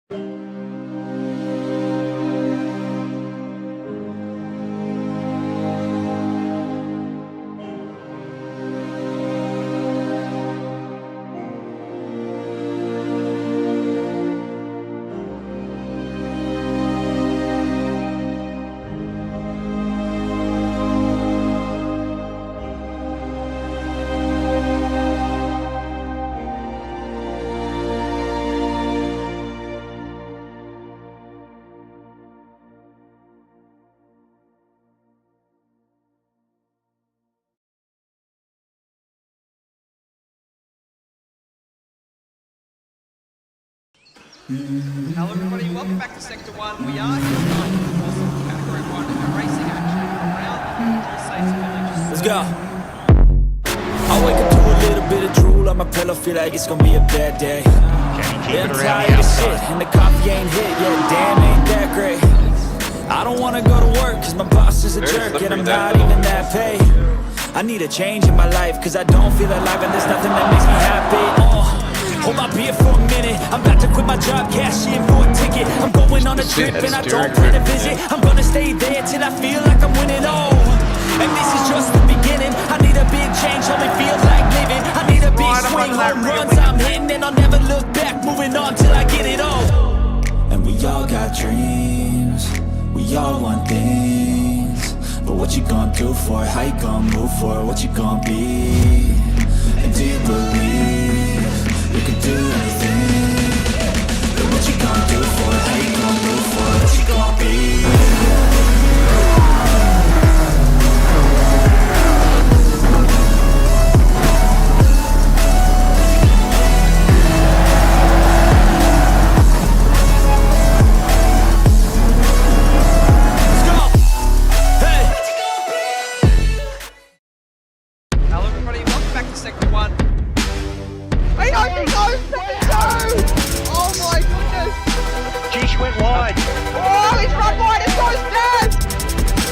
Hello everybody, welcome back to Sector 1. We are here tonight for some Category 1 racing action around the Saints Village. Let's go. I wake up to a little bit of drool on my pillow, feel like it's gonna be a bad day. Yeah, I'm tired of shit, and the coffee ain't hit yet, damn ain't that great. I don't wanna go to work, cause my boss is a jerk, and I'm not even that paid. I need a change in my life, cause I don't feel alive, and there's nothing that makes me happy. Hold my beer for a minute, I'm about to quit my job, cash in for a ticket. I'm going on a trip and I don't plan to visit. I'm gonna stay there till I feel like I'm winning all. And this is just the beginning, I need a big change, only feels like living. I need a big swing, home runs I'm hitting, and I'll never look back, moving on till I get it all. And we all got dreams, we all want things. But what you gonna do for it, how you gonna move for it, what you gonna be? And do you believe you can do anything? But what you gonna do for it? How you gonna move for it? What you gonna be? Let's go! Hey! Hello everybody, welcome back to Sector 1. He goes oh my goodness! Gee, she went wide. Oh, he's run wide and goes down!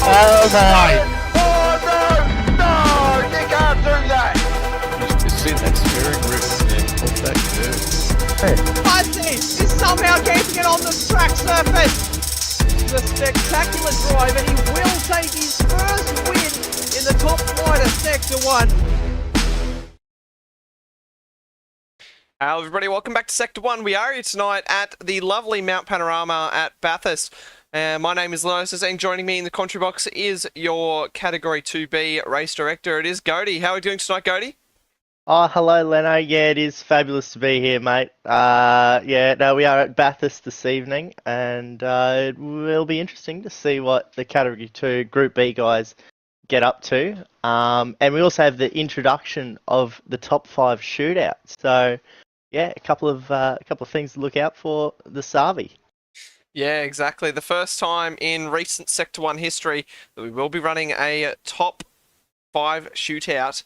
Oh my! Oh no! No! You can't do that! Just see that steering wheel and put that curve. Fuzzy is somehow keeping it on the track surface! The spectacular drive, and he will take his first win in the top flight of Sector 1. Hello everybody, welcome back to Sector 1. We are here tonight at the lovely Mount Panorama at Bathurst. My name is Lotus, and joining me in the commentary box is your Category 2B race director. It is Goaty. How are we doing tonight, Goaty? Oh, hello, Leno. Yeah, it is fabulous to be here, mate. Yeah, no, we are at Bathurst this evening, and it will be interesting to see what the Category 2 Group B guys get up to. And we also have the introduction of the top 5 shootout. So, yeah, a couple of things to look out for the Savi. Yeah, exactly. The first time in recent Sector 1 history that we will be running a top 5 shootout.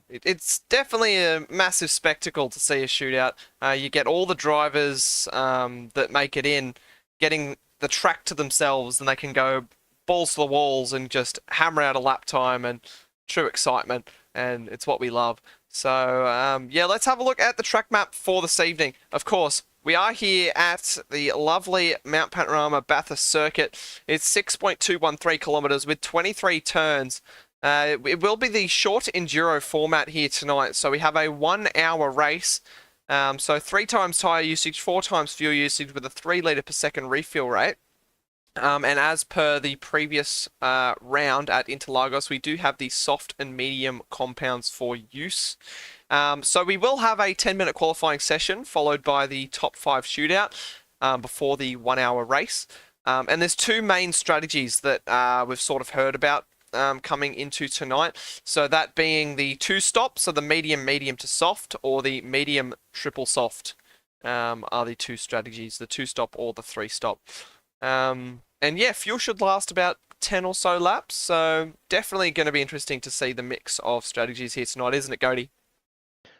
It's definitely a massive spectacle to see a shootout. You get all the drivers that make it in getting the track to themselves, and they can go balls to the walls and just hammer out a lap time, and true excitement, and it's what we love. So, yeah, let's have a look at the track map for this evening. Of course, we are here at the lovely Mount Panorama Bathurst circuit. It's 6.213 kilometres with 23 turns. It will be the short enduro format here tonight. So we have a 1 hour race. So 3 times tyre usage, 4 times fuel usage with a 3 litre per second refuel rate. And as per the previous round at Interlagos, we do have the soft and medium compounds for use. So we will have a 10-minute qualifying session followed by the top 5 shootout before the 1 hour race. And there's 2 main strategies that we've sort of heard about coming into tonight. So that being the 2-stop, so the medium to soft, or the medium triple soft are the 2 strategies, the 2-stop or the 3-stop. And yeah, fuel should last about 10 or so laps, so definitely going to be interesting to see the mix of strategies here tonight, isn't it, Goaty?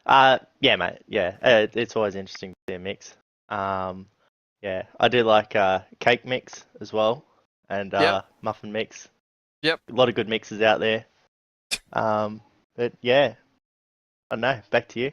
Yeah, mate. Yeah, it's always interesting to see a mix. Yeah, I do like cake mix as well, and muffin mix. Yep. A lot of good mixes out there. But yeah, I don't know. Back to you.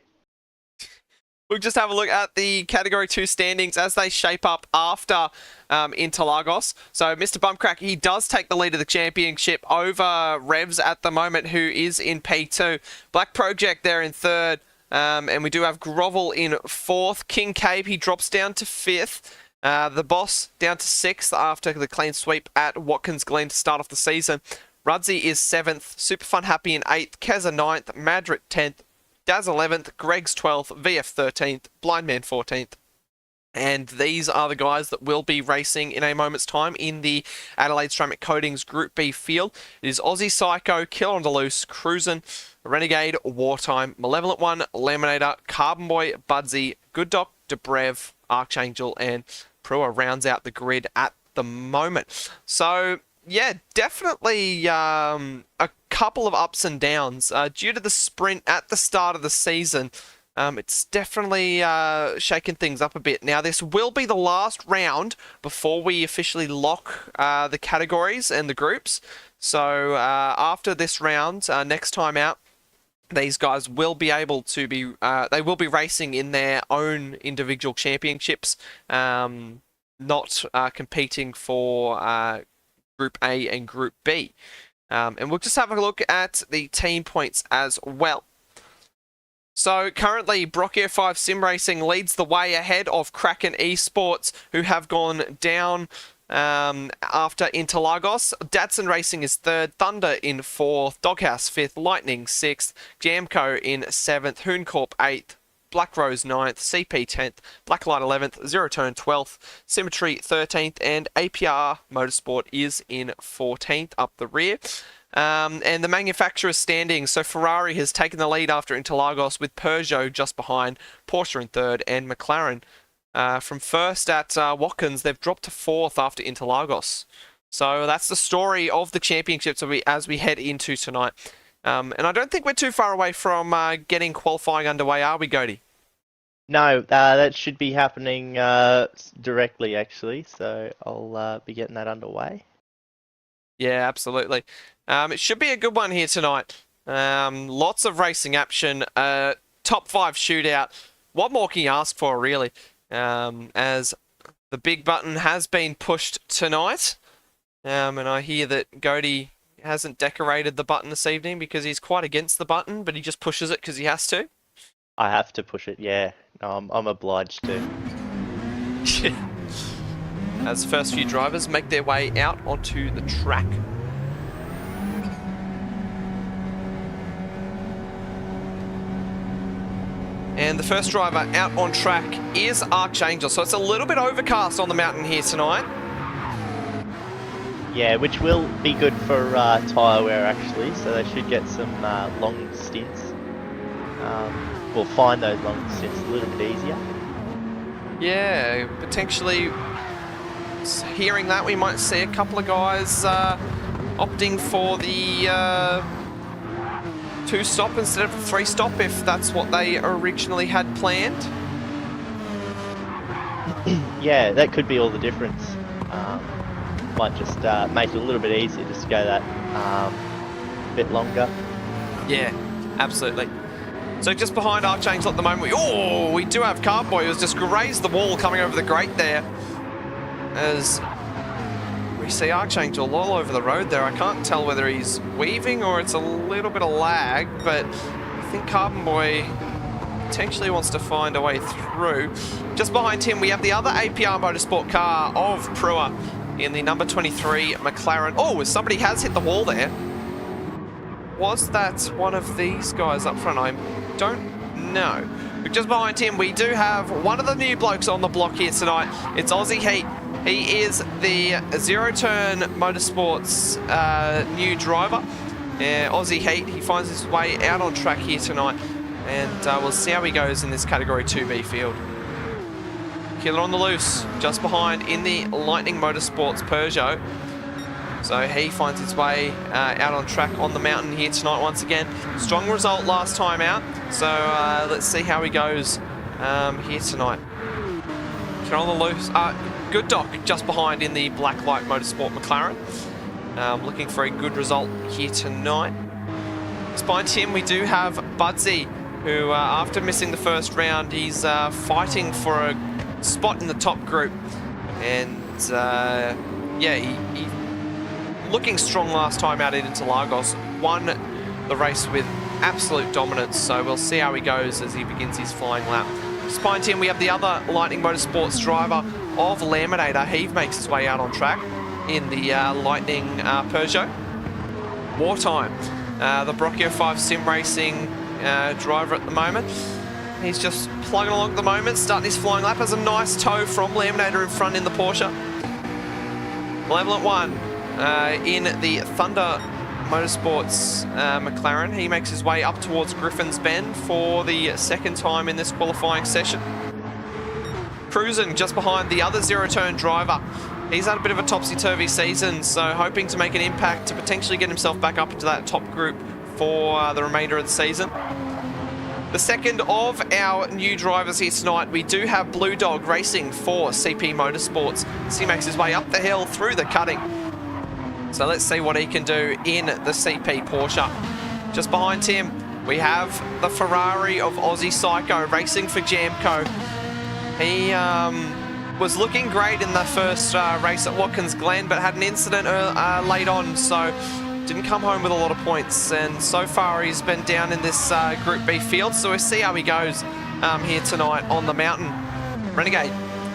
We'll just have a look at the Category 2 standings as they shape up after Interlagos. So Mr. Bumcrack, he does take the lead of the championship over Revs at the moment, who is in P2. Black Project there in third. And we do have Grovel in fourth. King Cabe, he drops down to fifth. The Boss down to sixth after the clean sweep at Watkins Glen to start off the season. Rudsey is seventh. Super Fun Happy in eighth. Keza ninth. Madrit 10th. Daz 11th, Greg's 12th, VF 13th, Blindman 14th. And these are the guys that will be racing in a moment's time in the Adelaide Ceramic Coatings Group B field. It is Aussie Psycho, Killer on the Loose, Cruisin', Renegade, Wartime, Malevolent One, Laminator, Carbon Boy, Budsy, Good Doc, Debrev, Archangel, and Prua rounds out the grid at the moment. So, yeah, definitely a couple of ups and downs. Due to the sprint at the start of the season, it's definitely shaken things up a bit. Now, this will be the last round before we officially lock the categories and the groups. So after this round, next time out, these guys will be able to be, they will be racing in their own individual championships, not competing for Group A and Group B. And we'll just have a look at the team points as well. So currently, Brock Air 5 Sim Racing leads the way ahead of Kraken Esports, who have gone down after Interlagos. Datsun Racing is third, Thunder in fourth, Doghouse fifth, Lightning sixth, Jamco in seventh, Hooncorp eighth, Black Rose 9th, CP 10th, Blacklight 11th, Zero Turn 12th, Symmetry 13th, and APR Motorsport is in 14th up the rear. And the manufacturer's standings, so Ferrari has taken the lead after Interlagos with Peugeot just behind, Porsche in third, and McLaren from first at Watkins, they've dropped to fourth after Interlagos. So that's the story of the championships as we head into tonight. And I don't think we're too far away from getting qualifying underway, are we, Goaty? No, that should be happening directly, actually. So I'll be getting that underway. Yeah, absolutely. It should be a good one here tonight. Lots of racing action. Top 5 shootout. What more can you ask for, really? As the big button has been pushed tonight. And I hear that Goaty hasn't decorated the button this evening because he's quite against the button, but he just pushes it because he has to. I have to push it, yeah. I'm obliged to. As the first few drivers make their way out onto the track. And the first driver out on track is Archangel. So it's a little bit overcast on the mountain here tonight. Yeah, which will be good for tyre wear, actually. So they should get some long stints. We'll find those long stints a little bit easier. Yeah, potentially hearing that, we might see a couple of guys opting for the 2-stop instead of a 3-stop if that's what they originally had planned. Yeah, that could be all the difference. Might just make it a little bit easier just to go that bit longer. Yeah, absolutely. So just behind Archangel at the moment, we do have Cardboy who's just grazed the wall coming over the grate there. As we see Archangel all over the road there. I can't tell whether he's weaving or it's a little bit of lag, but I think Carbon Boy potentially wants to find a way through. Just behind him, we have the other APR Motorsport car of Prua in the number 23 McLaren. Oh, somebody has hit the wall there. Was that one of these guys up front? I don't know. But just behind him, we do have one of the new blokes on the block here tonight. It's Aussie Heat. He is the Zero Turn Motorsports new driver. Aussie Heat, he finds his way out on track here tonight. And we'll see how he goes in this Category 2B field. Killer on the loose, just behind in the Lightning Motorsports Peugeot. So he finds his way out on track on the mountain here tonight once again. Strong result last time out, so let's see how he goes here tonight. Killer on the loose, good doc just behind in the Blacklight Motorsport McLaren. Looking for a good result here tonight. Behind him we do have Budsy who, after missing the first round, he's fighting for a spot in the top group. And yeah, he looking strong last time out at Interlagos, won the race with absolute dominance. So we'll see how he goes as he begins his flying lap. Just behind him, we have the other Lightning Motorsports driver of Laminator. He makes his way out on track in the Lightning Peugeot. Wartime, the Brocchio 5 sim racing driver at the moment. He's just plugging along at the moment, starting his flying lap. Has a nice tow from Laminator in front in the Porsche. Malevolent 1 in the Thunder Motorsports McLaren. He makes his way up towards Griffin's Bend for the second time in this qualifying session. Cruising just behind the other zero-turn driver. He's had a bit of a topsy-turvy season, so hoping to make an impact to potentially get himself back up into that top group for the remainder of the season. The second of our new drivers here tonight, we do have Blue Dog racing for CP Motorsports. So he makes his way up the hill through the cutting. So let's see what he can do in the CP Porsche. Just behind him, we have the Ferrari of Aussie Psycho racing for Jamco. He was looking great in the first race at Watkins Glen, but had an incident late on, so didn't come home with a lot of points. And so far, he's been down in this Group B field, so we'll see how he goes here tonight on the mountain. Renegade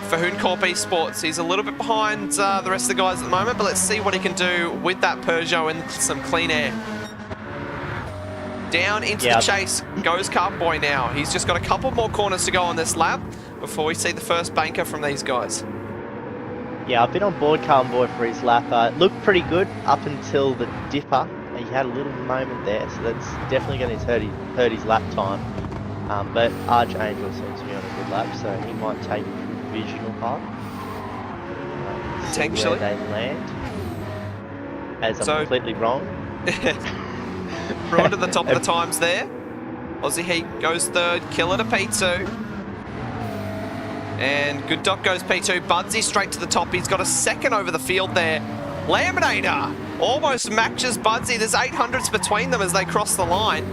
for Hooncorp Esports. He's a little bit behind the rest of the guys at the moment, but let's see what he can do with that Peugeot and some clean air. Down into the chase goes Carboy now. He's just got a couple more corners to go on this lap before we see the first banker from these guys. Yeah, I've been on board Carboy for his lap. Looked pretty good up until the dipper. He had a little moment there, so that's definitely going to hurt his lap time. But Archangel seems to be on a good lap, so he might take provisional part. Potentially. Where they land. As I'm completely wrong. Right to the top of the times there. Aussie Heat goes third, Killer to P2. And Good Doc goes P2. Budsy straight to the top. He's got a second over the field there. Laminator almost matches Budsy. There's 800s between them as they cross the line.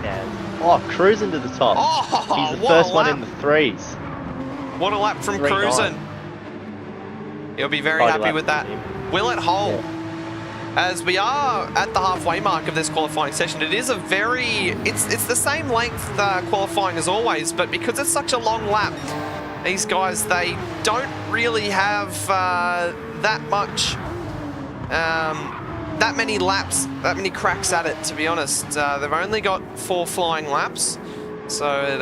Yeah. Oh, cruising to the top. Oh, he's the first one in the threes. What a lap from Cruising. He'll be very happy with that. Will it hold? Yeah. As we are at the halfway mark of this qualifying session, it is a very, it's the same length qualifying as always, but because it's such a long lap, these guys, they don't really have that much, that many laps, that many cracks at it, to be honest. They've only got 4 flying laps, so it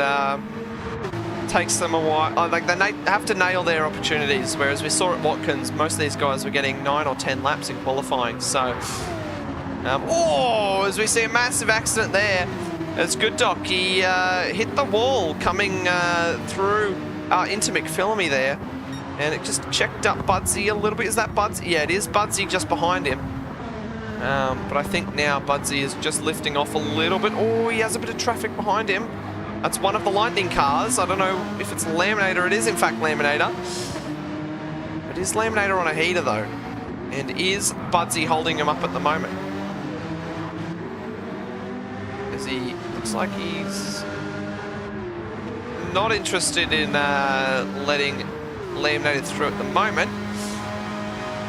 takes them a while. Like they have to nail their opportunities, whereas we saw at Watkins, most of these guys were getting 9 or 10 laps in qualifying. So, as we see a massive accident there, it's Good Doc. He hit the wall coming through into McPhillamy there, and it just checked up Budsy a little bit. Is that Budsy? Yeah, it is Budsy just behind him. But I think now Budsy is just lifting off a little bit. Oh, he has a bit of traffic behind him. That's one of the Lightning cars. I don't know if it's Laminator. It is, in fact, Laminator. It is Laminator on a heater, though. And is Budsy holding him up at the moment? As he looks like he's not interested in letting Laminator through at the moment.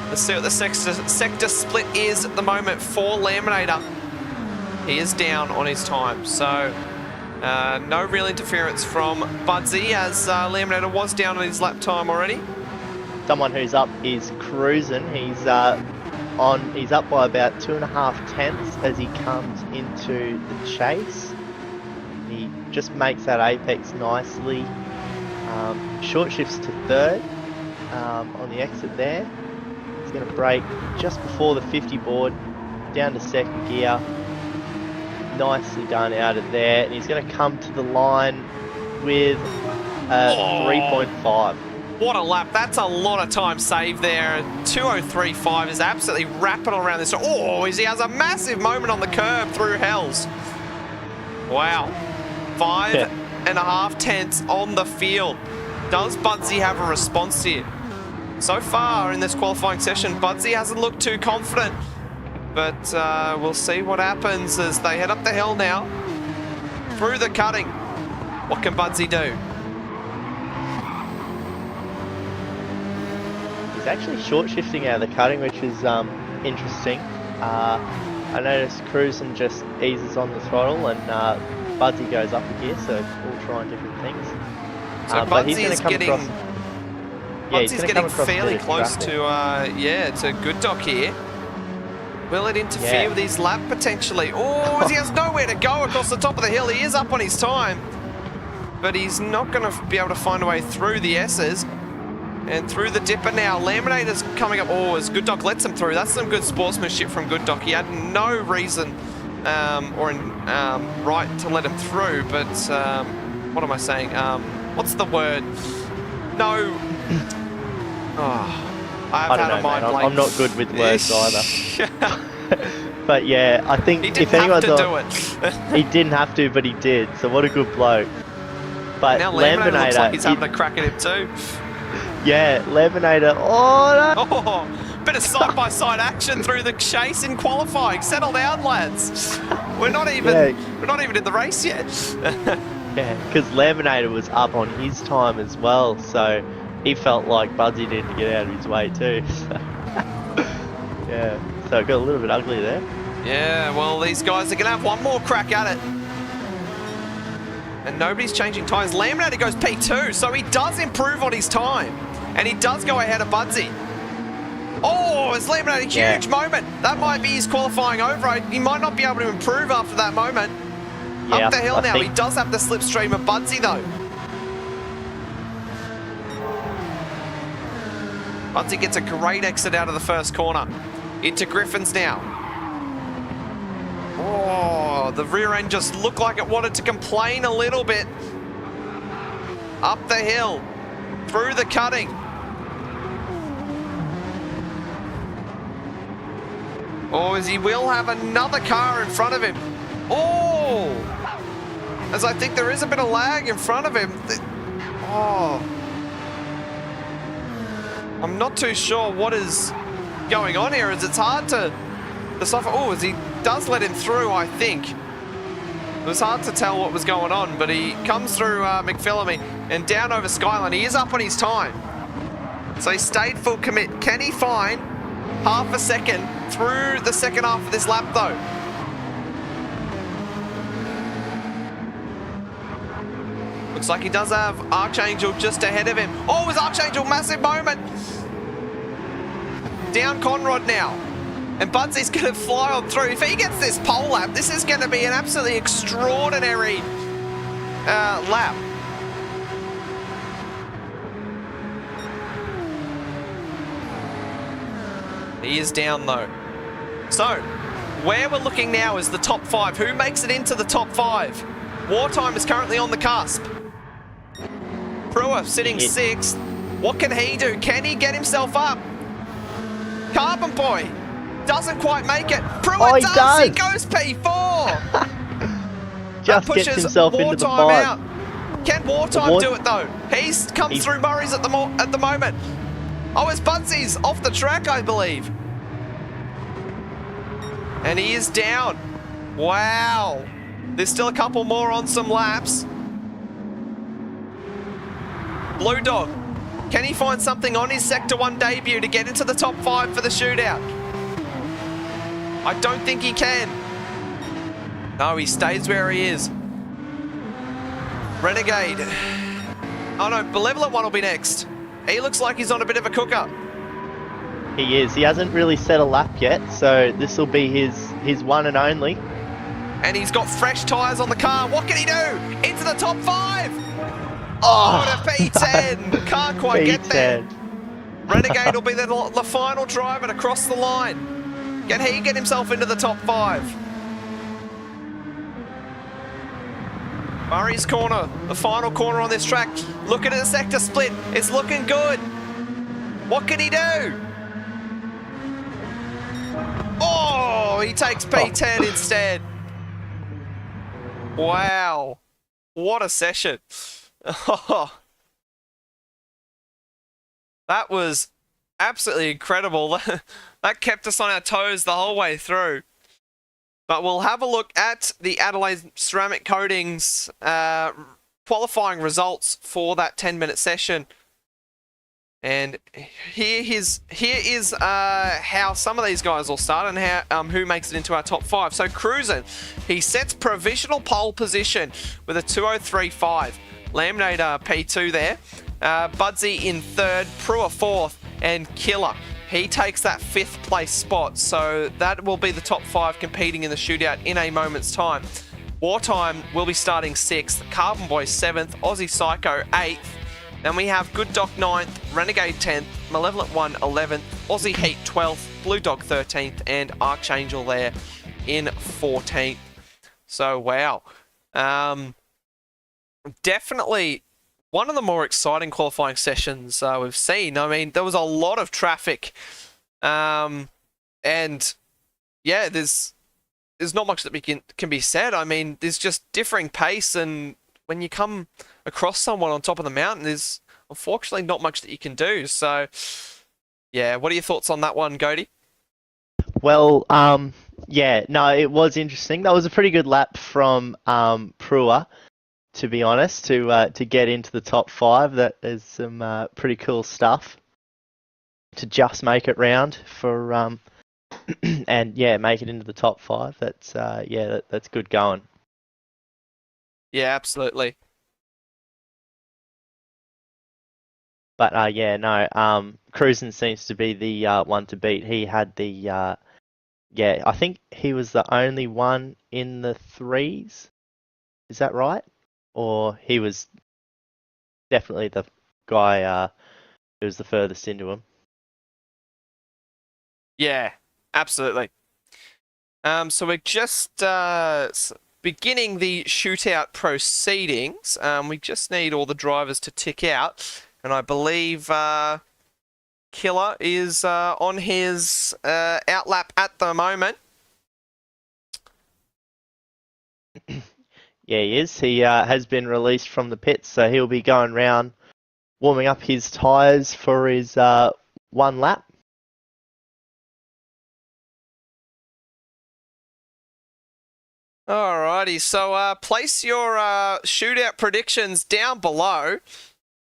Let's see what the sector split is at the moment for Laminator. He is down on his time, so no real interference from Budsy, as Laminator was down on his lap time already. Someone who's up is Cruising. He's up by about 2.5 tenths as he comes into the chase. He just makes that apex nicely. Short shifts to third on the exit there. He's going to brake just before the 50 board, down to second gear. Nicely done out of there, and he's going to come to the line with 3.5. What a lap. That's a lot of time saved there. 2:03.5 is absolutely rapid around this. Oh, he has a massive moment on the curb through Hells. Wow. 5.5 tenths on the field. Does Budsy have a response here? So far in this qualifying session, Budsy hasn't looked too confident. But we'll see what happens as they head up the hill now. through the cutting. What can Budsy do? He's actually short shifting out of the cutting, which is interesting. I noticed Cruisen just eases on the throttle and Budsy goes up a gear, so all trying different things. So but he's Budsy going is to come getting... across. Budsy's getting across fairly close to Good Doc here. Will it interfere with his lap potentially? Oh, he has nowhere to go across the top of the hill. He is up on his time, but he's not going to be able to find a way through the S's and through the dipper now. Laminator's coming up. Oh, as Good Doc lets him through. That's some good sportsmanship from Good Doc. He had no reason right to let him through, but what am I saying? What's the word? No. Oh. I don't know, man. I'm not good with words either. But yeah, I think he didn't have to do it. He didn't have to, but he did. So what a good bloke. But now Laminator looks like he's Laminator, having a crack at him too. yeah, Laminator. Oh, no. Oh, bit of side-by-side action through the chase in qualifying. Settle down, lads. We're not even in the race yet. Yeah, because Laminator was up on his time as well, so he felt like Budsy needed to get out of his way too. So. Yeah, so it got a little bit ugly there. Yeah, well, these guys are going to have one more crack at it. And nobody's changing tyres. Laminator goes P2, so he does improve on his time. And he does go ahead of Budsy. Oh, it's Laminator, huge moment. That might be his qualifying over. He might not be able to improve after that moment. Yeah, Up the hill now. think... He does have the slipstream of Budsy, though. Budsy gets a great exit out of the first corner. Into Griffins now. Oh, the rear end just looked like it wanted to complain a little bit. Up the hill. Through the cutting. Oh, as he will have another car in front of him. Oh! As I think there is a bit of lag in front of him. Oh. I'm not too sure what is going on here, as it's hard to decipher. Oh, as he does let him through, I think. It was hard to tell what was going on, but he comes through McPhillamy and down over Skyline. He is up on his time. So he stayed full commit. Can he find half a second through the second half of this lap, though? Looks like he does have Archangel just ahead of him. Oh, it was Archangel, massive moment. Down Conrod now. And Budsy's going to fly on through. If he gets this pole lap, this is going to be an absolutely extraordinary lap. He is down though. So, where we're looking now is the top 5. Who makes it into the top 5? Wartime is currently on the cusp. Brewer sitting 6th. What can he do? Can he get himself up? Carbon Boy doesn't quite make it. Pruitt does. He goes P4. Just gets himself into the fight. Out. Can Wartime do it though? He's come through Murray's at the moment. Oh, it's Budsy's off the track, I believe. And he is down. Wow. There's still a couple more on some laps. Blue Dog. Can he find something on his Sector 1 debut to get into the top 5 for the shootout? I don't think he can. No, he stays where he is. Renegade. Oh no, Malevolent One will be next. He looks like he's on a bit of a cooker. He is. He hasn't really set a lap yet, so this will be his one and only. And he's got fresh tyres on the car. What can he do? Into the top 5! Oh, what a P10! Can't quite get there. P10. Renegade will be the final driver to cross the line. Can he get himself into the top 5? Murray's corner, the final corner on this track. Looking at the sector split. It's looking good. What can he do? Oh, he takes P10 instead. Wow. What a session. Oh, that was absolutely incredible. That kept us on our toes the whole way through. But we'll have a look at the Adelaide Ceramic Coatings qualifying results for that 10-minute session. And here is how some of these guys will start and how who makes it into our top 5. So Cruisin', he sets provisional pole position with a 2:03.5. Laminator P2 there. Budsy in 3rd, Prua 4th, and Killer, he takes that 5th place spot. So that will be the top 5 competing in the shootout in a moment's time. Wartime will be starting 6th, Carbon Boy 7th, Aussie Psycho 8th. Then we have Good Doc 9th, Renegade 10th, Malevolent 1 11th, Aussie Heat 12th, Blue Dog 13th, and Archangel there in 14th. So, wow. Definitely one of the more exciting qualifying sessions we've seen. I mean, there was a lot of traffic. And, yeah, there's not much that can be said. I mean, there's just differing pace, and when you come across someone on top of the mountain, there's unfortunately not much that you can do. So, yeah, what are your thoughts on that one, Goaty? Well, yeah, no, it was interesting. That was a pretty good lap from Prua, to be honest, to get into the top 5. That is some pretty cool stuff to just make it round for and yeah, make it into the top 5. That's yeah, that's good going. Yeah, absolutely. But yeah, no, Cruisin' seems to be the one to beat. He had the yeah, I think he was the only one in the 3s. Is that right? Or he was definitely the guy who was the furthest into him. Yeah, absolutely. So we're just beginning the shootout proceedings. We just need all the drivers to tick out. And I believe Killer is on his outlap at the moment. Yeah, he is. He has been released from the pits, so he'll be going round warming up his tyres for his one lap. Alrighty, so place your shootout predictions down below.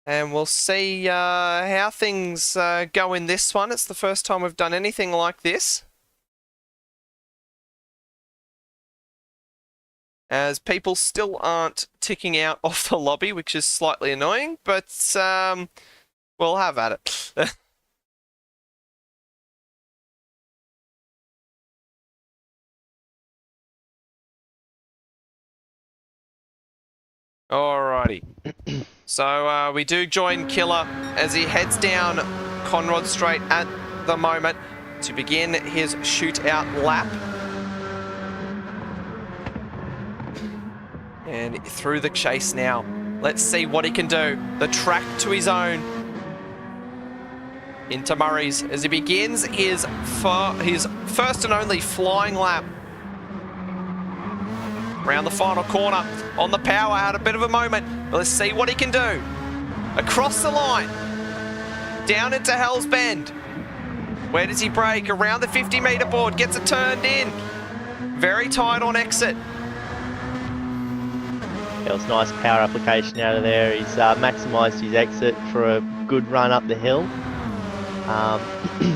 And we'll see how things go in this one. It's the first time we've done anything like this. As people still aren't ticking out off the lobby, which is slightly annoying, but we'll have at it. Alrighty. So we do join Killer as he heads down Conrod Straight at the moment to begin his shootout lap. And through the chase now. Let's see what he can do. The track to his own. Into Murray's as he begins his first and only flying lap. Round the final corner, on the power, had a bit of a moment. But let's see what he can do. Across the line, down into Hell's Bend. Where does he brake? Around the 50-metre board, gets it turned in. Very tight on exit. It was nice power application out of there. He's maximised his exit for a good run up the hill.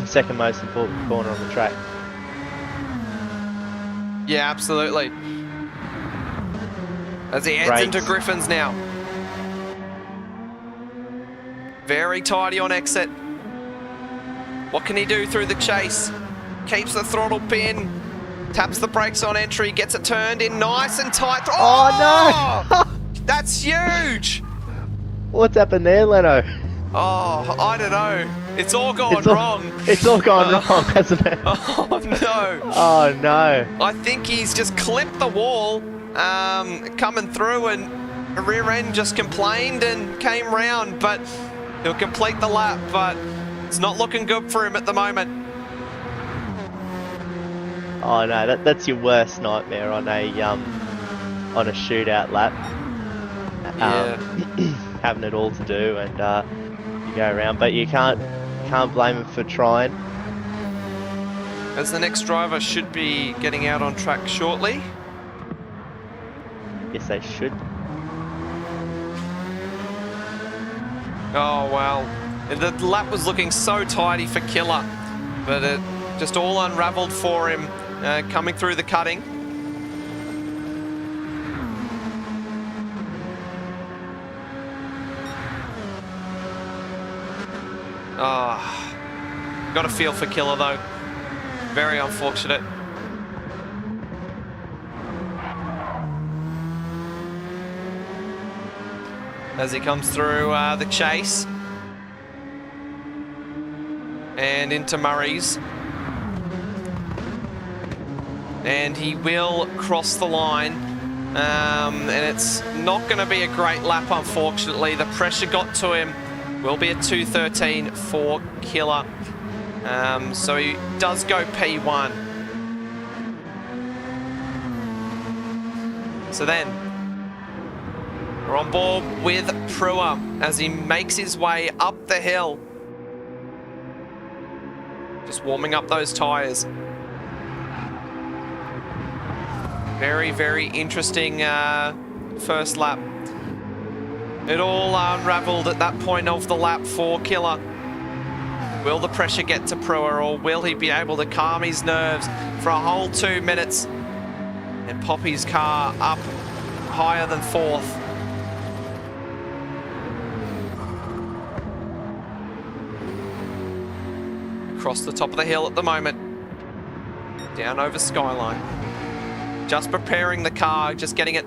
Second most important corner on the track. Yeah, absolutely. As he heads into Griffins now. Very tidy on exit. What can he do through the chase? Keeps the throttle pin. Taps the brakes on entry. Gets it turned in nice and tight. Oh no! That's huge! What's happened there, Leno? Oh, I don't know. It's all gone wrong. It's all gone wrong, hasn't it? Oh no. Oh no. I think he's just clipped the wall. Coming through, and the rear end just complained and came round, but he'll complete the lap, but it's not looking good for him at the moment. Oh no, that's your worst nightmare on a shootout lap. Yeah. Having it all to do and you go around, but you can't blame him for trying. as the next driver should be getting out on track shortly. Yes, they should. Oh, well. The lap was looking so tidy for Killer, but it just all unraveled for him coming through the cutting. Oh, got a feel for Killer though. Very unfortunate. As he comes through the chase and into Murray's, and he will cross the line, and it's not going to be a great lap, unfortunately. The pressure got to him. Will be a 2:13 for Killer, so he does go P1. So then we're on board with Prua as he makes his way up the hill. Just warming up those tyres. Very, very interesting first lap. It all unraveled at that point of the lap for Killer. Will the pressure get to Prua, or will he be able to calm his nerves for a whole 2 minutes and pop his car up higher than fourth? Across the top of the hill at the moment. Down over Skyline. Just preparing the car, just getting it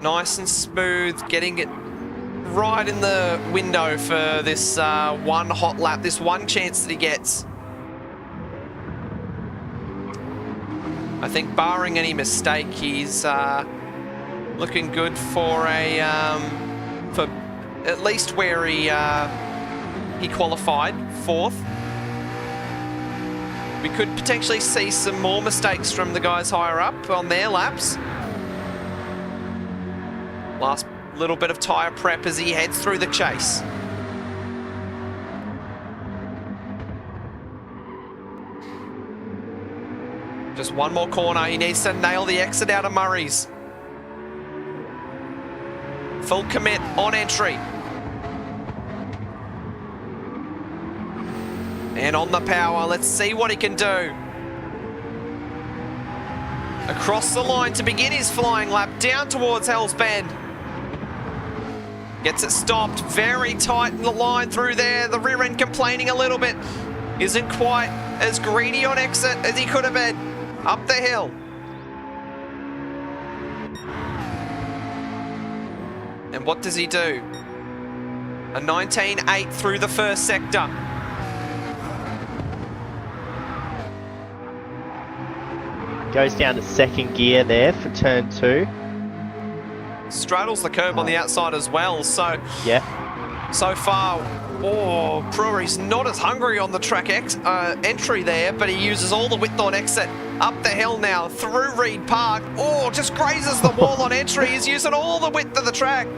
nice and smooth, getting it right in the window for this one hot lap, this one chance that he gets. I think barring any mistake, he's looking good for a for at least where he qualified, fourth. We could potentially see some more mistakes from the guys higher up on their laps. Last little bit of tyre prep as he heads through the chase. Just one more corner. He needs to nail the exit out of Murray's. Full commit on entry. And on the power, let's see what he can do. Across the line to begin his flying lap, down towards Hell's Bend. Gets it stopped, very tight in the line through there. The rear end complaining a little bit. Isn't quite as greedy on exit as he could have been. Up the hill. And what does he do? A 19.8 through the first sector. Goes down to second gear there for turn 2. Straddles the curb on the outside as well, so Yeah. so far, oh, Brewery's not as hungry on the track entry there, but he uses all the width on exit. Up the hill now, through Reed Park. Oh, just grazes the wall on entry. He's using all the width of the track.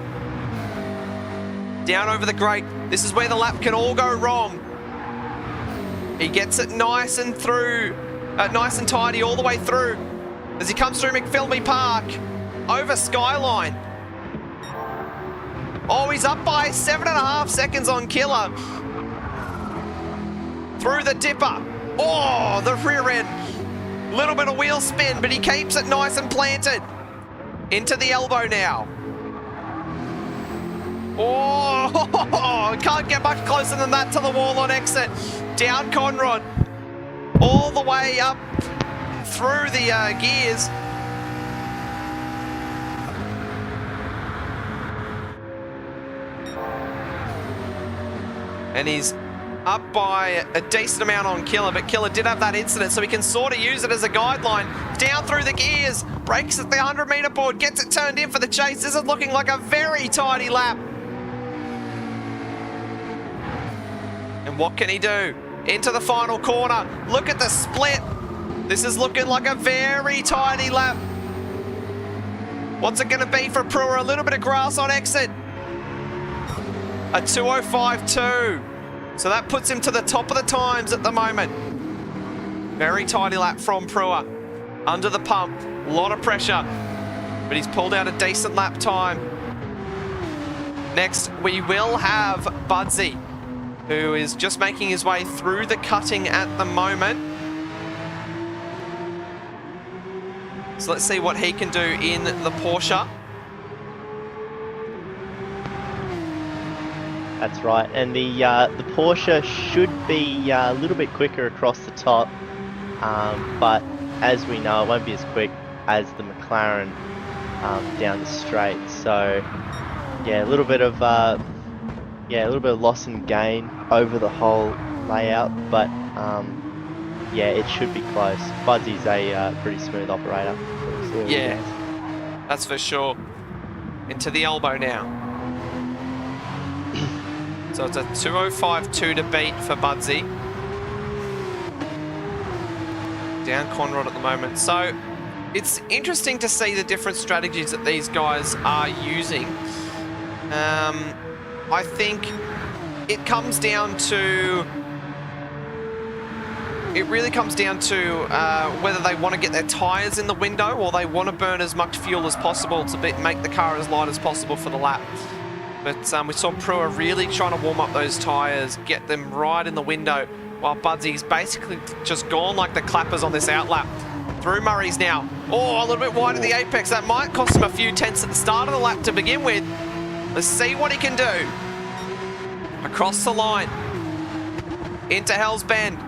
Down over the grate. This is where the lap can all go wrong. He gets it nice and through, nice and tidy all the way through. As he comes through McPhilby Park, over Skyline. Oh, he's up by 7.5 seconds on Killer. Through the dipper. Oh, the rear end. Little bit of wheel spin, but he keeps it nice and planted. Into the elbow now. Oh, can't get much closer than that to the wall on exit. Down Conrod. All the way up through the gears. And he's up by a decent amount on Killer, but Killer did have that incident, so he can sort of use it as a guideline. Down through the gears, brakes at the 100-meter board, gets it turned in for the chase. This is looking like a very tidy lap. And what can he do? Into the final corner. Look at the split. This is looking like a very tidy lap. What's it going to be for Brewer? A little bit of grass on exit. A 2:05.2. So that puts him to the top of the times at the moment. Very tidy lap from Prua. Under the pump, a lot of pressure, but he's pulled out a decent lap time. Next, we will have Budsy, who is just making his way through the cutting at the moment. So let's see what he can do in the Porsche. That's right, and the Porsche should be a little bit quicker across the top, but as we know, it won't be as quick as the McLaren down the straight. So yeah, a little bit of loss and gain over the whole layout, but yeah, it should be close. Budsy's a pretty smooth operator. Yeah, that's for sure. Into the elbow now. So it's a 2:05.2 to beat for Budsy. Down Conrod at the moment. So it's interesting to see the different strategies that these guys are using. I think it comes down to... It really comes down to whether they want to get their tyres in the window or they want to burn as much fuel as possible to make the car as light as possible for the lap. But we saw Prua really trying to warm up those tyres, get them right in the window, while Budsy's basically just gone like the clappers on this outlap. Through Murray's now. Oh, a little bit wide of the apex. That might cost him a few tenths at the start of the lap to begin with. Let's see what he can do. Across the line. Into Hell's Bend.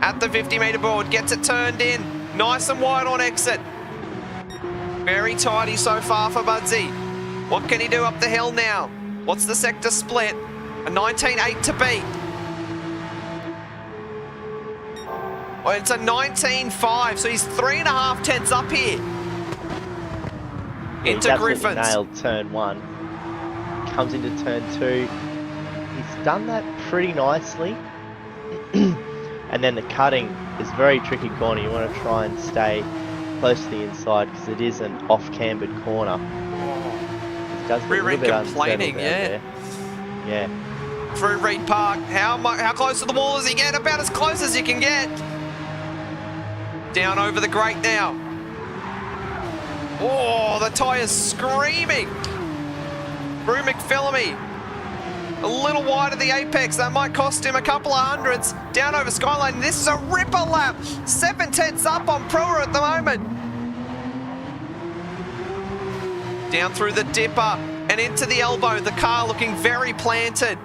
At the 50-metre board. Gets it turned in. Nice and wide on exit. Very tidy so far for Budsy. What can he do up the hill now? What's the sector split? A 19.8 to beat. Well, it's a 19.5, so he's 3.5 tenths up here. Into Griffins. Nailed turn 1. Comes into turn 2. He's done that pretty nicely. And then the cutting is a very tricky corner. You want to try and stay close to the inside because it is an off-cambered corner. Rear end complaining, yeah. Yeah. Through Reed Park. How close to the wall does he get? About as close as you can get. Down over the grate now. Oh, the tyre's screaming. Through McPhillamy. A little wide of the apex. That might cost him a couple of hundreds. Down over Skyline. This is a ripper lap. 7 tenths up on Prua at the moment. Down through the dipper and into the elbow. The car looking very planted.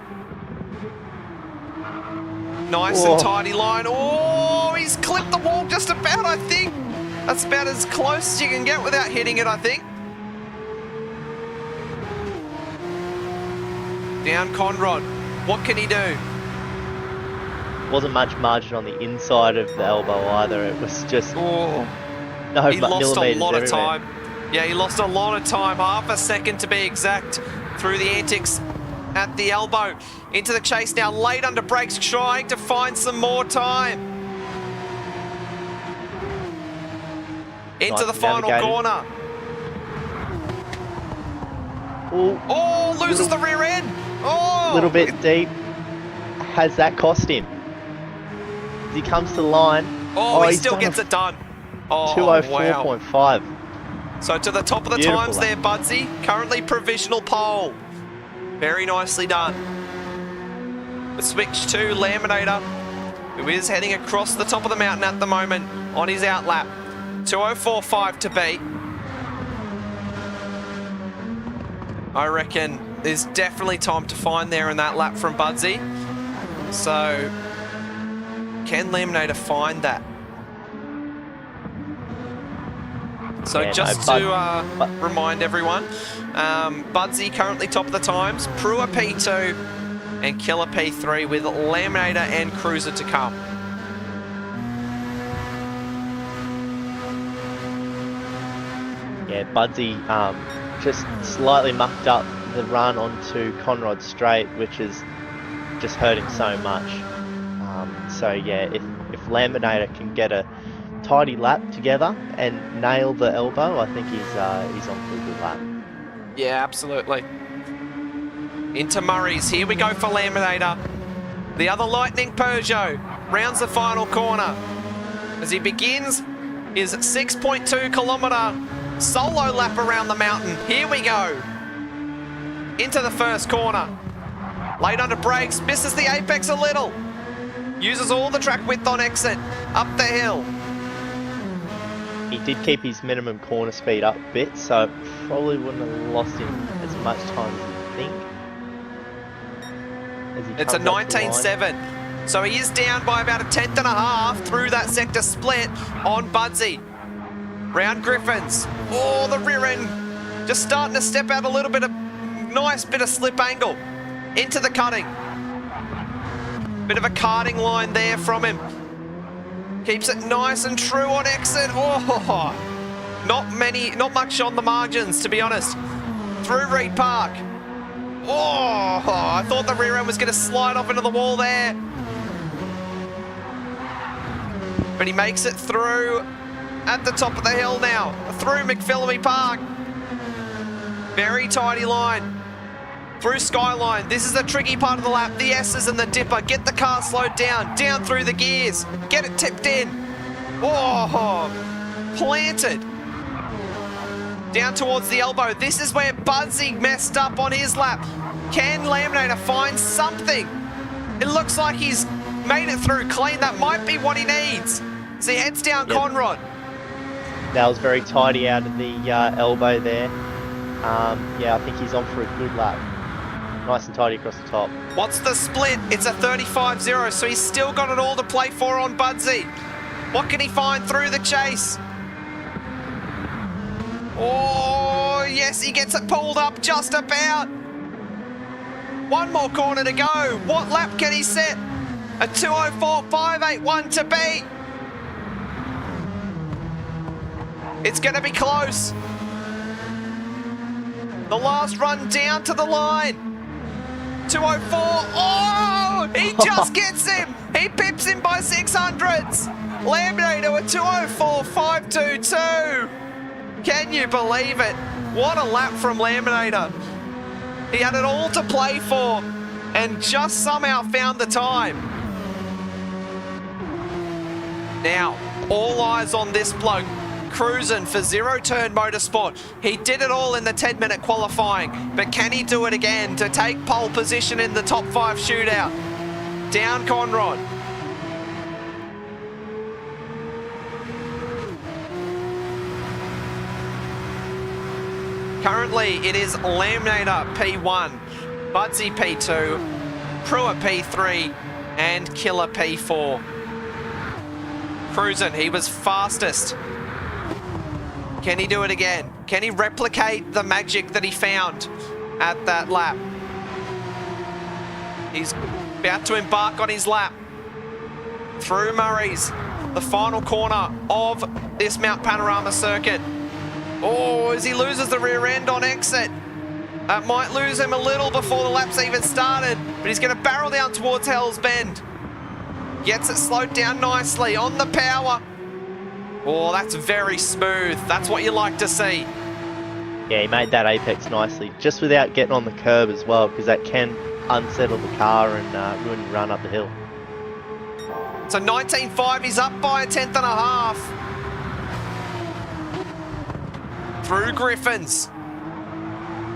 Nice and tidy line. Oh, he's clipped the wall just about, I think. That's about as close as you can get without hitting it, I think. Down Conrod. What can he do? Wasn't much margin on the inside of the elbow either. It was just no he lost a lot everywhere. of time. Yeah, he lost a lot of time. Half a second to be exact through the antics at the elbow. Into the chase now, late under brakes, trying to find some more time. Into the final corner. Ooh, oh, loses the rear end. Oh, a little bit deep. Has that cost him? As he comes to the line. Oh, he still gets it done. Oh, 2:04.5. Wow. So to the top of the Beautiful times there, Budsy. Currently provisional pole. Very nicely done. The switch to Laminator, who is heading across the top of the mountain at the moment on his outlap. 2:04.5 to beat. I reckon there's definitely time to find there in that lap from Budsy. So can Laminator find that? So yeah, just to remind everyone, Budsy currently top of the times, Prua P2 and Killer P3 with Laminator and Cruiser to come. Yeah, Budsy just slightly mucked up the run onto Conrod Straight, which has just hurt him so much. So yeah, if Laminator can get a tidy lap together and nail the elbow, I think he's on for a good lap. Yeah, absolutely. Into Murray's. Here we go for Laminator. The other Lightning Peugeot rounds the final corner. as he begins his 6.2 kilometre solo lap around the mountain. Here we go. Into the first corner. Late under brakes, misses the apex a little. Uses all the track width on exit. Up the hill. He did keep his minimum corner speed up a bit, so it probably wouldn't have lost him as much time as you think. As he It's a comes up the line. 19.7. So he is down by about a tenth and a half through that sector split on Budsy. Round Griffins. Oh, the rear end just starting to step out a little bit of nice bit of slip angle into the cutting. Bit of a karting line there from him. Keeps it nice and true on exit. Oh, not much on the margins, to be honest. Through Reed Park. Oh, I thought the rear end was going to slide off into the wall there. But he makes it through at the top of the hill now. Through McPhillamy Park. Very tidy line. Through Skyline. This is the tricky part of the lap. The S's and the dipper. Get the car slowed down. Down through the gears. Get it tipped in. Oh, planted. Down towards the elbow. This is where Budsy messed up on his lap. Can Laminator find something? It looks like he's made it through clean. That might be what he needs. As he heads down Conrod. That was very tidy out of the elbow there. Yeah, I think he's on for a good lap. Nice and tidy across the top. What's the split? It's a 35-0, so he's still got it all to play for on Budsy. What can he find through the chase? Oh, yes, he gets it pulled up just about. One more corner to go. What lap can he set? A 2:04.581 to beat. It's going to be close. The last run down to the line. 2:04. Oh, he just gets him. He pips him by 600ths. Laminator with 2:04.522. Can you believe it? What a lap from Laminator. He had it all to play for and just somehow found the time. Now, all eyes on this bloke. Cruising for Zero Turn Motorsport. He did it all in the 10-minute qualifying, but can he do it again to take pole position in the top 5 shootout? Down Conrod. Currently, it is Laminator P1, Budsy P2, Pruitt P3, and Killer P4. Cruising, he was fastest. Can he do it again? Can he replicate the magic that he found at that lap? He's about to embark on his lap. Through Murray's, the final corner of this Mount Panorama circuit. Oh, as he loses the rear end on exit. That might lose him a little before the lap's even started, but he's going to barrel down towards Hell's Bend. Gets it slowed down nicely on the power. Oh, that's very smooth. That's what you like to see. Yeah, he made that apex nicely, just without getting on the curb as well, because that can unsettle the car and ruin your run up the hill. So 19.5, he's up by a tenth and a half. Through Griffins.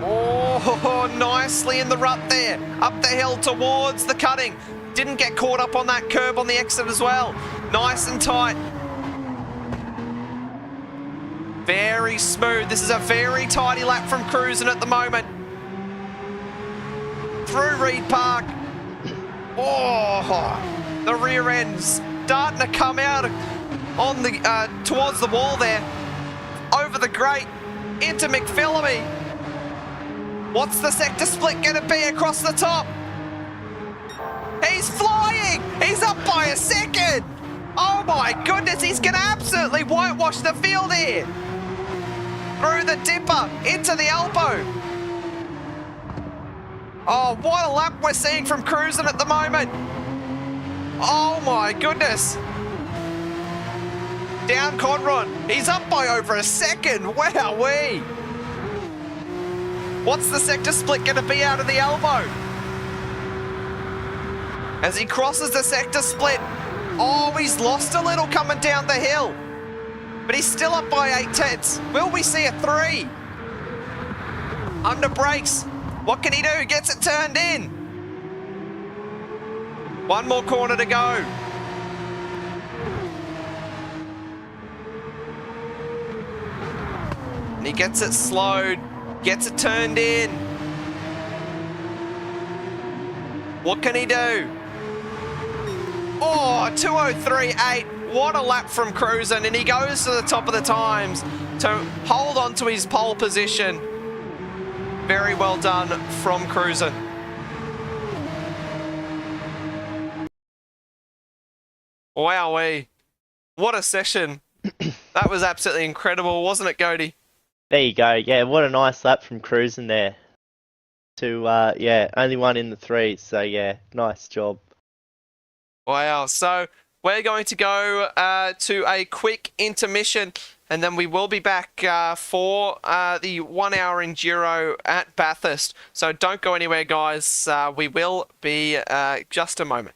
Oh, nicely in the rut there. Up the hill towards the cutting. Didn't get caught up on that curb on the exit as well. Nice and tight. Very smooth. This is a very tidy lap from Cruising at the moment. Through Reed Park. Oh, the rear end's starting to come out on the towards the wall there. Over the grate into McPhillamy. What's the sector split going to be across the top? He's flying. He's up by a second. Oh my goodness, he's going to absolutely whitewash the field here. Through the dipper, into the elbow. Oh, what a lap we're seeing from Cruising at the moment. Oh my goodness. Down Conrod. He's up by over a second. Wowee. What's the sector split going to be out of the elbow? As he crosses the sector split. Oh, he's lost a little coming down the hill. But he's still up by 8/10. Will we see a 3? Under brakes. What can he do? Gets it turned in. One more corner to go. And he gets it slowed. Gets it turned in. What can he do? Oh, 2:03.8. What a lap from Cruisin'. And he goes to the top of the times to hold on to his pole position. Very well done from Cruisin'. Wowee. What a session. That was absolutely incredible, wasn't it, Goaty? There you go. Yeah, what a nice lap from Cruisin' there. To, yeah, only one in the 3. So, yeah, nice job. Wow. So we're going to go to a quick intermission, and then we will be back for the 1 hour Enduro at Bathurst. So don't go anywhere, guys. We will be just a moment.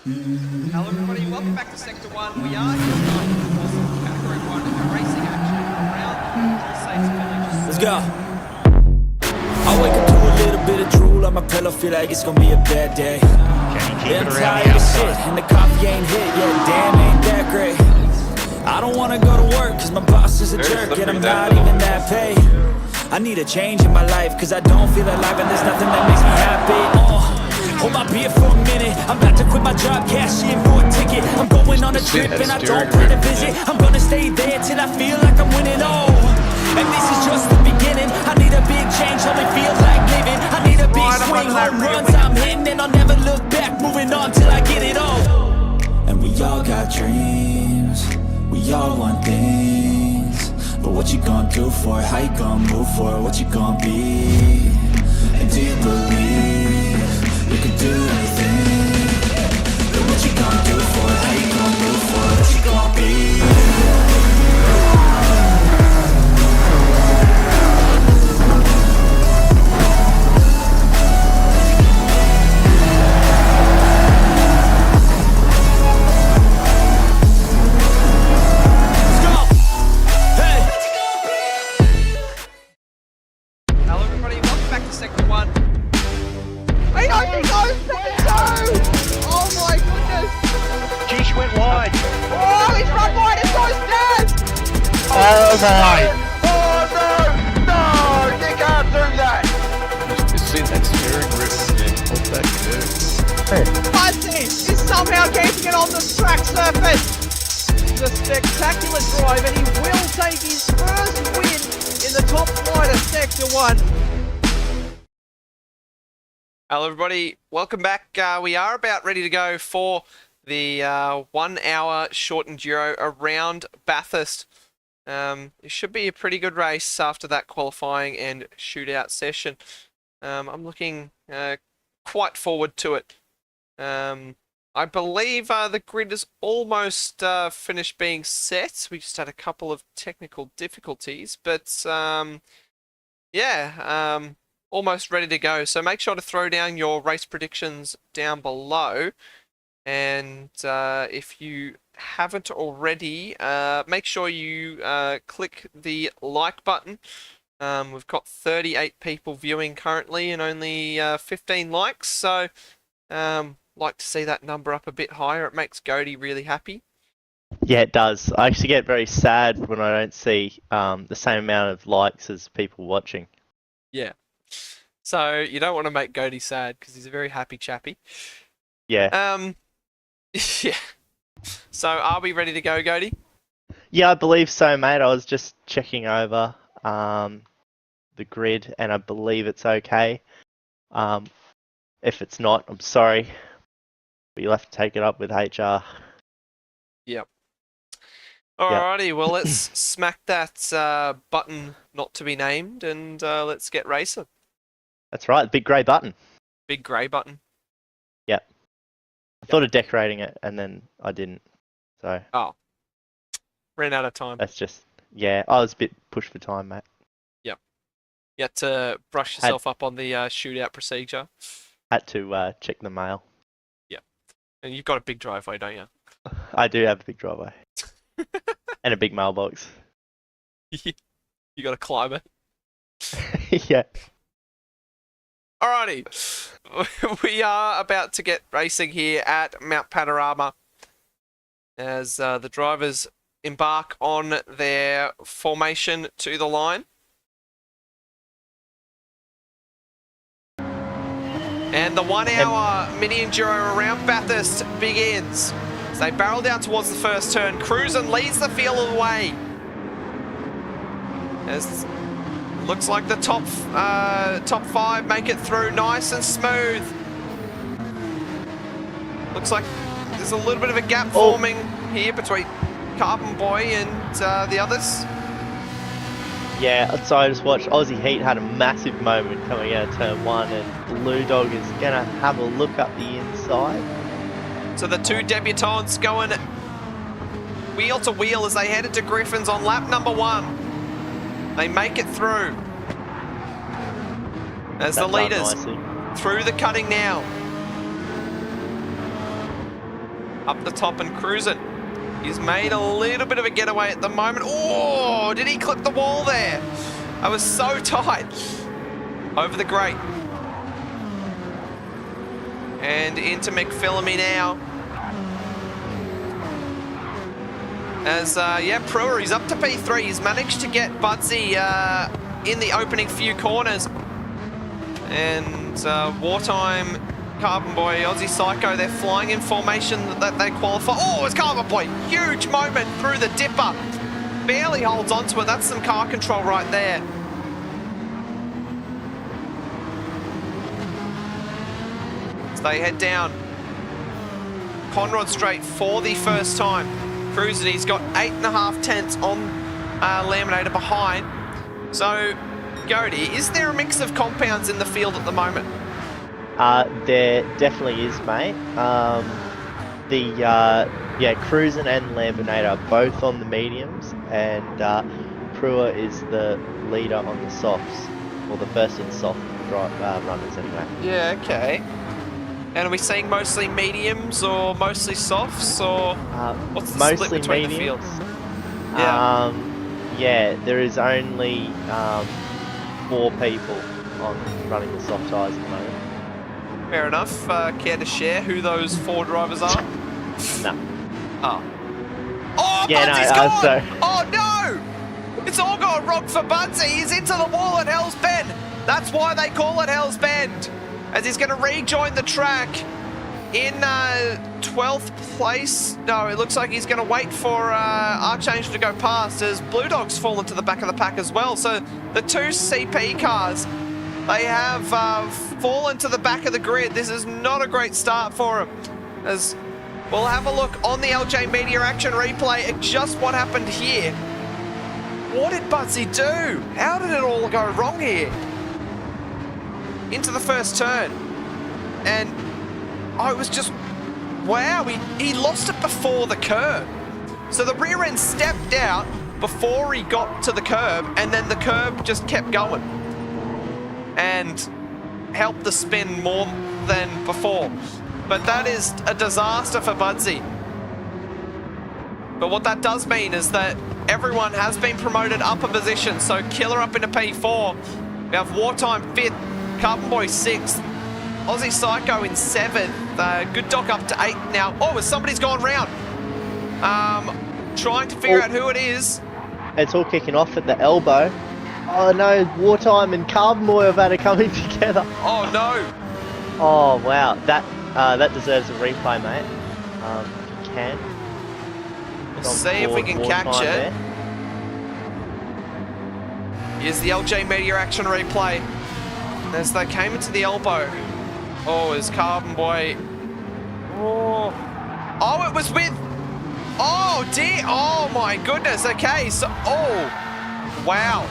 Hello everybody, welcome back to Sector 1. We are here tonight for some Category 1 racing action around Palisades Village. Let's go. I wake up to a little bit of drool on my pillow, feel like it's gonna be a bad day. Yeah, I'm tired of shit, and the coffee ain't hit yet, damn, ain't that great. I don't wanna go to work, cause my boss is a jerk, and I'm not even that paid. I need a change in my life, cause I don't feel alive, and there's nothing that makes me happy. Hold my beer for a minute, I'm about to quit my job, cash in for a ticket. I'm going on a trip and I don't plan to visit. I'm gonna stay there till I feel like I'm winning, oh. And this is just the beginning, I need a big change, only feels like living. I need a big swing, home runs I'm hitting, and I'll never look back, moving on till I get it all. And we all got dreams, we all want things. But what you gonna do for it, how you gonna move for it, what you gonna be? And do you believe you can do anything? But what you gonna do for it? How you gonna move for it? What you gonna be? Let's go! Hey! Hello everybody, welcome back to Sector 1. He only goes second 2! Oh my goodness! Geesh went wide. Oh, he's run wide and goes dead! Oh my! Oh no! No! You can't do that! Just see that steering wheel and hold that curve. Fuzzy is somehow keeping it on the track surface! It's a spectacular drive, and he will take his first win in the top flight of Sector 1. Hello everybody, welcome back. We are about ready to go for the 1 hour short enduro around Bathurst. It should be a pretty good race after that qualifying and shootout session. I'm looking quite forward to it. I believe the grid is almost finished being set. We just had a couple of technical difficulties, but yeah, almost ready to go. So make sure to throw down your race predictions down below. And if you haven't already, make sure you click the like button. We've got 38 people viewing currently and only 15 likes. So like to see that number up a bit higher. It makes Goaty really happy. Yeah, it does. I actually get very sad when I don't see the same amount of likes as people watching. Yeah. So you don't want to make Goaty sad because he's a very happy chappy. Yeah. Yeah. So are we ready to go, Goaty? Yeah, I believe so, mate. I was just checking over the grid, and I believe it's okay. If it's not, I'm sorry, but you'll have to take it up with HR. Yep. Alrighty, well let's smack that button not to be named and let's get racing. That's right, the big grey button. Big grey button. Yep. I thought of decorating it, and then I didn't. So Oh. Ran out of time. that's just, yeah, I was a bit pushed for time, mate. Yep. You had to brush yourself up on the shootout procedure. Had to check the mail. Yep. And you've got a big driveway, don't you? I do have a big driveway. And a big mailbox. You got to climb it. Yeah. Alrighty, we are about to get racing here at Mount Panorama as the drivers embark on their formation to the line. And the 1 hour mini enduro around Bathurst begins. As they barrel down towards the first turn, Cruisin leads the field of the way. As looks like the top five make it through nice and smooth. Looks like there's a little bit of a gap forming here between Carbon Boy and the others. Yeah, so I just watched Aussie Heat had a massive moment coming out of turn 1, and Blue Dog is going to have a look up the inside. So the two debutants going wheel to wheel as they head into Griffins on lap number 1. They make it through. As the leaders through the cutting now. up the top and cruising. He's made a little bit of a getaway at the moment. Oh, did he clip the wall there? I was so tight. Over the grate. And into McPhillamy now. As, yeah, Brewer, he's up to P3. He's managed to get Budsy in the opening few corners. And Wartime, Carbon Boy, Aussie Psycho, they're flying in formation that they qualify. Oh, it's Carbon Boy. Huge moment through the dipper. Barely holds onto it. That's some car control right there. As they head down Conrod Straight for the first time. Cruising, he's got 8.5 tenths on Laminator behind. So, Goaty, is there a mix of compounds in the field at the moment? There definitely is, mate. Yeah, Cruisin' and Laminator are both on the mediums, and Brewer is the leader on the softs, or the first in soft runners anyway. Yeah, okay. And are we seeing mostly mediums or mostly softs, or what's the mostly split between mediums. the fields? Yeah. Yeah, there is only 4 people running the soft tyres at the moment. Fair enough. Care to share who those 4 drivers are? No. Oh. Oh, Yeah, Budsy's no, gone! so- Oh, no! It's all gone wrong for Budsy. He's into the wall at Hell's Bend. That's why they call it Hell's Bend. As he's going to rejoin the track in 12th place. No, it looks like he's going to wait for Archangel to go past, as Blue Dog's fallen to the back of the pack as well. So the 2 CP cars, they have fallen to the back of the grid. This is not a great start for him. As we'll have a look on the LJ Media Action replay at just what happened here. What did Budsy do? How did it all go wrong here? Into the first turn, and it was just, wow, he lost it before the curb. So the rear end stepped out before he got to the curb, and then the curb just kept going and helped the spin more than before. But that is a disaster for Budsy. But what that does mean is that everyone has been promoted up a position. So Killer up into P4, we have Wartime 5th, Carbon Boy 6th, Aussie Psycho in 7th, Good Doc up to 8th now. Oh, somebody's gone round. Trying to figure out who it is. It's all kicking off at the elbow. Oh no, Wartime and Carbon Boy have had it coming together. Oh no. Oh wow, that deserves a replay, mate. If you can. We'll see if we can catch it. Here's the LJ Media Action replay. As they came into the elbow. Oh, is Carbon Boy. Oh, it was with. Oh, dear. Oh, my goodness. Okay, so. Oh, wow.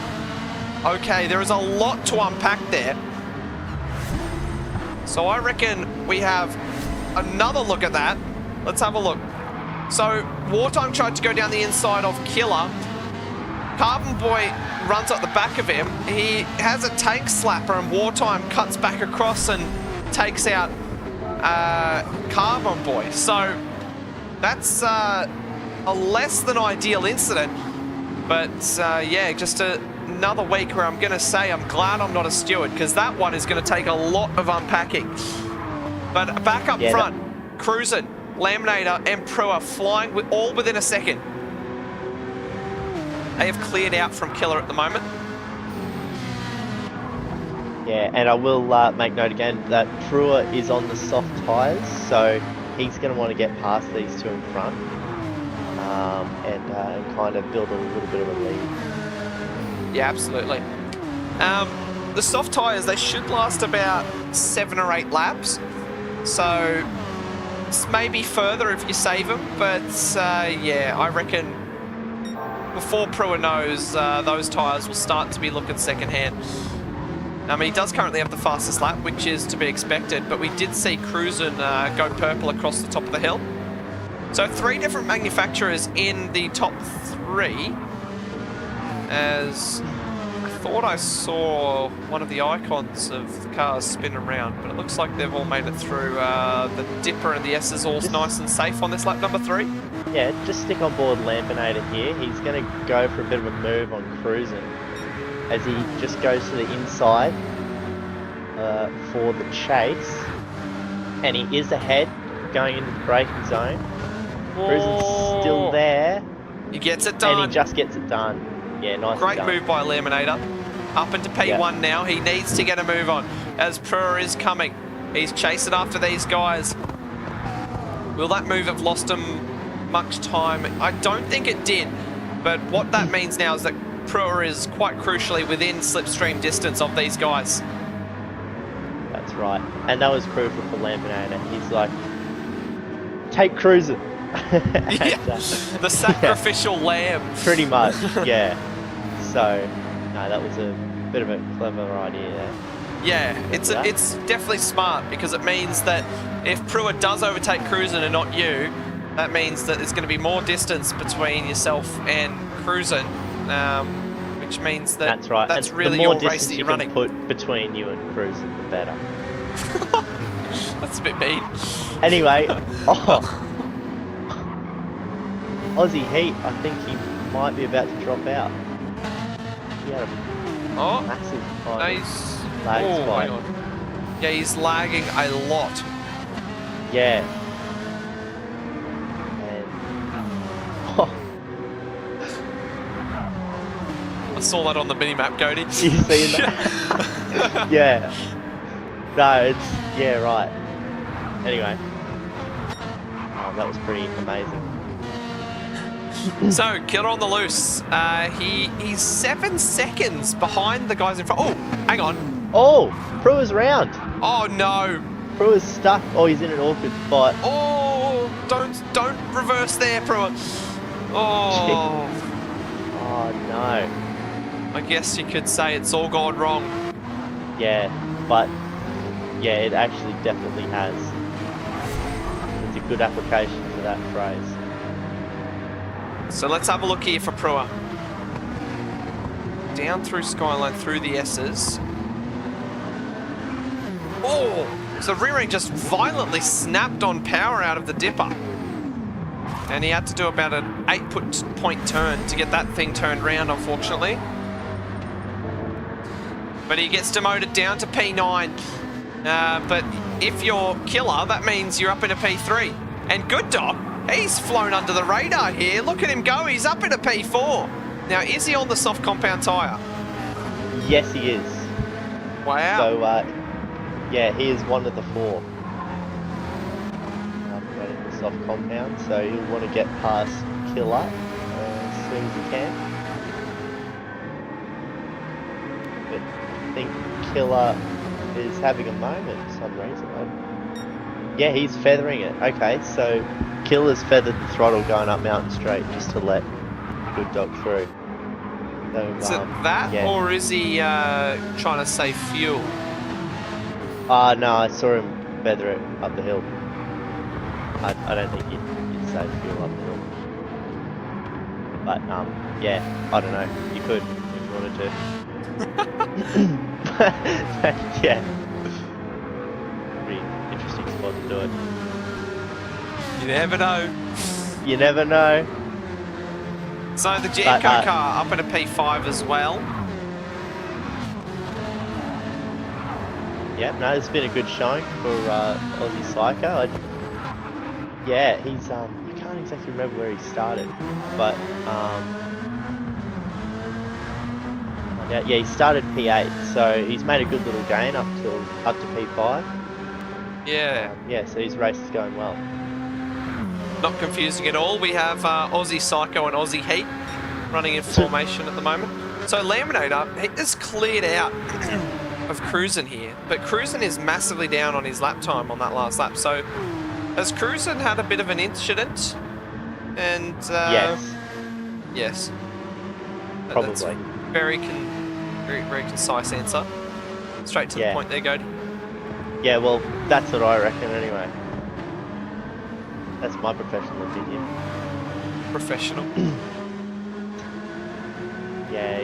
Okay, there is a lot to unpack there. So I reckon we have another look at that. Let's have a look. So, Wartime tried to go down the inside of Killer. Carbon Boy runs up the back of him. He has a tank slapper, and Wartime cuts back across and takes out Carbon Boy. So that's a less than ideal incident. But yeah, just another week where I'm going to say I'm glad I'm not a steward, because that one is going to take a lot of unpacking. But back up front, Cruisin', Laminator, and Brewer flying all within a second. They have cleared out from Killer at the moment. Yeah, and I will make note again that Brewer is on the soft tyres, so he's going to want to get past these 2 in front and kind of build a little bit of a lead. Yeah, absolutely. The soft tyres, they should last about 7 or 8 laps, so it's maybe further if you save them, but yeah, I reckon before Brewer knows, those tyres will start to be looking second-hand. I mean, he does currently have the fastest lap, which is to be expected, but we did see Cruisin' go purple across the top of the hill. So 3 different manufacturers in the top 3, as I thought I saw one of the icons of the cars spin around, but it looks like they've all made it through. The Dipper and the S is all nice and safe on this lap number 3. Yeah, just stick on board Lampinator here. He's going to go for a bit of a move on cruising as he just goes to the inside for the chase. And he is ahead going into the braking zone. Cruising's still there. He gets it done. And he just gets it done. Yeah, nice. Great move by Laminator. Up into P1 now. He needs to get a move on as Brewer is coming. He's chasing after these guys. Will that move have lost him much time? I don't think it did. But what that means now is that Brewer is quite crucially within slipstream distance of these guys. That's right. And that was crucial for Lampinator. He's like, take cruising. The sacrificial lamb. Pretty much, yeah. So, no, that was a bit of a clever idea there. Yeah, it's definitely smart because it means that if Brewer does overtake Cruisin and not you, that means that there's going to be more distance between yourself and Cruisin, which means that that's right. That's and really the more your race that you're running. Put between you and Cruisin, the better. That's a bit mean. Anyway, Aussie Heat, I think he might be about to drop out. He had a massive Nice. lag spike. Hang on. Yeah, he's lagging a lot. Yeah. I saw that on the mini-map, Cody. You seen that? Yeah. No, it's... Yeah, right. Anyway. Oh, that was pretty amazing. So, Killer on the loose. He's 7 seconds behind the guys in front. Oh, hang on. Oh! Brewer's round. Oh, no. Brewer's stuck. Oh, he's in an awkward spot. Oh, don't reverse there, Brewer. Oh. Oh, no. I guess you could say it's all gone wrong. Yeah, but... Yeah, it actually definitely has. It's a good application for that phrase. So let's have a look here for Brewer. Down through Skyline, through the S's. Oh! So rear end just violently snapped on power out of the Dipper. And he had to do about an 8-point turn to get that thing turned round, unfortunately. But he gets demoted down to P9. But if you're Killer, that means you're up into P3. And Good Dog, he's flown under the radar here. Look at him go. He's up into P4. Now, is he on the soft compound tyre? Yes, he is. Wow. So, yeah, he is one of the 4. Running the soft compound, so he'll want to get past Killer as soon as he can. But I think Killer is having a moment for some reason. Yeah, he's feathering it. Okay, so Killer's feathered the throttle going up Mountain Straight just to let Good Dog through. So, is it that, yeah. or is he trying to save fuel? No, I saw him feather it up the hill. I don't think you'd save fuel up the hill. But, yeah, I don't know. You could, if you wanted to. Yeah. Pretty interesting spot to do it. You never know. You never know. So the Genco car up into P5 as well. Yeah, no, it's been a good showing for Aussie Psycho. Yeah, he's I can't exactly remember where he started, but yeah, he started P8, so he's made a good little gain up to P5. Yeah. Yeah, so his race is going well. Not confusing at all. We have Aussie Psycho and Aussie Heat running in formation at the moment. So Laminator, he is cleared out of Cruisin here, but Cruisin is massively down on his lap time on that last lap. So has Cruisin had a bit of an incident? And yes. Yes. Probably. That's a very concise answer. Straight to the point there, Cody. Yeah, well, that's what I reckon anyway. That's my professional opinion. Professional. Yeah,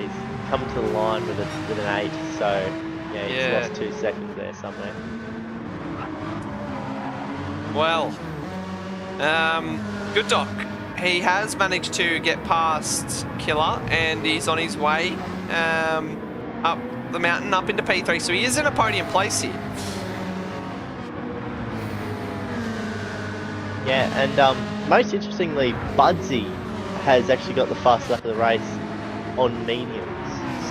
coming to the line with an 8, so yeah, he's Yeah. lost 2 seconds there somewhere. Well, good Doc. He has managed to get past Killer, and he's on his way up the mountain, up into P3, so he is in a podium place here. Yeah, and most interestingly, Budsy has actually got the fast lap of the race on mediums.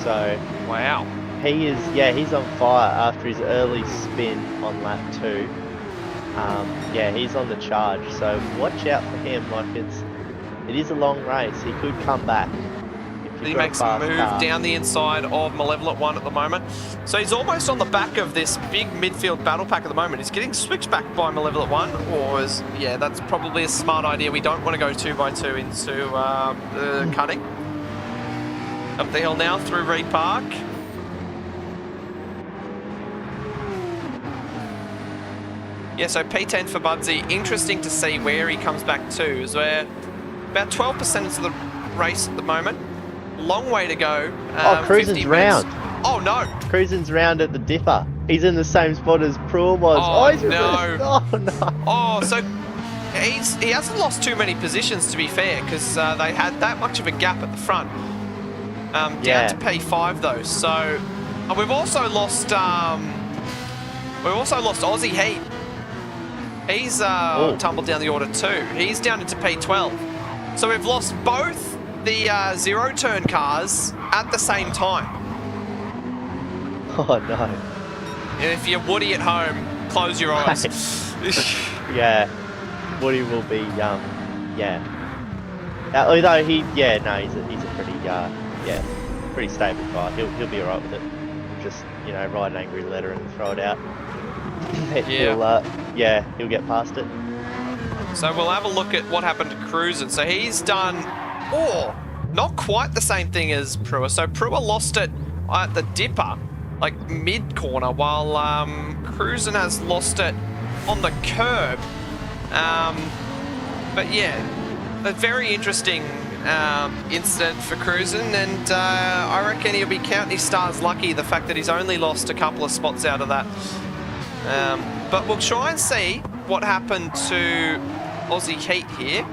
So Wow. he's on fire after his early spin on lap 2. Yeah, he's on the charge. So watch out for him. Like it is a long race. He could come back. He makes a move down the inside of Malevolent 1 at the moment. So he's almost on the back of this big midfield battle pack at the moment. He's getting switched back by Malevolent 1, or yeah, that's probably a smart idea. We don't want to go 2x2 into the cutting. Up the hill now through Reed Park. Yeah, so P10 for Budsy. Interesting to see where he comes back to, as we're about 12% of the race at the moment. Long way to go. Cruisen's round. Oh no! Cruisen's round at the Dipper. He's in the same spot as Pruitt was. Oh, he's no. reversed. Oh no. Oh, so he hasn't lost too many positions, to be fair, because they had that much of a gap at the front. Down to P5 though. So we've also lost Aussie Heat. He's tumbled down the order too. He's down into P12. So we've lost both the zero turn cars at the same time. Oh no. And if you're Woody at home, close your eyes. Yeah. Woody will be yeah. Although he's a pretty pretty stable guy. He'll be alright with it. Just, write an angry letter and throw it out. He'll get past it. So we'll have a look at what happened to Cruisin'. So he's done, not quite the same thing as Pruitt. So Pruitt lost it at the Dipper, like mid-corner, while Cruisin' has lost it on the curb. But yeah, a very interesting incident for Cruisin', and I reckon he'll be counting his stars lucky, the fact that he's only lost a couple of spots out of that. But we'll try and see what happened to Aussie Heat here.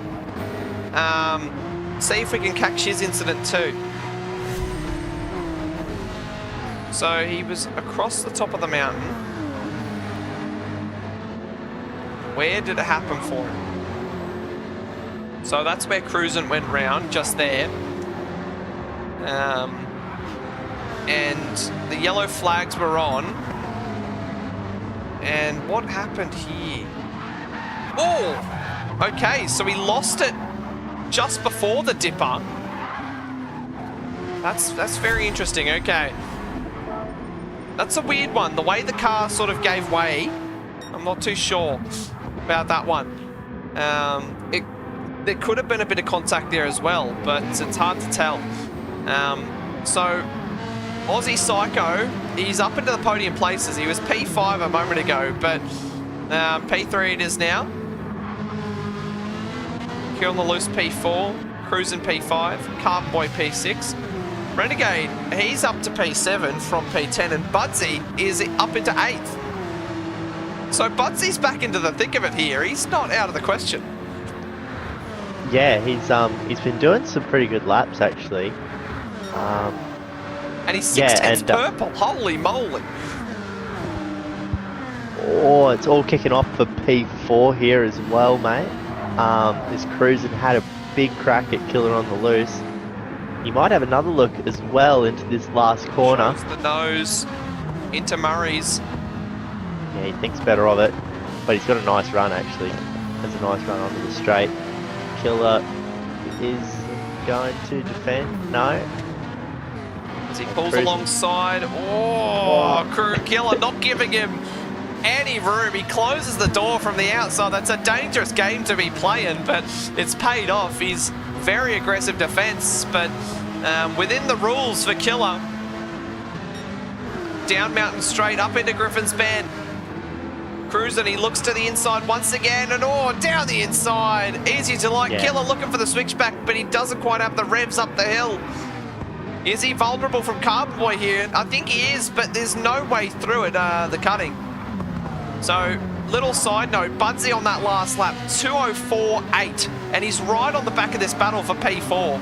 See if we can catch his incident too. So he was across the top of the mountain. Where did it happen for him? So that's where Cruisin' went round, just there. And the yellow flags were on. And what happened here? Oh! Okay, so he lost it just before the Dipper. That's very interesting, okay. That's a weird one. The way the car sort of gave way, I'm not too sure about that one. There could have been a bit of contact there as well, but it's hard to tell. So Aussie Psycho, he's up into the podium places. He was P5 a moment ago, but P3 it is now. Kill on the Loose P4, Cruisin' P5, Carboy P6. Renegade, he's up to P7 from P10, and Budsy is up into 8th. So Budsy's back into the thick of it here. He's not out of the question. Yeah, he's been doing some pretty good laps actually. And he's 6/10 purple. Holy moly! Oh, it's all kicking off for P4 here as well, mate. This Cruisin' had a big crack at Killer on the Loose. He might have another look as well into this last corner. Shows the nose into Murray's. Yeah, he thinks better of it, but he's got a nice run actually. Has a nice run onto the straight. Killer is going to defend. No. As he pulls alongside. Oh, Killer not giving him any room. He closes the door from the outside. That's a dangerous game to be playing, but it's paid off. He's very aggressive defense, but within the rules for Killer. Down mountain straight, up into Griffin's Bend. Cruisin', he looks to the inside once again, and down the inside. Easy to like. Yeah. Killer looking for the switchback, but he doesn't quite have the revs up the hill. Is he vulnerable from Carbon Boy here? I think he is, but there's no way through it, the cutting. So, little side note, Budsy on that last lap, 2:04.8, and he's right on the back of this battle for P4.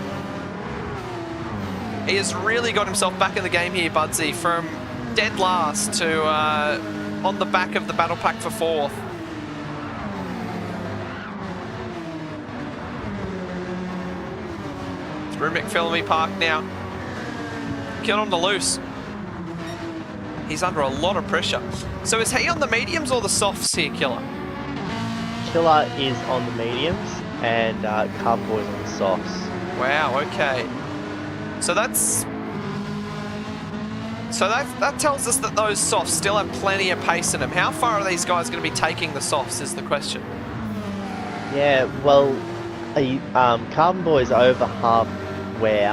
He has really got himself back in the game here, Budsy, from dead last to on the back of the battle pack for 4th. Through McPhillamy Park now. Killer on the loose. He's under a lot of pressure. So is he on the mediums or the softs here, Killer? Killer is on the mediums and Carbon Boy's on the softs. Wow, okay. So that tells us that those softs still have plenty of pace in them. How far are these guys going to be taking the softs is the question. Yeah, well, Carbon Boy's over half wear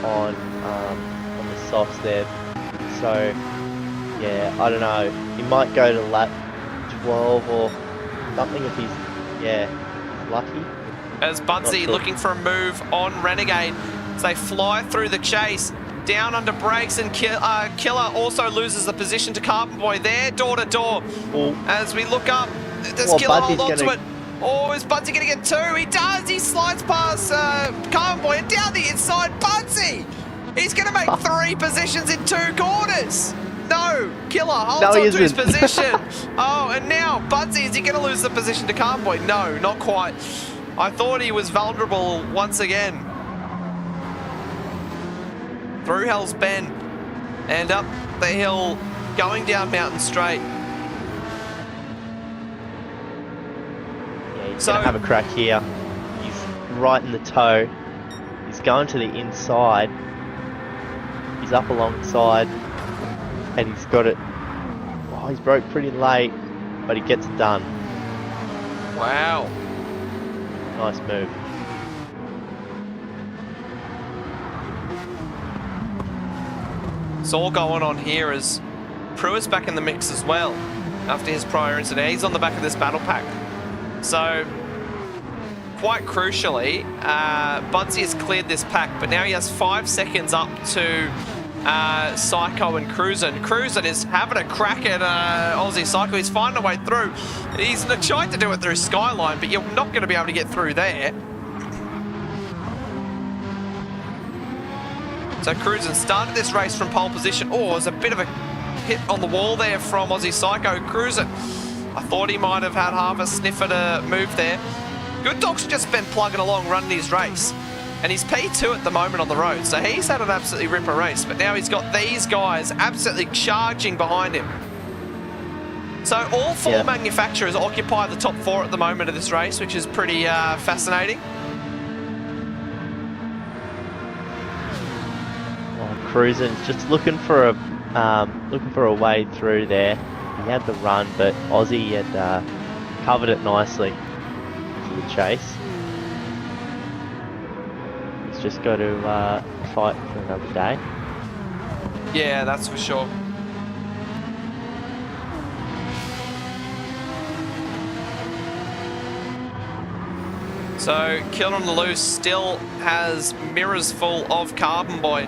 on the softs there. So, yeah, I don't know. He might go to lap 12 or something if he's lucky. As Budsy looking for a move on Renegade. As they fly through the chase. Down under brakes, and Killer also loses the position to Carbon Boy there, door to door. Oh. As we look up, does Killer hold on to it? Oh, is Budsy going to get 2? He does! He slides past Carbon Boy and down the inside, Budsy! He's going to make 3 positions in 2 corners! No! Killer holds on to his position! Oh, and now Budsy, is he going to lose the position to Carbon Boy? No, not quite. I thought he was vulnerable once again. Through Hell's Bend and up the hill, going down Mountain Straight. Yeah, he's going to have a crack here. He's right in the toe. He's going to the inside. He's up alongside and he's got it. Oh, he's broke pretty late, but he gets it done. Wow. Nice move. It's all going on here as Pruitt's back in the mix as well after his prior incident. He's on the back of this battle pack. So, quite crucially, Budsy has cleared this pack, but now he has 5 seconds up to Psycho and Cruisin. Cruisin is having a crack at Aussie Psycho. He's finding a way through. He's tried to do it through Skyline, but you're not going to be able to get through there. So Cruisin started this race from pole position. Oh, there's a bit of a hit on the wall there from Aussie Psycho. Cruisin, I thought he might have had half a sniff at a move there. Good Dog's just been plugging along, running his race. And he's P2 at the moment on the road. So he's had an absolutely ripper race. But now he's got these guys absolutely charging behind him. So all 4 manufacturers occupy the top 4 at the moment of this race, which is pretty fascinating. Cruisin's just looking for a way through there. He had the run, but Aussie had covered it nicely to the chase. He's just got to fight for another day. Yeah, that's for sure. So Killer on the Loose still has mirrors full of Carbon Boy.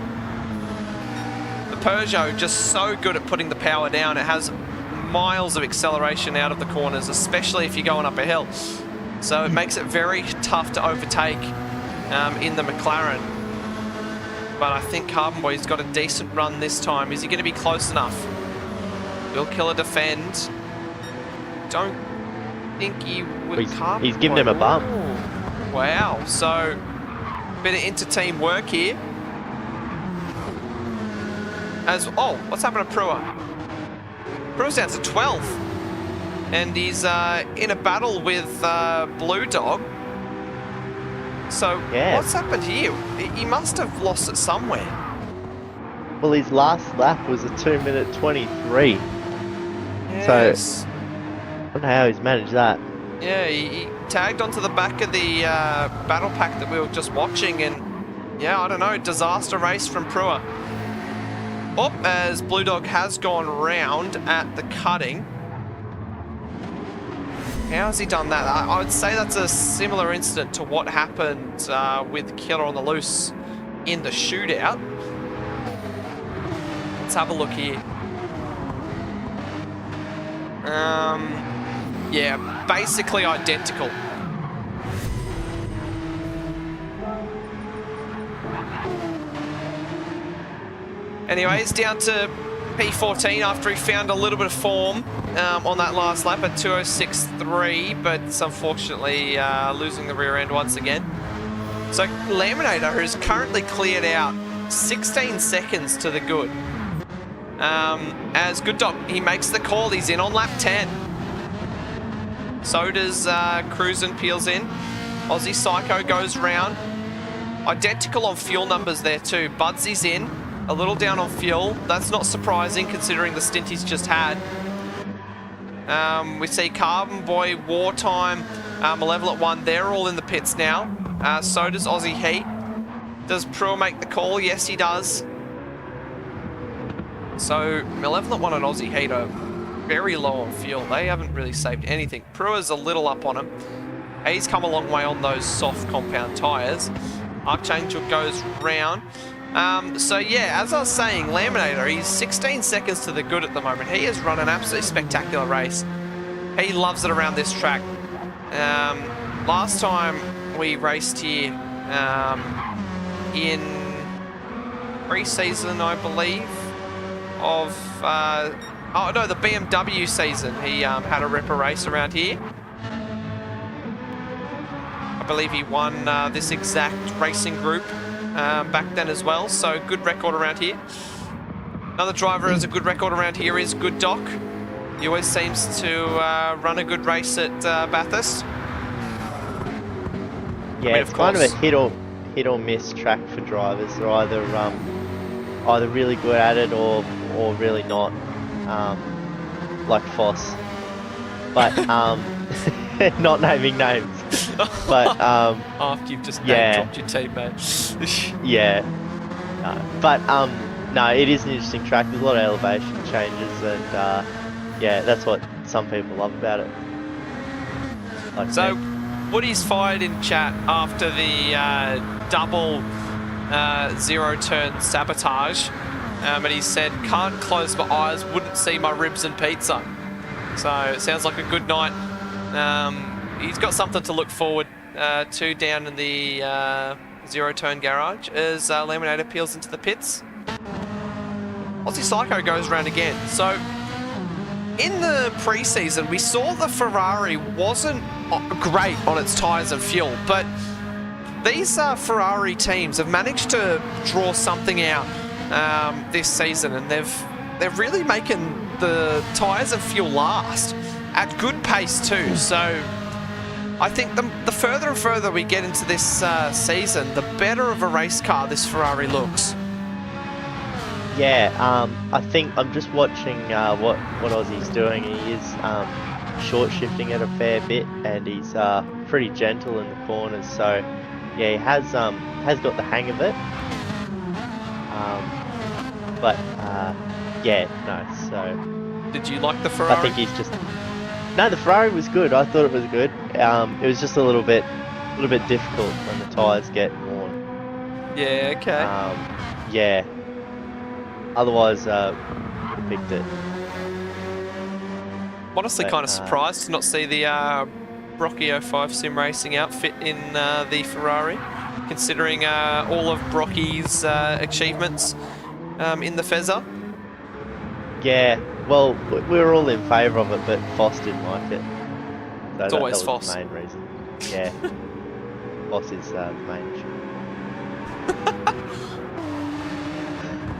Peugeot just so good at putting the power down. It has miles of acceleration out of the corners, especially if you're going up a hill. So it makes it very tough to overtake in the McLaren. But I think Carbon Boy's got a decent run this time. Is he going to be close enough? Will Killer defend? Don't think he will. He's giving him a bump. Ooh. Wow. So bit of inter-team work here. What's happened to Pruitt? Pruitt's down to 12th. And he's in a battle with Blue Dog. So, what's happened here? He must have lost it somewhere. Well, his last lap was a 2:23. Yes. So, I don't know how he's managed that. Yeah, he tagged onto the back of the battle pack that we were just watching. And, yeah, I don't know, disaster race from Pruitt. Oh, as Blue Dog has gone round at the cutting. How has he done that? I would say that's a similar incident to what happened with Killer on the Loose in the shootout. have a look here. Yeah, basically identical. Anyways, down to P14 after he found a little bit of form on that last lap at 2:06.3, but unfortunately losing the rear end once again. So Laminator has currently cleared out 16 seconds to the good. As Good Dog, he makes the call. He's in on lap 10. So does Cruisin' peels in. Aussie Psycho goes round. Identical on fuel numbers there too. Budsy's in. A little down on fuel. That's not surprising considering the stint he's just had. We see Carbon Boy, Wartime, Malevolent One. They're all in the pits now. So does Aussie Heat. Does Prua make the call? Yes, he does. So Malevolent One and Aussie Heat are very low on fuel. They haven't really saved anything. Prua's a little up on him. He's come a long way on those soft compound tyres. Archangel goes round. So yeah, as I was saying, Laminator, he's 16 seconds to the good at the moment. He has run an absolutely spectacular race. He loves it around this track. Last time we raced here in pre-season, I believe, of oh no, the BMW season, he had a ripper race around here. I believe he won this exact racing group back then as well, so good record around here. Another driver who has a good record around here is Good Doc. He always seems to run a good race at Bathurst. Yeah, I mean, it's kind of a hit or miss track for drivers. They're either really good at it or really not, like Foss. But not naming names. But after you've just dropped your teammate. Yeah. But no, it is an interesting track. There's a lot of elevation changes, and yeah, that's what some people love about it. Like so, me. Woody's fired in chat after the double zero-turn sabotage, and he said, "Can't close my eyes, wouldn't see my ribs and pizza." So it sounds like a good night. He's got something to look forward to down in the zero-turn garage as Laminator peels into the pits. Aussie Psycho goes round again. So in the pre-season, we saw the Ferrari wasn't great on its tyres and fuel, but these Ferrari teams have managed to draw something out this season, and they're really making the tyres and fuel last at good pace too. So I think the further and further we get into this season, the better of a race car this Ferrari looks. Yeah, I think I'm just watching what Aussie's doing. He is short shifting it a fair bit, and he's pretty gentle in the corners. So yeah, he has got the hang of it. But yeah, no. So did you like the Ferrari? I think he's just no. The Ferrari was good. I thought it was good. It was just a little bit difficult when the tyres get worn. Yeah. Okay. Yeah. Otherwise, picked it. Honestly, kind of surprised to not see the Brocky 05 sim racing outfit in the Ferrari, considering all of Brocky's achievements in the Fezzer. Yeah, well, we were all in favour of it, but Foss didn't like it. So it's always Foss. The main reason. Yeah, Foss is the main issue.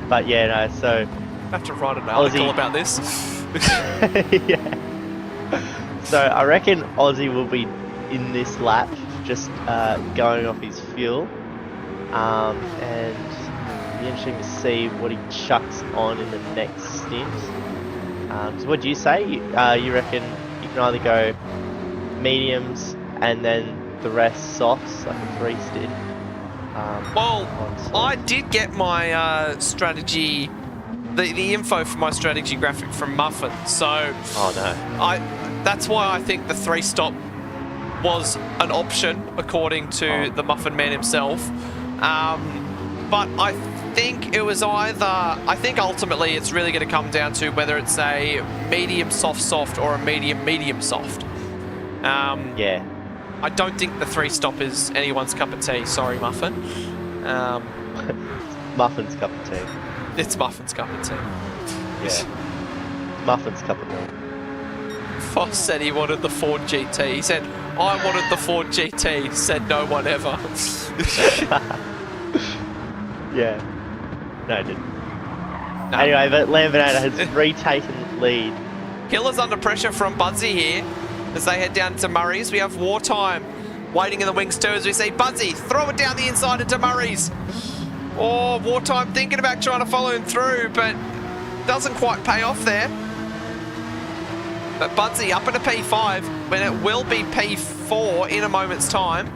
But yeah, no, so I have to write an article about this. Yeah. So I reckon Aussie will be in this lap, just going off his fuel, and it'll be interesting to see what he chucks on in the next stint. So what do you say? You reckon you can either go mediums and then the rest softs, like a 3-stint? Well, I did get my strategy, the info for my strategy graphic from Muffin, so oh no, that's why I think the 3-stop was an option according to the Muffin Man himself. But I think it was either... I think ultimately it's really going to come down to whether it's a medium soft or a medium soft. Yeah. I don't think the 3-stop is anyone's cup of tea. Sorry, Muffin. Muffin's cup of tea. It's Muffin's cup of tea. Yeah. Muffin's cup of milk. Foss said he wanted the Ford GT. He said, I wanted the Ford GT. Said no one ever. Yeah. No, I didn't. No. Anyway, but Lambonator has retaken the lead. Killer's under pressure from Budsy here as they head down to Murray's. We have Wartime waiting in the wings too as we see Budsy throw it down the inside into Murray's. Oh, Wartime thinking about trying to follow him through, but doesn't quite pay off there. But Budsy up into P5 when it will be P4 in a moment's time.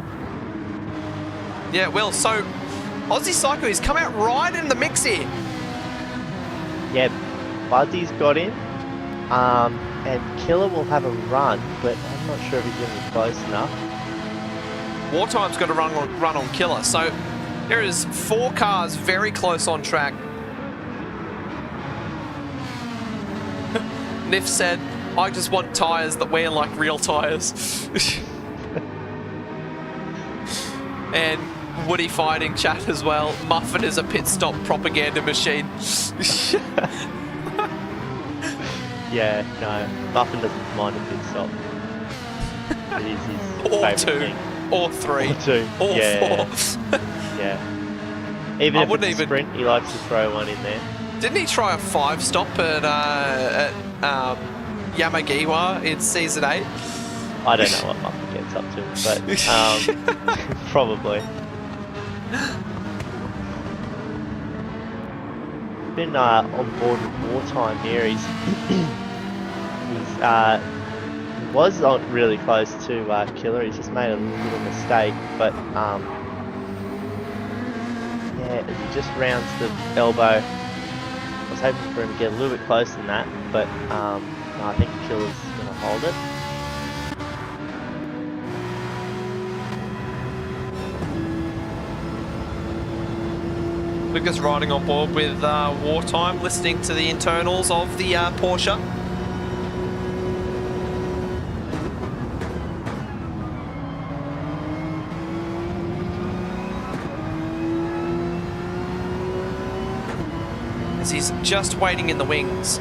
Yeah, it will. So Aussie Psycho has come out right in the mix here. Yeah, Budsy's got in. And Killer will have a run, but I'm not sure if he's going to be close enough. Wartime's got to run on Killer. So there is 4 cars very close on track. Niff said, I just want tyres that wear like real tyres. And Woody fighting chat as well. Muffin is a pit stop propaganda machine. Yeah, no, Muffin doesn't mind a pit stop. It is his Or favourite 2, thing. or 3, Or 2, or yeah. 4. Yeah. Even I if wouldn't it's a even- sprint, he likes to throw one in there. Didn't he try a 5-stop at Yamagiwa in Season 8? I don't know what Muffin gets up to, but probably. Been on board with Wartime here. He's was on really close to Killer. He's just made a little mistake, but yeah, as he just rounds the elbow. I was hoping for him to get a little bit closer than that, but no, I think Killer's going to hold it. Lucas riding on board with Wartime, listening to the internals of the Porsche. As he's just waiting in the wings.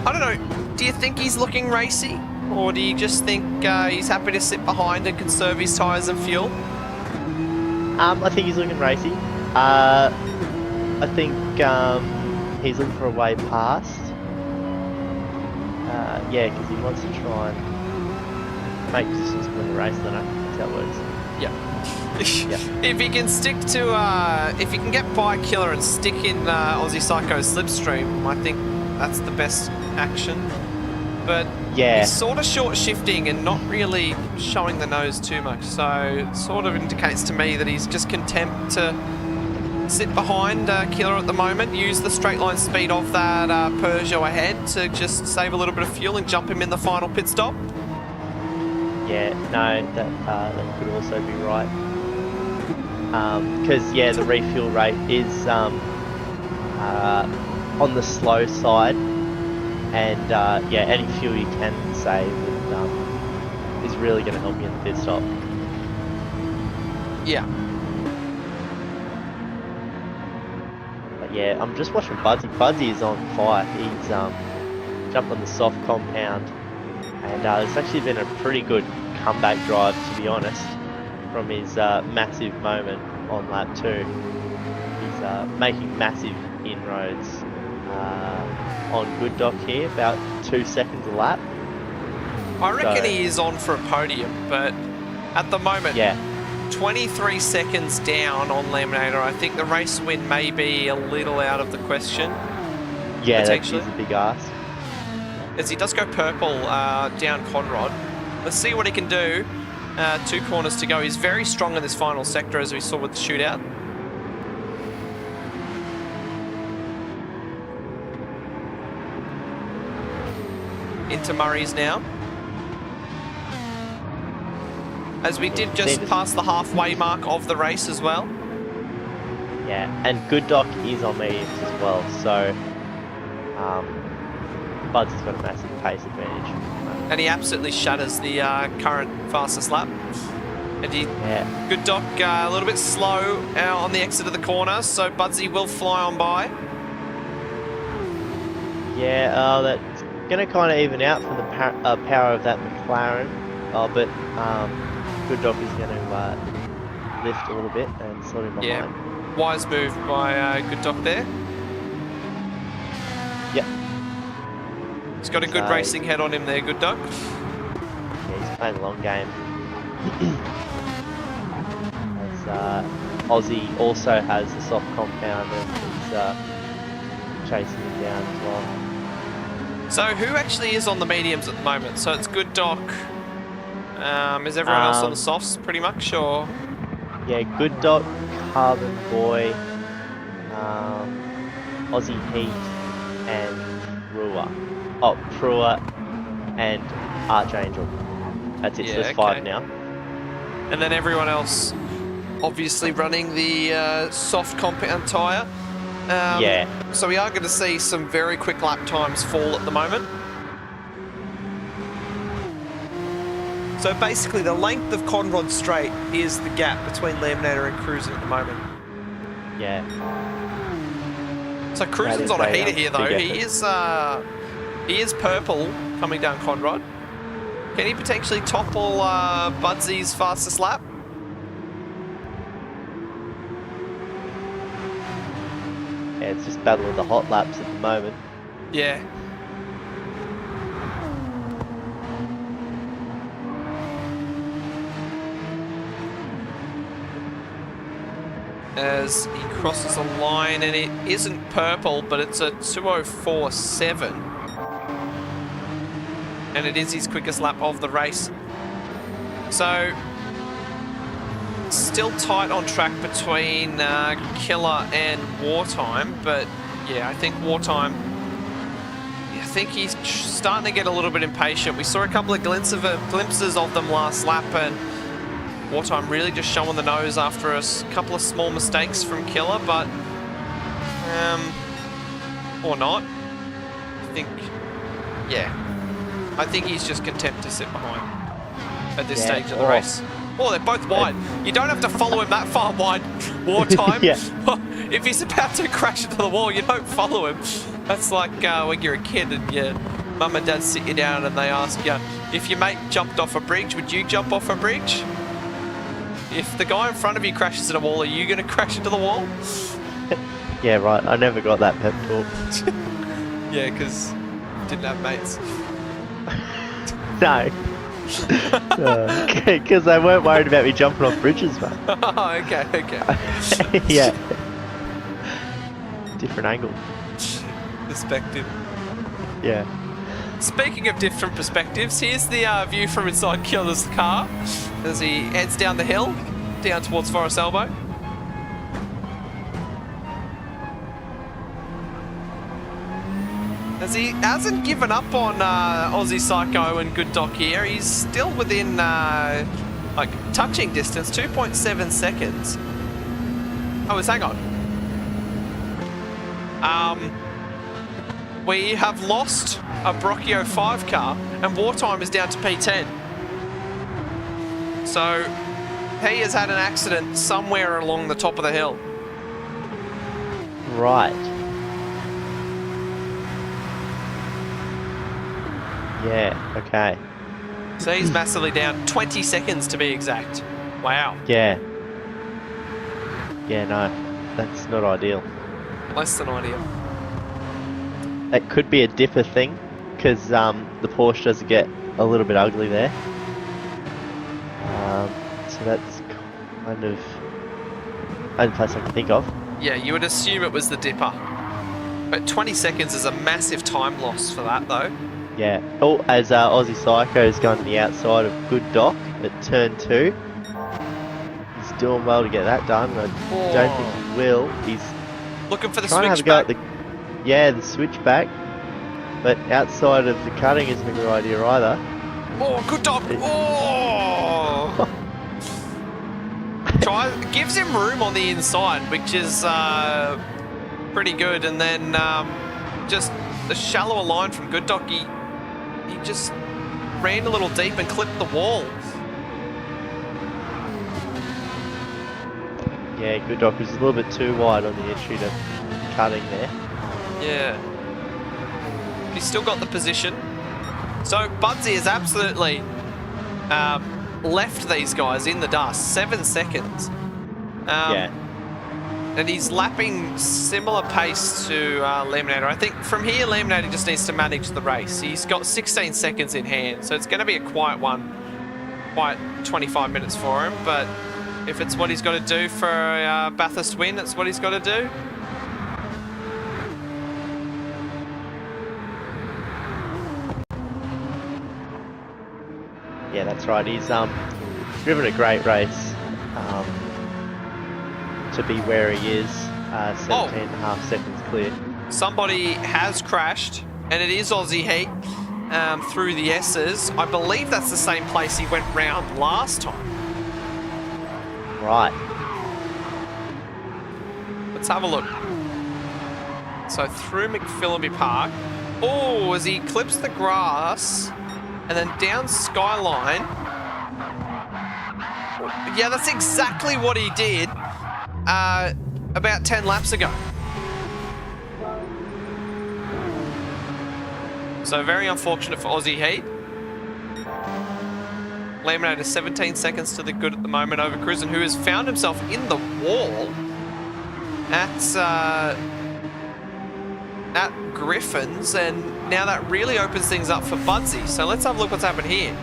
I don't know, do you think he's looking racy? Or do you just think he's happy to sit behind and conserve his tyres and fuel? I think he's looking racy. I think he's looking for a way past. Yeah, because he wants to try and make decisions win the race, then that's how it works. Yeah. If he can stick to, if he can get by Killer and stick in Aussie Psycho's slipstream, I think that's the best action. But Yeah. he's sort of short shifting and not really showing the nose too much. So it sort of indicates to me that he's just content to sit behind Killer at the moment, use the straight line speed of that Peugeot ahead to just save a little bit of fuel and jump him in the final pit stop. Yeah, no, that could also be right. Because yeah, the refuel rate is on the slow side, and yeah, any fuel you can save is really going to help you in the pit stop. Yeah. But yeah, I'm just watching Budsy. Budsy is on fire. He's jumped on the soft compound, and it's actually been a pretty good comeback drive, to be honest, from his massive moment on lap 2. He's making massive inroads on good dock here, about 2 seconds a lap. I reckon So- he is on for a podium, but at the moment, Yeah, 23 seconds down on Laminator. I think the race win may be a little out of the question, yeah, that is Potentially. a big ask. as he does go purple down Conrod. Let's see what he can do. 2 corners to go. He's very strong in this final sector, as we saw with the shootout. Into Murray's now. As we did just pass the halfway mark of the race as well. Yeah, and Good Doc is on mediums as well, so Buds has got a massive pace advantage. And he absolutely shatters the current fastest lap. And Yeah, Good Doc a little bit slow on the exit of the corner, so Budsy will fly on by. yeah, that's gonna kind of even out from the power of that McLaren. Oh, but Good Doc is gonna lift a little bit and slot him behind. Yeah, wise move by Good Doc there. Yep. He's got a good So- racing head on him there, Good Doc. Yeah, he's playing a long game. As Aussie also has a soft compound and he's chasing him down as well. So who actually is on the mediums at the moment? So it's Good Doc. Is everyone else on the softs pretty much, or? Yeah, Good Doc, Carbon Boy, Aussie Heat, and Prua. Oh, Prua and Archangel. That's it, so Yeah, there's 5 okay. now. And then everyone else obviously running the soft compound tyre. Yeah. So we are going to see some very quick lap times fall at the moment. So basically the length of Conrod Straight is the gap between Laminator and Cruisin at the moment. Yeah. So Cruisin's is on a a, heater here though. big He is purple coming down Conrod. Can he potentially topple Budsy's fastest lap? Yeah, it's just battle of the hot laps at the moment. Yeah. As he crosses a line, and it isn't purple, but it's a 2:04.7. And it is his quickest lap of the race. So, still tight on track between Killer and Wartime, but yeah, I think Wartime, I think he's starting to get a little bit impatient. We saw a couple of glimpses of them last lap, and Wartime really just showing the nose after a couple of small mistakes from Killer, but or not. I think, yeah, I think he's just content to sit behind at this stage of the race. Oh, they're both wide. You don't have to follow him that far wide, Wartime. Yeah. If he's about to crash into the wall, you don't follow him. That's like when you're a kid and your mum and dad sit you down and they ask you, if your mate jumped off a bridge, would you jump off a bridge? If the guy in front of you crashes in a wall, are you going to crash into the wall? Yeah, right. I never got that pep talk. Yeah, because didn't have mates. No. Because they weren't worried about me jumping off bridges, mate. Oh, okay. Yeah. Different angle. Perspective. Yeah. Speaking of different perspectives, here's the view from inside Killer's car as he heads down the hill, down towards Forest Elbow. As he hasn't given up on Aussie Psycho and Good Doc here, he's still within like touching distance, 2.7 seconds. Oh, hang on. We have lost a Brocchio 5 car, and Wartime is down to P10. So he has had an accident somewhere along the top of the hill. Right. Yeah, okay. So he's massively down, 20 seconds to be exact. Wow, Yeah. Yeah, no. That's not ideal. less than ideal. It could be a dipper thing, because the Porsche does get a little bit ugly there. So that's kind of the only place I can think of. Yeah, you would assume it was the dipper. But 20 seconds is a massive time loss for that though. Yeah. Oh, as Aussie Psycho is going to the outside of Good Doc at turn 2. He's doing well to get that done. I don't think he will. He's Looking for the trying to have a switch go back. at the switchback, but outside of the cutting isn't a good idea either. Oh, Good Doc. Oh! gives him room on the inside, which is pretty good. And then just the shallower line from Good Doc, he just ran a little deep and clipped the wall. Yeah, Good Doc was a little bit too wide on the entry to cutting there. Yeah. He's still got the position. So Budsy has absolutely left these guys in the dust. 7 seconds. Yeah. And he's lapping similar pace to Laminator. I think from here, Laminator just needs to manage the race. He's got 16 seconds in hand, so it's going to be a quiet one. Quiet 25 minutes for him, but if it's what he's got to do for a Bathurst win, it's what he's got to do. Yeah, that's right. He's driven a great race to be where he is. 17.5 seconds clear. Somebody has crashed, and it is Aussie Heat through the S's. I believe that's the same place he went round last time. Right. Let's have a look. So through McPhillamy Park. Oh, as he clips the grass and then down Skyline. Yeah, that's exactly what he did about 10 laps ago. So very unfortunate for Aussie Heat. Laminator 17 seconds to the good at the moment over Cruzen, who has found himself in the wall at Griffin's, and now that really opens things up for Budsy. So let's have a look what's happened here.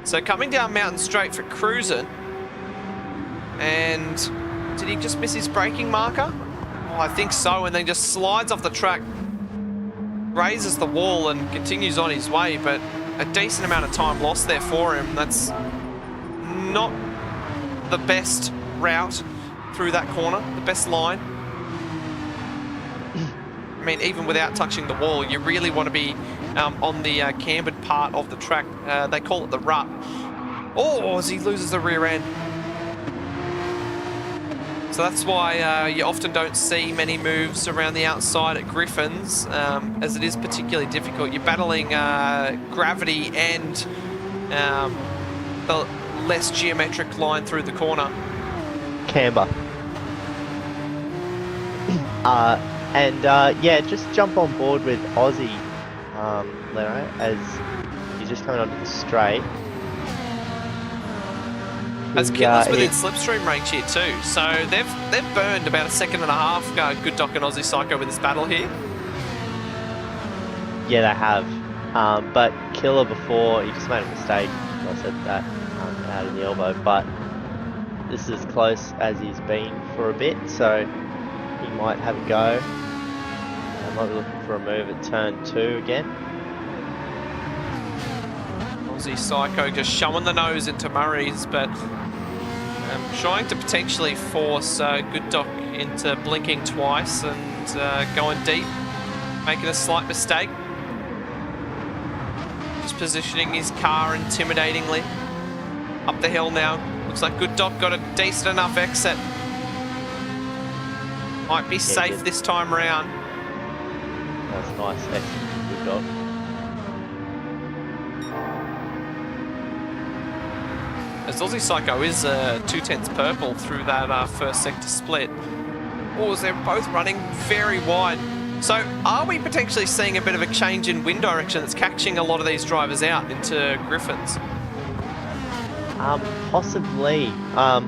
So coming down Mountain Straight for Cruzen, and did he just miss his braking marker? Oh, I think so, and then just slides off the track, grazes the wall and continues on his way, but a decent amount of time lost there for him. That's not the best route through that corner, the best line. I mean, even without touching the wall, you really want to be on the cambered part of the track. They call it the rut. Oh, as he loses the rear end. So that's why you often don't see many moves around the outside at Griffin's, as it is particularly difficult. You're battling gravity and the less geometric line through the corner. Camber. Yeah, just jump on board with Aussie, Leno, as he's just coming onto the straight. As Killer's within slipstream range here too, so they've burned about a second and a half. Good Doc and Aussie Psycho with this battle here. Yeah, they have. But Killer before, he just made a mistake. I said that out of the elbow, but this is as close as he's been for a bit, so he might have a go. I might be looking for a move at turn 2 again. Aussie Psycho just showing the nose into Murray's, but trying to potentially force Good Doc into blinking twice and going deep, making a slight mistake. Just positioning his car intimidatingly. Up the hill now. Looks like Good Doc got a decent enough exit. Might be safe this time around. That's a nice exit, Good Doc. As Aussie Psycho is 2/10 purple through that first sector split. Oh, they're both running very wide. So are we potentially seeing a bit of a change in wind direction that's catching a lot of these drivers out into Griffin's? Possibly. I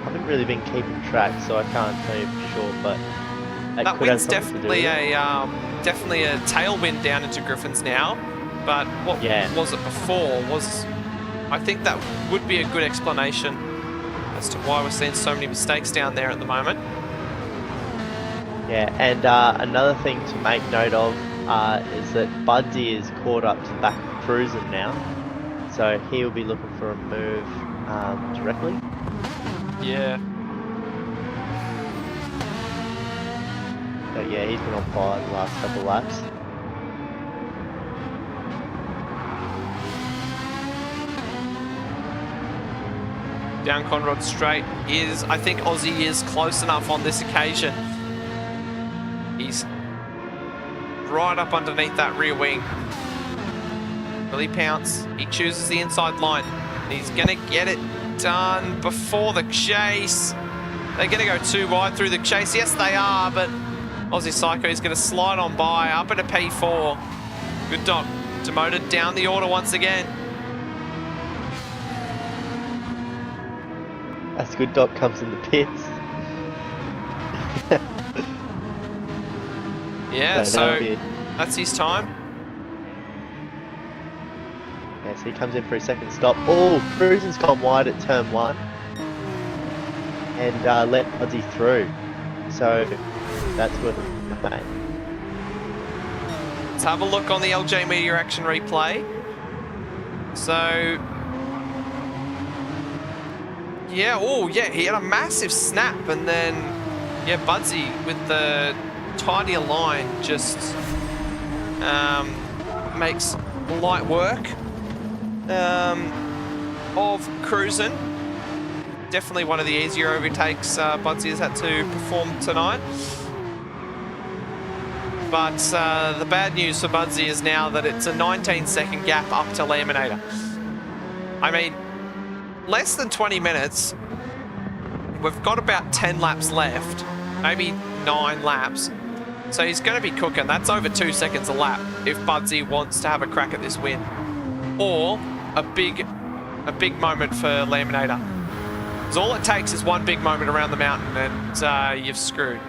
haven't really been keeping track, so I can't tell you for sure, but that wind's definitely a tailwind down into Griffin's now. But what was it before? I think that would be a good explanation as to why we're seeing so many mistakes down there at the moment. Yeah, and another thing to make note of is that Budsy is caught up to the back of Cruzen now, so he'll be looking for a move directly. Yeah. But yeah, he's been on fire the last couple of laps. Down Conrod straight is, I think Aussie is close enough on this occasion. He's right up underneath that rear wing. Will he pounce? He chooses the inside line. He's going to get it done before the chase. They're going to go too wide through the chase. Yes, they are, but Aussie Psycho is going to slide on by up into P4. Good Doc demoted down the order once again. That's Good Doc comes in the pits. Yeah, so that's his time. Yes, he comes in for a second stop. Oh, Cruisen's gone wide at turn 1. And let Aussie through. So that's good. Mate. Let's have a look on the LJ Media Action replay. So, yeah, oh yeah, he had a massive snap, and then, yeah, Budsy with the tidier line just makes light work of Cruisin'. Definitely one of the easier overtakes Budsy has had to perform tonight. But the bad news for Budsy is now that it's a 19-second gap up to Laminator. I mean, less than 20 minutes. We've got about 10 laps left, maybe 9 laps. So he's going to be cooking. That's over 2 seconds a lap if Budsy wants to have a crack at this win. Or a big moment for Laminator. Because all it takes is one big moment around the mountain and you've screwed.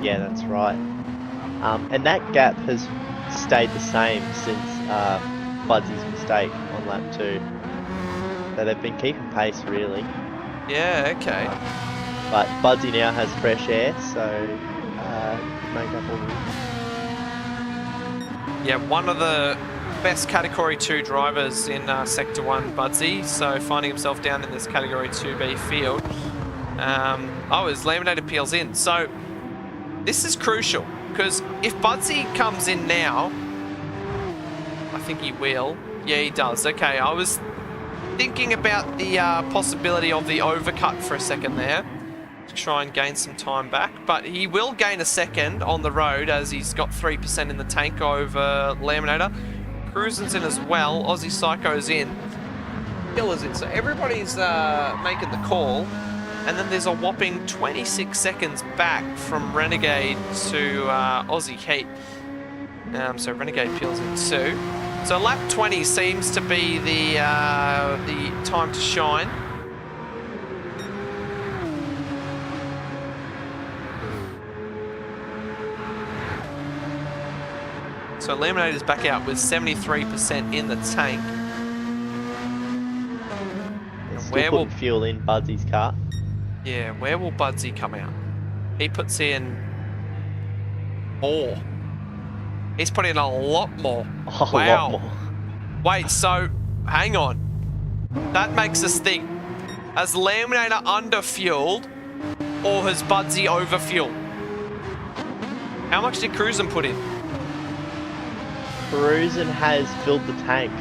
Yeah, that's right. And that gap has stayed the same since Budsy's mistake on lap 2. So they've been keeping pace, really. Yeah, okay. But Budsy now has fresh air, so make up all the... Yeah, one of the best Category 2 drivers in Sector 1, Budsy, so finding himself down in this Category 2B field. As Laminator peels in. So this is crucial, because if Budsy comes in now, I think he will. Yeah, he does. Okay, I was thinking about the possibility of the overcut for a second there to try and gain some time back, but he will gain a second on the road as he's got 3% in the tank over Laminator. Cruisin's in as well. Aussie Psycho's in. Killer's in. So everybody's making the call. And then there's a whopping 26 seconds back from Renegade to Aussie Heat. So Renegade peels in too. So lap 20 seems to be the time to shine. So Laminator's back out with 73% in the tank. Still putting fuel in Budsy's car. Yeah, where will Budsy come out? He puts in more. He's putting in a lot more. Oh, wow. A lot more. Wait, so hang on. That makes us think, has Laminator underfueled or has Budsy overfueled? How much did Cruisin' put in? Cruisin' has filled the tank.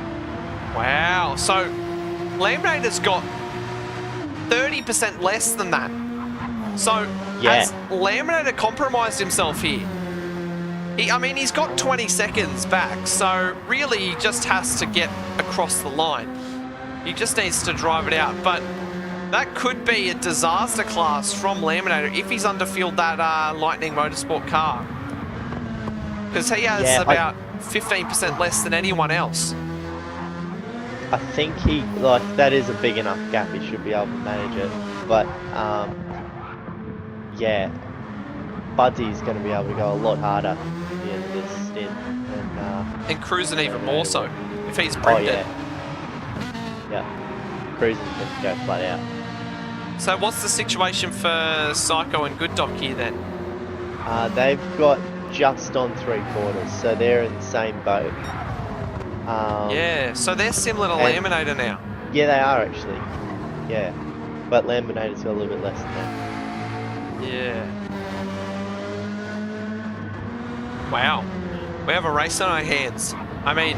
Wow, so Laminator's got 30% less than that. So has Laminator compromised himself here? He's got 20 seconds back, so really he just has to get across the line. He just needs to drive it out, but that could be a disaster class from Laminator if he's underfueled that Lightning Motorsport car. Because he has about 15% less than anyone else. I think that is a big enough gap, he should be able to manage it. But, yeah, Budsy's going to be able to go a lot harder at the end of this stint. And Cruisin' even more so, if he's brimmed it. Yeah, Cruisin's going to go flat out. So what's the situation for Psycho and Good Doc here then? They've got just on 3/4, so they're in the same boat. Yeah, so they're similar to Laminator now. Yeah, they are actually. Yeah, but Laminator's got a little bit less than that. Yeah. Wow. We have a race on our hands. I mean,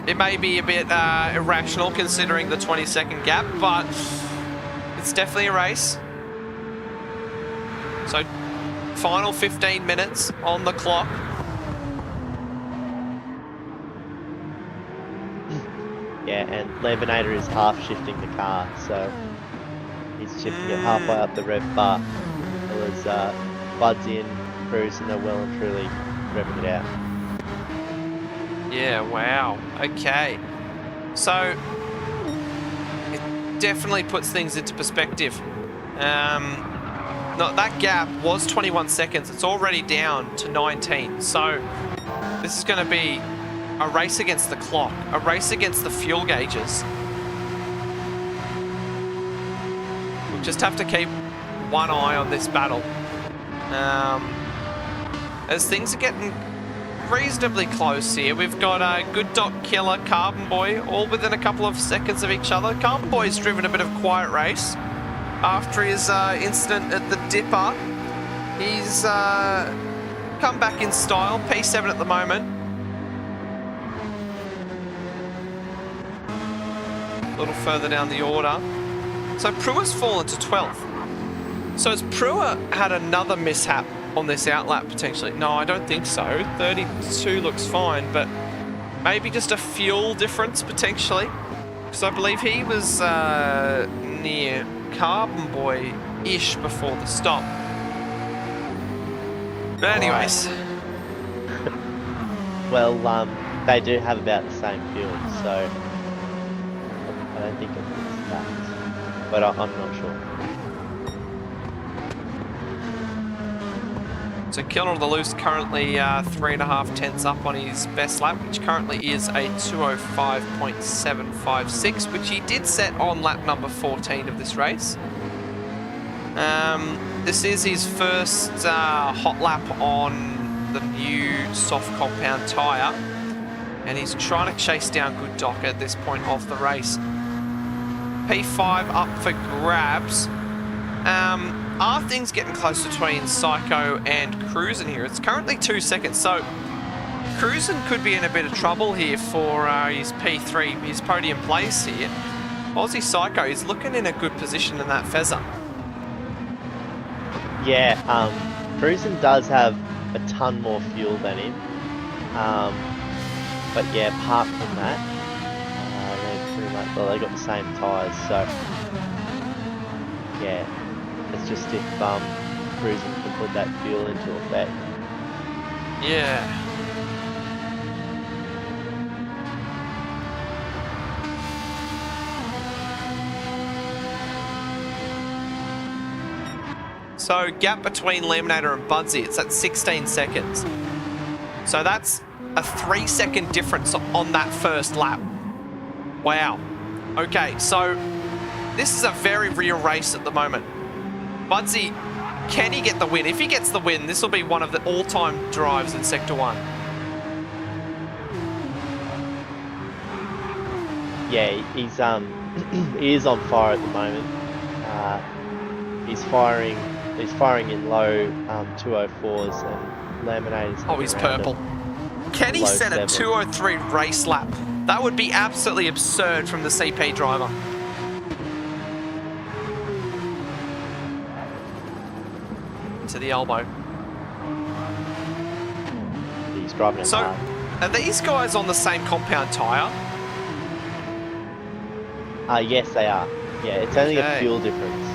It may be a bit irrational considering the 20-second gap, but it's definitely a race. So, final 15 minutes on the clock. Yeah, and Laminator is half shifting the car, so he's shifting it halfway up the rev bar. As Bud's in, Cruz, and they're well and truly revving it out. Yeah, wow. Okay. So, it definitely puts things into perspective. No, that gap was 21 seconds. It's already down to 19. So, this is going to be a race against the clock, a race against the fuel gauges. We'll just have to keep one eye on this battle. As things are getting reasonably close here, we've got Good Dot Killer, Carbon Boy, all within a couple of seconds of each other. Carbon Boy's driven a bit of a quiet race after his incident at the Dipper. He's come back in style, P7 at the moment. A little further down the order. So Prua's fallen to 12th. So has Prua had another mishap on this outlap potentially? No, I don't think so. 32 looks fine, but maybe just a fuel difference potentially. Because I believe he was near Carbon Boy-ish before the stop. But anyways. Well, they do have about the same fuel, so I don't think it's that. But I'm not sure. So Killer on the Loose currently 3.5 tenths up on his best lap, which currently is a 2:05.756, which he did set on lap number 14 of this race. This is his first hot lap on the new soft compound tyre, and he's trying to chase down Good Doc at this point of the race. P5 up for grabs. Are things getting close between Psycho and Cruisin' here? It's currently 2 seconds, so Cruisin' could be in a bit of trouble here for his P3, his podium place here. Aussie Psycho is looking in a good position in that Fezzer. Yeah, Cruisin' does have a ton more fuel than him. But yeah, apart from that, they're pretty much, well, they got the same tyres, so yeah. It's just if Cruisin' can put that fuel into effect. Yeah. So gap between Laminator and Budsy, it's at 16 seconds. So that's a 3-second difference on that first lap. Wow. Okay, so this is a very real race at the moment. Budsy, can he get the win? If he gets the win, this will be one of the all-time drives in Sector 1. Yeah, he's he is on fire at the moment. He's firing in low 204s and Laminator's. Oh, he's purple. Can he set a 203 race lap? That would be absolutely absurd from the CP driver. To the elbow. He's driving it hard. Are these guys on the same compound tyre? Yes, they are. Yeah, it's only a fuel difference.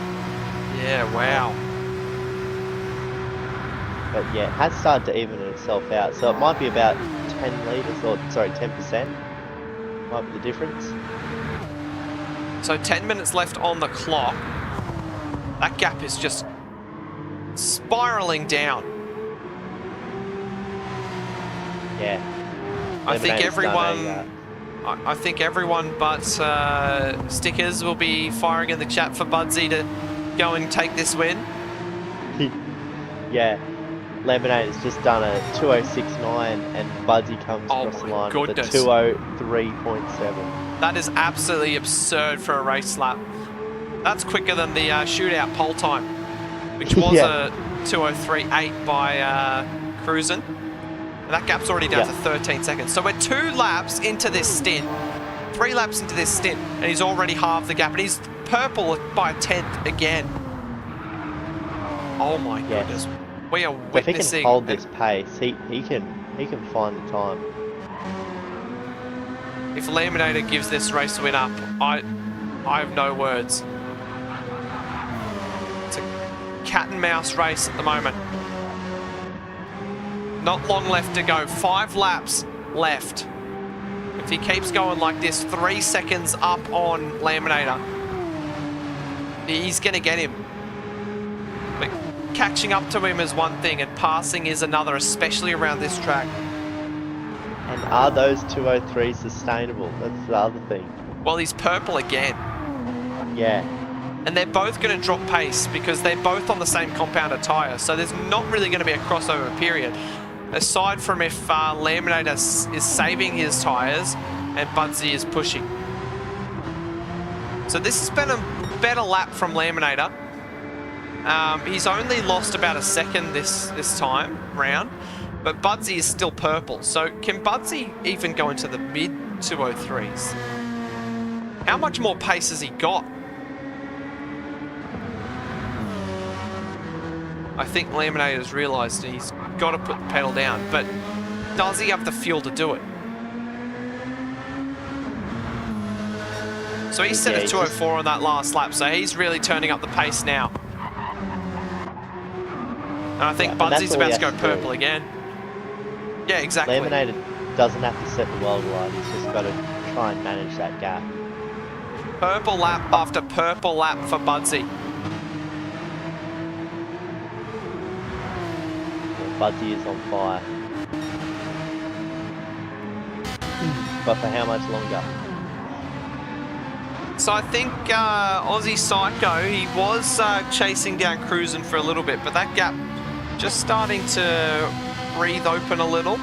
Yeah, wow. But yeah, it has started to even itself out. So it might be about 10 litres, or sorry, 10%. Might be the difference. So 10 minutes left on the clock. That gap is just spiraling down. Yeah. I think everyone but Stickers will be firing in the chat for Budsy to go and take this win. Yeah. Lemonade's just done a 2:06.9 and Budsy comes across the line with a 2:03.7. That is absolutely absurd for a race lap. That's quicker than the shootout pole time, which was a 2:03.8 by Cruisin'. And that gap's already down to 13 seconds. So we're 2 laps into this stint, 3 laps into this stint, and he's already halved the gap. And he's purple by a 10th again. Oh my goodness. We are If he witnessing... can hold this pace, he can find the time. If Laminator gives this race win up, I have no words. It's a cat and mouse race at the moment. Not long left to go. 5 laps left. If he keeps going like this, 3 seconds up on Laminator, he's going to get him. But catching up to him is one thing, and passing is another, especially around this track. And are those 203s sustainable? That's the other thing. Well, he's purple again. Yeah. And they're both going to drop pace because they're both on the same compounder tyre. So there's not really going to be a crossover period. Aside from if Laminator is saving his tyres and Budsy is pushing. So this has been a better lap from Laminator. He's only lost about a second this time round. But Budsy is still purple. So can Budsy even go into the mid 203s? How much more pace has he got? I think Laminator's realised he's got to put the pedal down. But does he have the fuel to do it? So he set a 204 on that last lap. So he's really turning up the pace now. And I think Budsy's about to go purple again. Yeah, exactly. Laminator doesn't have to set the world wide, he's just got to try and manage that gap. Purple lap after purple lap for Budsy. Budsy is on fire. But for how much longer? So I think Aussie Psycho, he was chasing down Cruisin' for a little bit, but that gap just starting to breathe open a little.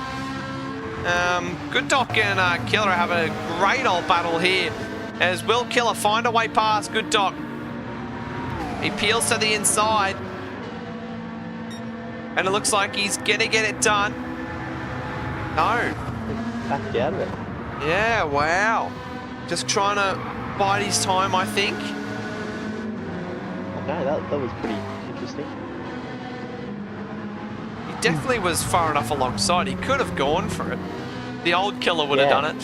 Good Doc and Killer have a great old battle here as Will Killer find a way past Good Doc. He peels to the inside and it looks like he's gonna get it done. No. Backed out of it. Yeah, wow. Just trying to bide his time, I think. Okay, that was pretty interesting. He definitely was far enough alongside. He could have gone for it. The old Killer would have done it.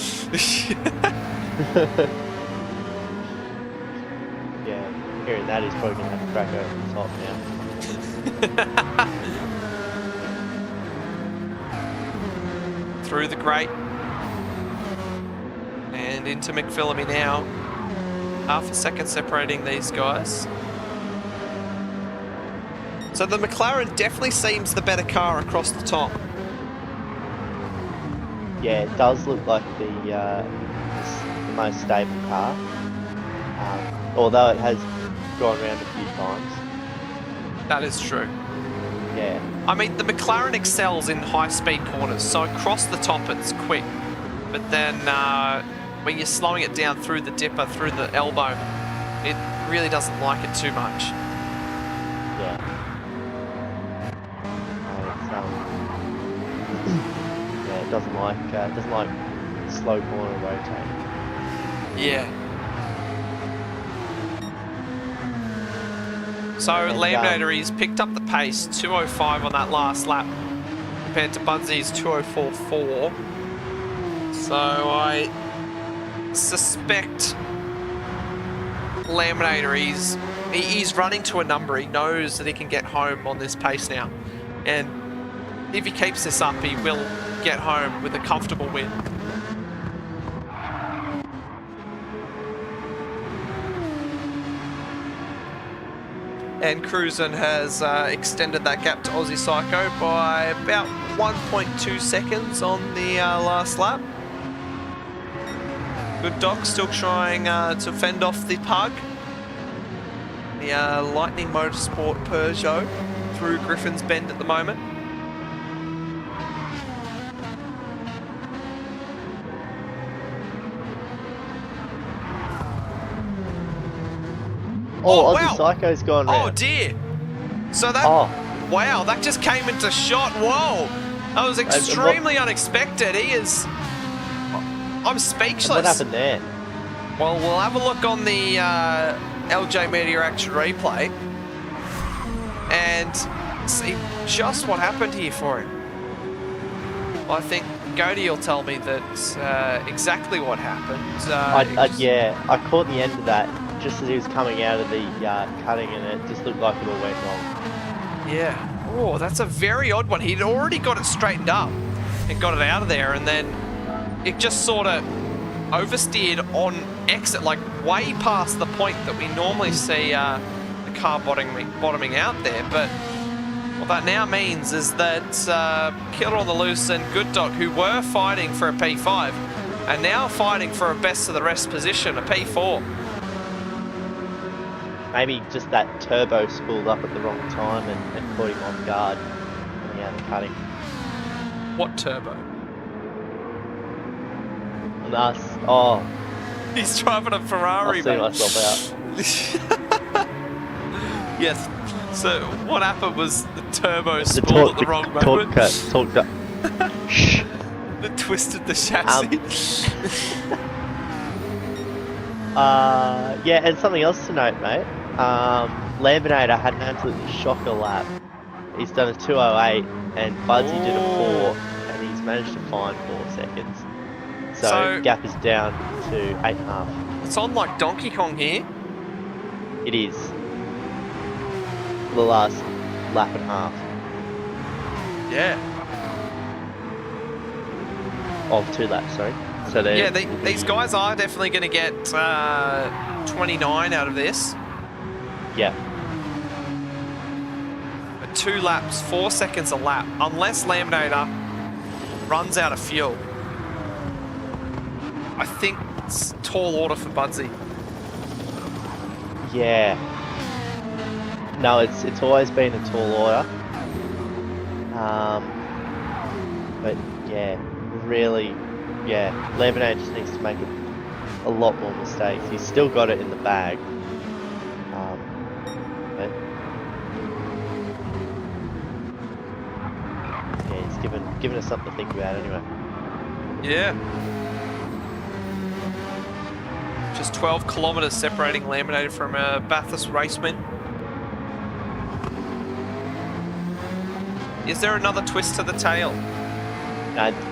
Yeah, hearing that, he's probably going to have to crack over the top now. Through the grate. And into McPhillamy now. Half a second separating these guys. So the McLaren definitely seems the better car across the top. Yeah, it does look like the most stable car. Although it has gone around a few times. That is true. Yeah. I mean, the McLaren excels in high-speed corners, so across the top it's quick. But then when you're slowing it down through the dipper, through the elbow, it really doesn't like it too much. Yeah. Yeah, it doesn't like slow corner rotating. Yeah. So And, Laminator, he's picked up the pace, 205 on that last lap, compared to Budsy's 204.4. So I suspect Laminator, he's running to a number. He knows that he can get home on this pace now. And if he keeps this up, he will get home with a comfortable win. And Cruisin' has extended that gap to Aussie Psycho by about 1.2 seconds on the last lap. Good Doc still trying to fend off the Pug. The Lightning Motorsport Peugeot through Griffin's Bend at the moment. Oh, Aussie wow. Psycho's gone round. Oh dear. So that, wow, that just came into shot. Whoa. That was extremely unexpected. He is... I'm speechless. What happened there? Well, we'll have a look on the LJ Media Action replay and see just what happened here for him. Well, I think Cody will tell me that exactly what happened. Yeah, I caught the end of that just as he was coming out of the cutting, and it just looked like it all went wrong. Yeah. Oh, that's a very odd one. He'd already got it straightened up and got it out of there, and then it just sort of oversteered on exit, like way past the point that we normally see the car bottoming out there. But what that now means is that Killer on the Loose and Good Dog, who were fighting for a P5, are now fighting for a best of the rest position, a P4. Maybe just that turbo spooled up at the wrong time and caught him off guard coming out and cutting. What turbo? And us, oh, He's driving a Ferrari, I'll see mate. myself out. Yes. So what happened was the turbo spooled at the wrong moment. Shh. That twisted the chassis. Yeah, and something else to note, mate. Laminator had an absolutely shocker lap. He's done a 2:08, and Budsy did a 4, and he's managed to find 4 seconds. So gap is down to 8.5. It's on like Donkey Kong here. It is. The last lap and a half Yeah. of 2 laps, sorry. So Yeah, these guys are definitely going to get 29 out of this. Yeah. But 2 laps, 4 seconds a lap, unless Laminator runs out of fuel. I think it's tall order for Budsy. Yeah. No, it's always been a tall order. But yeah, really, yeah, Lemonade just needs to make a lot more mistakes. He's still got it in the bag. But yeah, he's given us something to think about anyway. Yeah. Just 12 kilometers separating Laminated from a Bathurst raceman. Is there another twist to the tail?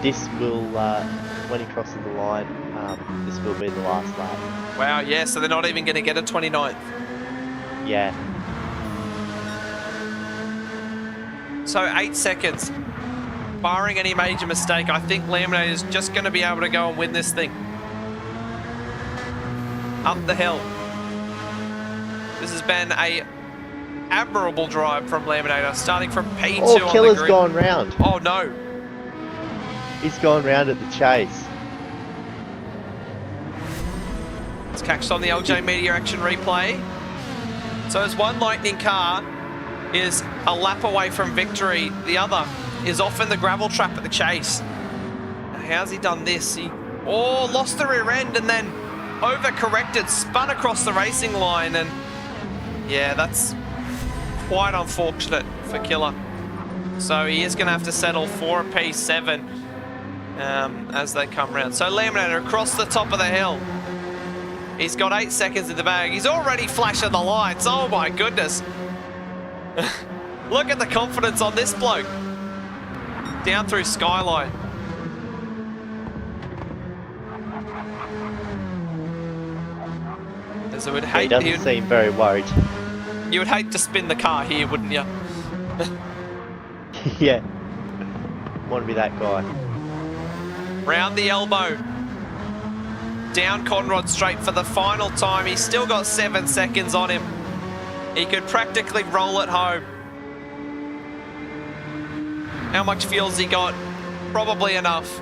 This will, when he crosses the line, this will be the last lap. Wow, yeah, so they're not even going to get a 29th. Yeah. So 8 seconds. Barring any major mistake, I think Laminated is just going to be able to go and win this thing. Up the hill. This has been a admirable drive from Laminator, starting from P2 on the grid. Killer's gone round. Oh no. He's gone round at the chase. It's catched on the LJ Media Action replay. So as one Lightning car is a lap away from victory, the other is off in the gravel trap at the chase. How's he done this? He lost the rear end and then overcorrected, spun across the racing line, and yeah, that's quite unfortunate for Killer. So he is going to have to settle for a P7 as they come round. So Laminator across the top of the hill. He's got 8 seconds in the bag. He's already flashing the lights. Oh my goodness. Look at the confidence on this bloke. Down through Skyline. As I would hate, he doesn't seem very worried. You would hate to spin the car here, wouldn't you? Yeah. Want to be that guy. Round the elbow. Down Conrod straight for the final time. He's still got 7 seconds on him. He could practically roll it home. How much fuel's he got? Probably enough.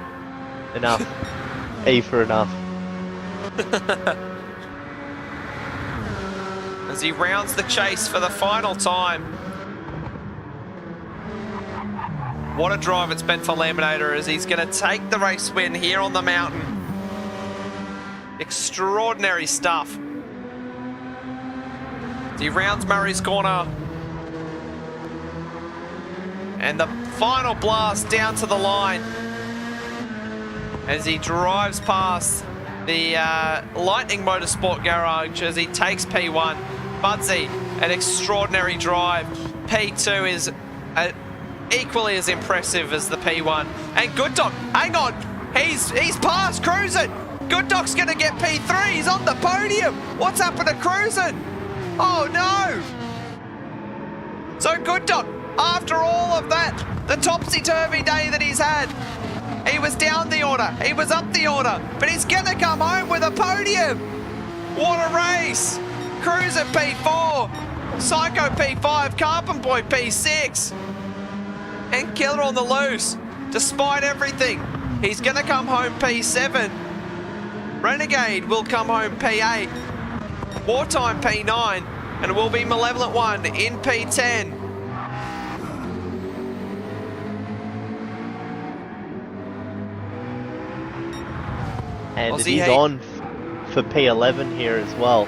Enough. E for enough. As he rounds the chase for the final time. What a drive it's been for Laminator, as he's going to take the race win here on the mountain. Extraordinary stuff. As he rounds Murray's corner. And the final blast down to the line as he drives past the Lightning Motorsport Garage as he takes P1. Budsy, an extraordinary drive. P2 is equally as impressive as the P1. And Good Dog, hang on, he's past Cruisin'. Good Dog's gonna get P3, he's on the podium. What's happened to Cruisin'? Oh no! So Good Dog, after all of that, the topsy-turvy day that he's had, he was down the order, he was up the order, but he's gonna come home with a podium. What a race! Cruiser P4, Psycho P5, Carbon Boy P6, and Killer on the loose. Despite everything, he's gonna come home P7. Renegade will come home P8. Wartime P9, and it will be Malevolent One in P10. And Aussie it is Heat. on for P11 here as well.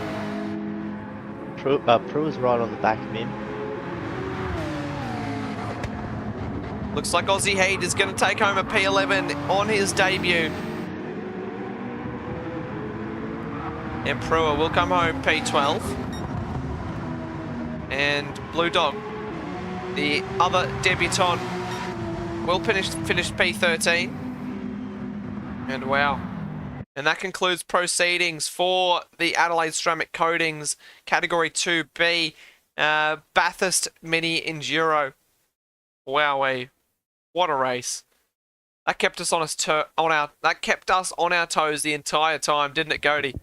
Prue is right on the back of him. Looks like Aussie Heat is going to take home a P11 on his debut. And Prua will come home P12. And Blue Dog, the other debutant, will finish P13. And wow. And that concludes proceedings for the Adelaide Ceramic Coatings Category 2B Bathurst Mini Enduro. Wowee. What a race. That kept us on our toes the entire time, didn't it, Cody?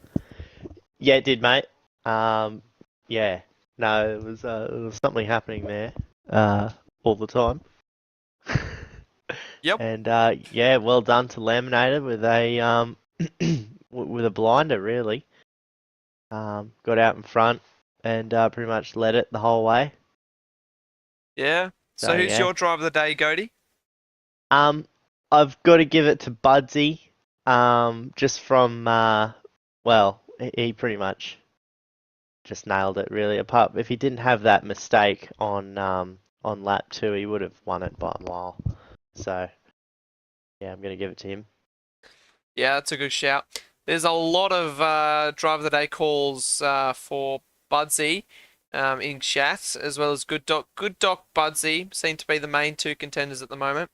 Yeah, it did, mate. Yeah. No, it was something happening there all the time. Yep. And yeah, well done to Laminator with a with a blinder, really. Got out in front and pretty much led it the whole way. Yeah. So who's yeah. your driver of the day, Cody? I've got to give it to Budsy. Just from well, he pretty much just nailed it, really. Apart if he didn't have that mistake on lap 2, he would have won it by a mile. So yeah, I'm gonna give it to him. Yeah, that's a good shout. There's a lot of driver of the day calls for Budsy in chat, as well as Good Doc. Good Doc, Budsy seem to be the main two contenders at the moment.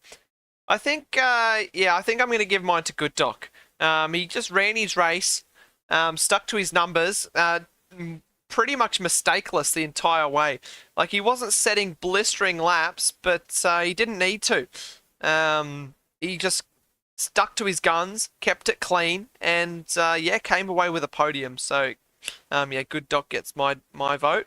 I think, yeah, I think I'm going to give mine to Good Doc. He just ran his race, stuck to his numbers, pretty much mistakeless the entire way. Like, he wasn't setting blistering laps, but he didn't need to. He just stuck to his guns, kept it clean, and yeah, came away with a podium. So, yeah, Good Doc gets my vote.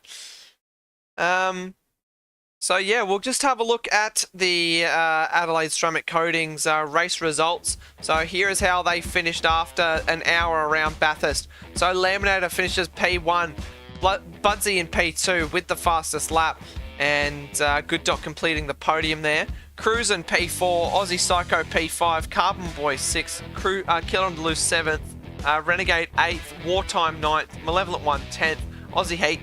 So yeah, we'll just have a look at the Adelaide Ceramic Coatings race results. So here is how they finished after an hour around Bathurst. So Laminator finishes P1, Budsy in P2 with the fastest lap, and Good Doc completing the podium there. Cruisin' P4, Aussie Psycho P5, Carbon Boy 6, Killer on the Loose 7th, Renegade 8th, Wartime 9th, Malevolent One 10th, Aussie Heat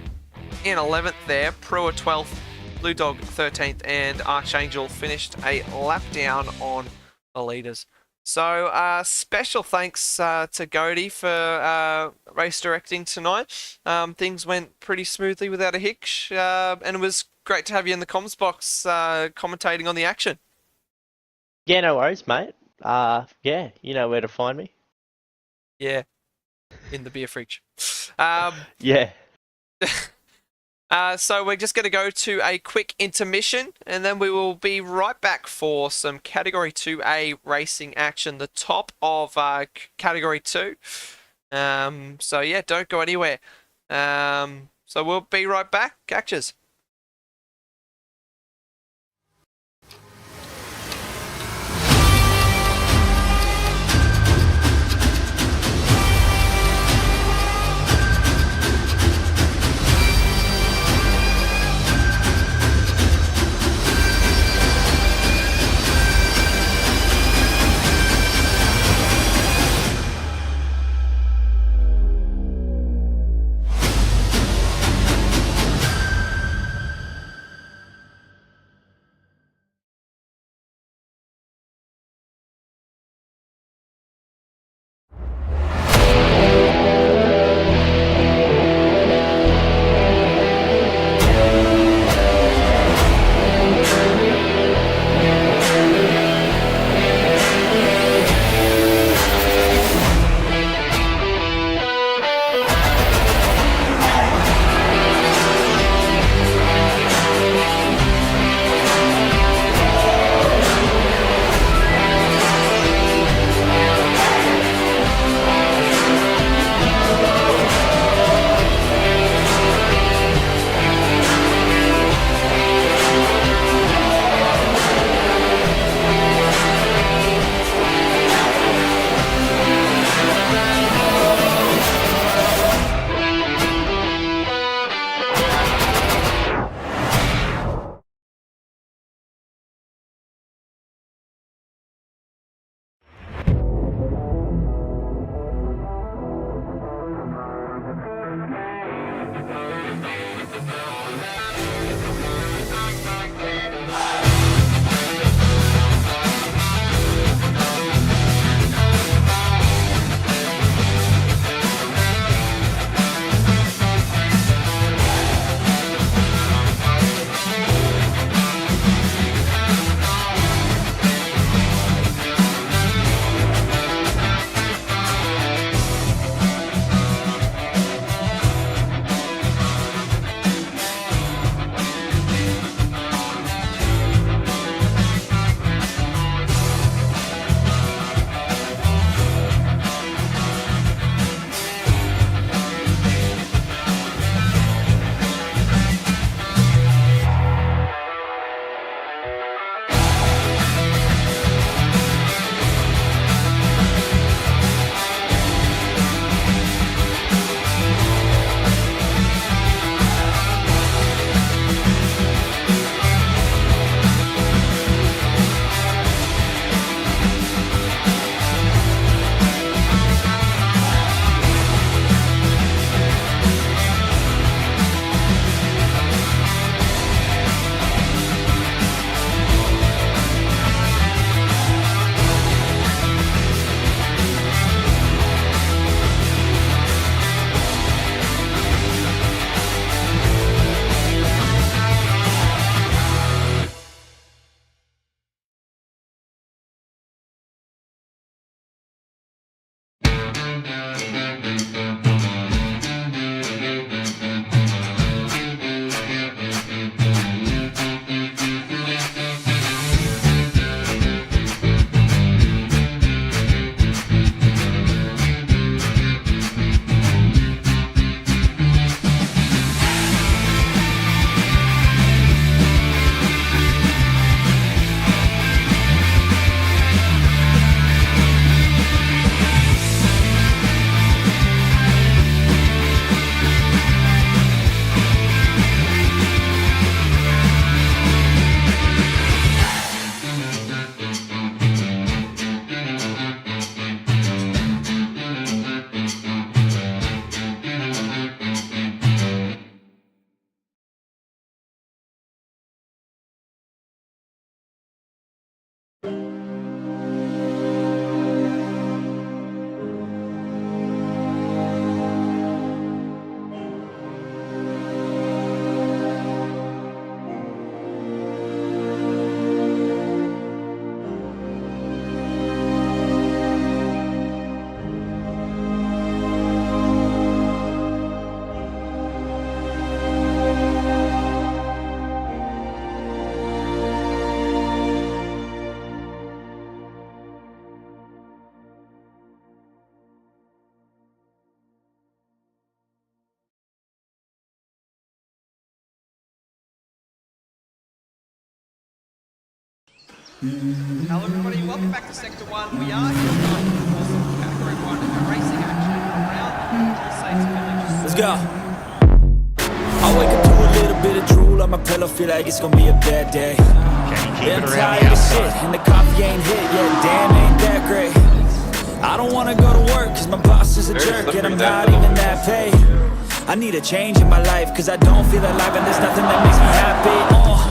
in 11th there, Prua 12th, Blue Dog 13th, and Archangel finished a lap down on the leaders. So special thanks to Godey for race directing tonight. Things went pretty smoothly without a hitch, and it was great to have you in the comms box commentating on the action. Yeah, no worries, mate. Yeah, you know where to find me. Yeah, in the beer fridge. Yeah. So we're just going to go to a quick intermission, and then we will be right back for some Category 2A racing action, the top of Category 2. So yeah, don't go anywhere. So we'll be right back. Catches. Hello everybody, welcome back to Sector 1. We are here tonight for some Category 1 racing action around Palisades Village. Let's go. I wake up to a little bit of drool on my pillow, feel like it's gonna be a bad day. Yeah, I'm tired of shit, and the coffee ain't hit yet, damn, ain't that great. I don't wanna go to work, cause my boss is a jerk, and I'm not even that paid. I need a change in my life, cause I don't feel alive, and there's nothing that makes me happy.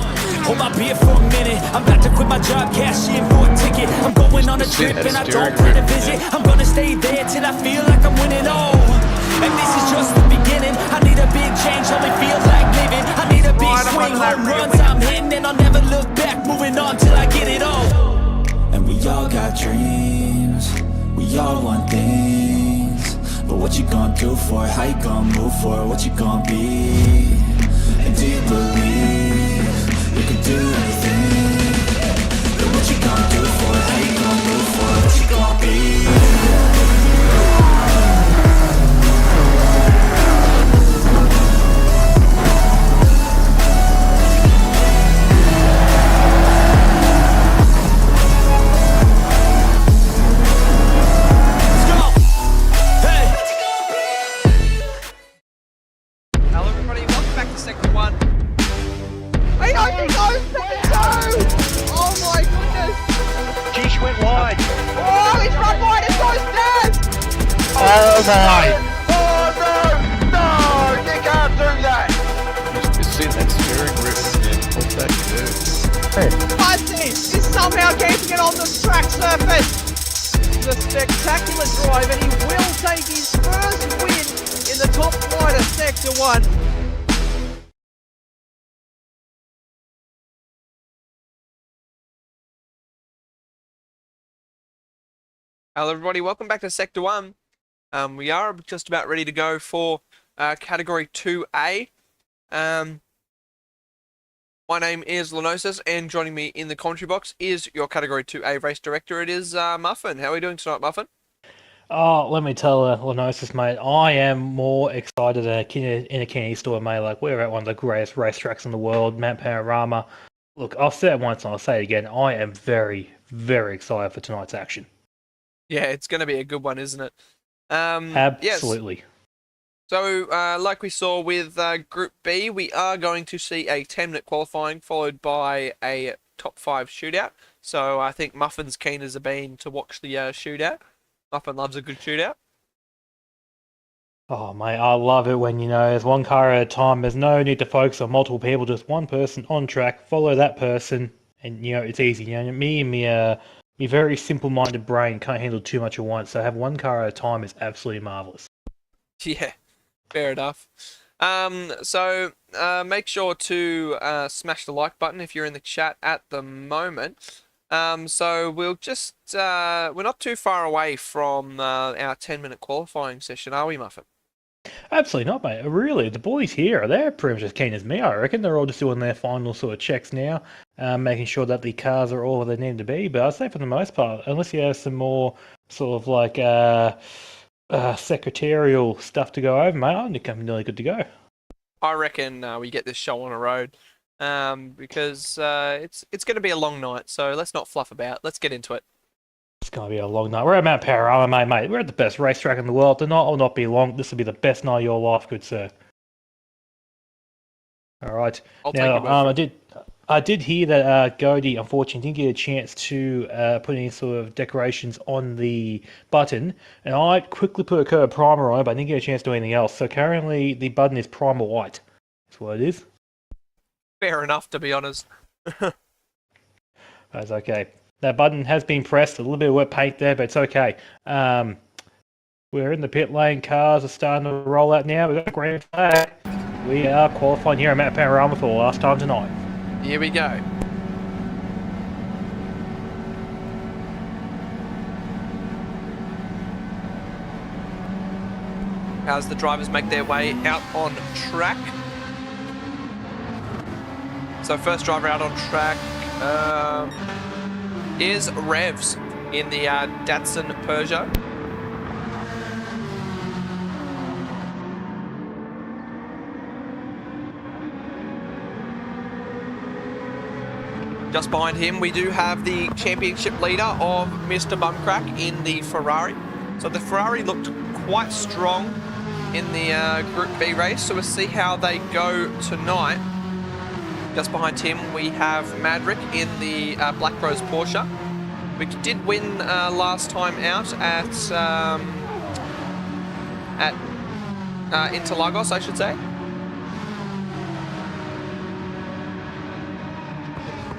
Hold my beer for a minute, I'm about to quit my job, cash in for a ticket. I'm going on a trip and I don't plan to visit. I'm gonna stay there till I feel like I'm winning, oh. And this is just the beginning, I need a big change, only feels like living. I need a big swing, home runs I'm hitting, and I'll never look back, moving on till I get it all. And we all got dreams, we all want things. But what you gonna do for it, how you gonna move for it, what you gonna be? And do you believe you can do anything? But what you gonna do for it? How you gonna move for it? What you gonna be? Let's go! Hey! Hello everybody, welcome back to Sector 1. He only goes second two! Oh my goodness! Jish went wide. Oh, he's run wide and goes down! Oh no! No! You can't do that! Just see that steering grip, man. What's that do? Fuzzy is somehow keeping it on the track surface! The spectacular drive, and he will take his first win in the top flight of Sector 1. Hello everybody, welcome back to Sector 1. We are just about ready to go for Category 2A. My name is Lenosis, and joining me in the commentary box is your Category 2A race director. It is Muffin. How are we doing tonight, Muffin? Oh, let me tell Lenosis, mate, I am more excited than in a candy store, mate. Like, we're at one of the greatest racetracks in the world, Mount Panorama. Look, I've said it once and I'll say it again. I am very, very excited for tonight's action. Yeah, it's going to be a good one, isn't it? Yes. Absolutely. So, like we saw with Group B, we are going to see a 10-minute qualifying followed by a top 5 shootout. So, I think Muffin's keen as a bean to watch the shootout. Muffin loves a good shootout. Oh, mate, I love it when, there's one car at a time. There's no need to focus on multiple people, just one person on track, follow that person, and, it's easy. Me and me very simple-minded brain can't handle too much at once, so have one car at a time is absolutely marvellous. Yeah, fair enough. So make sure to smash the like button if you're in the chat at the moment. So we'll just, we're not too far away from our 10-minute qualifying session, are we, Muffin? Absolutely not, mate. Really, the boys here, they're pretty much as keen as me, I reckon. They're all just doing their final sort of checks now, making sure that the cars are all where they need to be. But I'd say for the most part, unless you have some more sort of like secretarial stuff to go over, mate, I think I'm nearly good to go. I reckon we get this show on a road because it's going to be a long night, so let's not fluff about. Let's get into it. It's going to be a long night. We're at Mount Panorama, mate. We're at the best racetrack in the world. The night will not be long. This will be the best night of your life, good sir. All right. Now, I did hear that Godey, unfortunately, didn't get a chance to put any sort of decorations on the button, and I quickly put a coat of primer on it, but I didn't get a chance to do anything else. So currently, the button is primer white. That's what it is. Fair enough, to be honest. That's okay. That button has been pressed. A little bit of wet paint there, but it's okay. We're in the pit lane. Cars are starting to roll out now. We've got a grand flag. We are qualifying here at Mount Panorama for the last time tonight. Here we go. As the drivers make their way out on track. So first driver out on track is Revs in the Datsun Peugeot. Just behind him, we do have the championship leader of Mr. Bumcrack in the Ferrari. So the Ferrari looked quite strong in the Group B race, so we'll see how they go tonight. Just behind him, we have Madrick in the Black Rose Porsche, which did win last time out at Interlagos, I should say.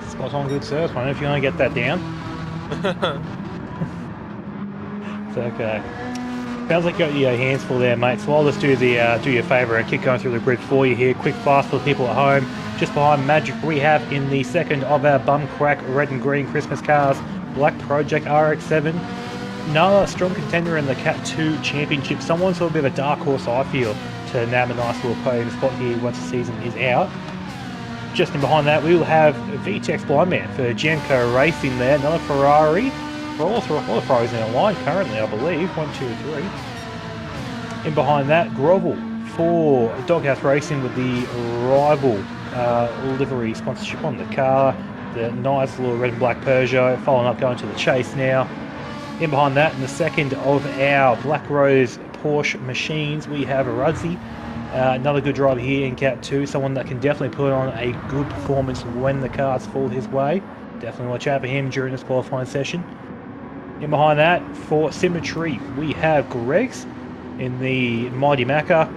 Spot on, good sir. I wonder if you want to get that down. It's okay. Sounds like you got your hands full there, mate. So I'll just do your favour and keep going through the grid for you here. Quick fast for the people at home. Just behind Magic, we have in the second of our Bumcrack red and green Christmas cars, Black Project RX-7. Another strong contender in the Cat 2 Championship. Someone sort of a bit of a dark horse, I feel, to nab a nice little podium spot here once the season is out. Just in behind that, we will have VTEX Blindman for Genco Racing there. Another Ferrari. All the Ferraris in a line currently, I believe. 1, 2, 3. In behind that, Grovel for Doghouse Racing with the rival livery sponsorship on the car. The nice little red and black Peugeot. Following up, going to the chase now. In behind that, in the second of our Black Rose Porsche machines, we have a Rudzi. Another good driver here in Cat 2, someone that can definitely put on a good performance when the cars fall his way. Definitely watch out for him during this qualifying session. In behind that, for Symmetry, we have Greg's in the Mighty Macca.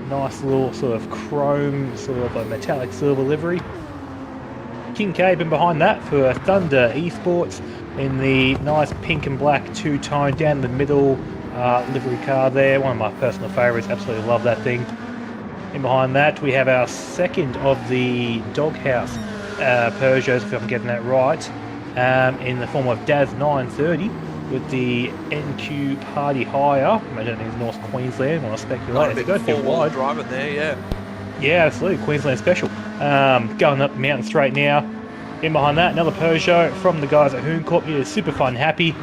Nice little sort of chrome, sort of a metallic silver livery. Kincaid in behind that for Thunder Esports in the nice pink and black two-tone down the middle livery car there. One of my personal favourites, absolutely love that thing. In behind that, we have our second of the Doghouse Peugeots, if I'm getting that right, in the form of Daz 930 with the NQ Party Hire. Imagine he's North Queensland when I speculate. It's got a bit wide. Driving there, yeah. Yeah, absolutely, Queensland special. Going up the mountain straight now. In behind that, another Peugeot from the guys at Hooncorp. He is super fun, happy.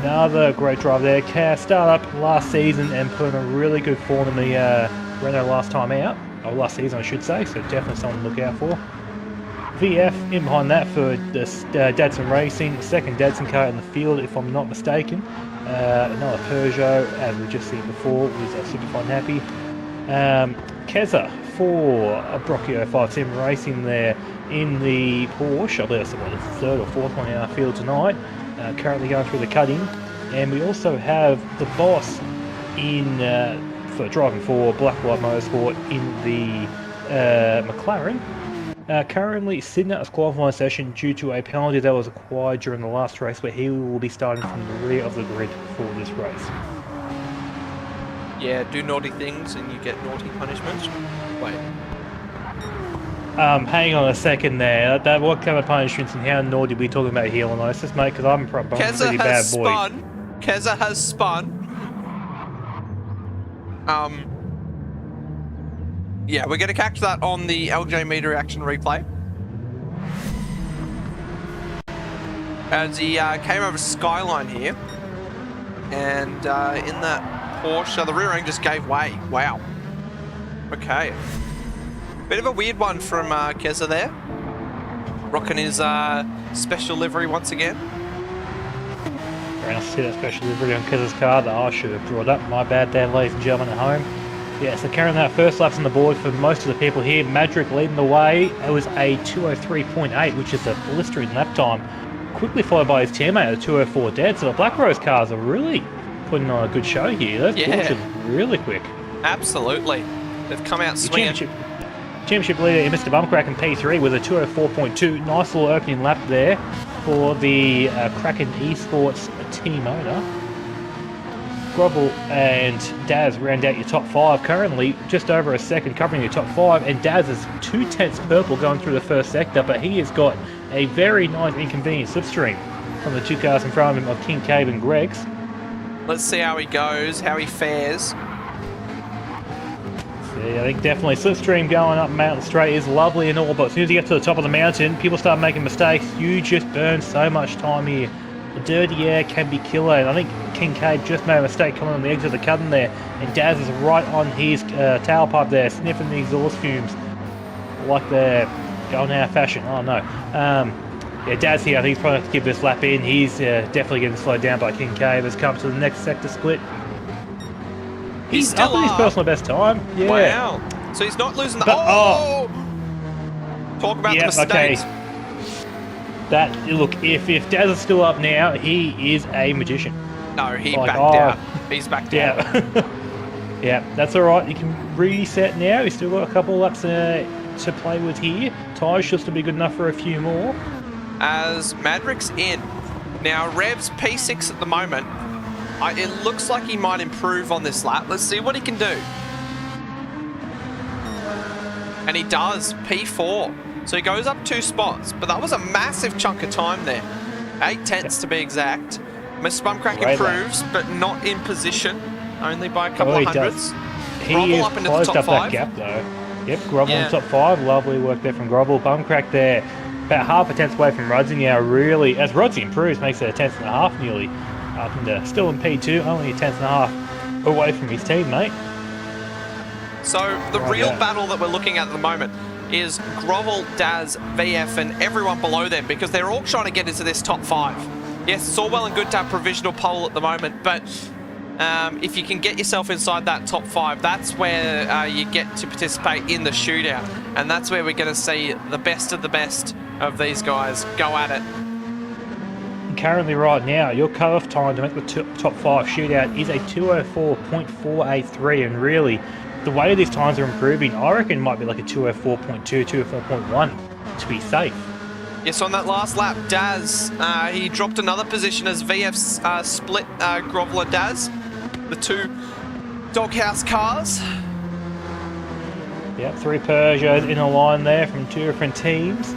Another great driver there. Car started up last season and put in a really good form in the Renault last time out. Or last season, I should say, so definitely something to look out for. VF in behind that for the Datsun Racing, second Datsun car in the field, if I'm not mistaken. Another Peugeot, as we've just seen before, was super fun, happy. Keza for Brocchio 5 Sim Racing there in the Porsche. I believe that's the third or fourth one in our field tonight. Currently going through the cutting. And we also have the boss in for driving for Blacklight Motorsport in the McLaren. Currently sitting at his qualifying session due to a penalty that was acquired during the last race, where he will be starting from the rear of the grid for this race. Yeah, do naughty things and you get naughty punishments. Wait. Hang on a second there. What kind of punishments and how naughty are we talking about here on this, mate? Because I'm a pretty bad boy. Keza has spun. Yeah, we're going to catch that on the LJ Meter reaction replay. As he came over Skyline here. And in that Porsche, the rear end just gave way. Wow. Okay. Bit of a weird one from Keza there. Rocking his special livery once again. Very nice to see that special livery on Keza's car that I should have brought up. My bad there, ladies and gentlemen at home. Yeah, so carrying that first laps on the board for most of the people here. Madrick leading the way. It was a 2:03.8, which is a blistering lap time. Quickly followed by his teammate at a 2:04 dead. So the Black Rose cars are really putting on a good show here. Those Porsches really quick. Absolutely. They've come out swinging. Championship leader Mr. Bumcrack in P3 with a 2:04.2. Nice little opening lap there for the Kraken Esports team owner. Grovel and Daz round out your top 5. Currently just over a second covering your top 5, and Daz is 2/10 purple going through the first sector, but he has got a very nice inconvenient slipstream from the two cars in front of him of Kincaid and Greg's. Let's see how he goes, how he fares. Yeah, I think definitely slipstream going up Mountain Straight is lovely and all, but as soon as you get to the top of the mountain, people start making mistakes. You just burn so much time here. The dirty air can be killer, and I think Kincaid just made a mistake coming on the exit of the cutting there, and Daz is right on his tailpipe there, sniffing the exhaust fumes like they're going out of fashion. Oh no. Yeah, Daz here, I think he's probably going to give this lap in. He's definitely getting slowed down by King Cave as comes to the next sector split. He's still up in his up. personal best time. Yeah. Wow. So he's not losing the... But- oh! Talk about the mistakes. That, look, if Daz is still up now, he is a magician. No, he Like, backed oh. out. He's backed out. Yeah. Yeah, that's alright. You can reset now. He's still got a couple laps to play with here. Tyres should still be good enough for a few more. As Madrick's in. Now, Rev's P6 at the moment. It looks like he might improve on this lap. Let's see what he can do. And he does. P4. So he goes up 2 spots. But that was a massive chunk of time there. 8/10 to be exact. Mr. Bumcrack improves, but not in position. Only by a couple of hundreds. He is up into closed the top up 5. that gap though. Yep, Grovel in top 5. Lovely work there from Grovel. Bumcrack there. About half a tenth away from Rudsey now, really. As Rudsey improves, makes it a tenth and a half nearly. Up into, still in P2, only a tenth and a half away from his teammate. So the real battle that we're looking at the moment is Grovel, Daz, VF, and everyone below them, because they're all trying to get into this top 5. Yes, it's all well and good to have provisional pole at the moment, but if you can get yourself inside that top 5, that's where you get to participate in the shootout, and that's where we're going to see the best of these guys go at it. Currently right now, your cut-off time to make the top 5 shootout is a 204.483, and really, the way these times are improving, I reckon it might be like a 204.2, 204.1 to be safe. Yes, on that last lap, Daz, he dropped another position as VF split Grovel and Daz, the 2 doghouse cars. Yep, 3 Peugeots in a line there from 2 different teams.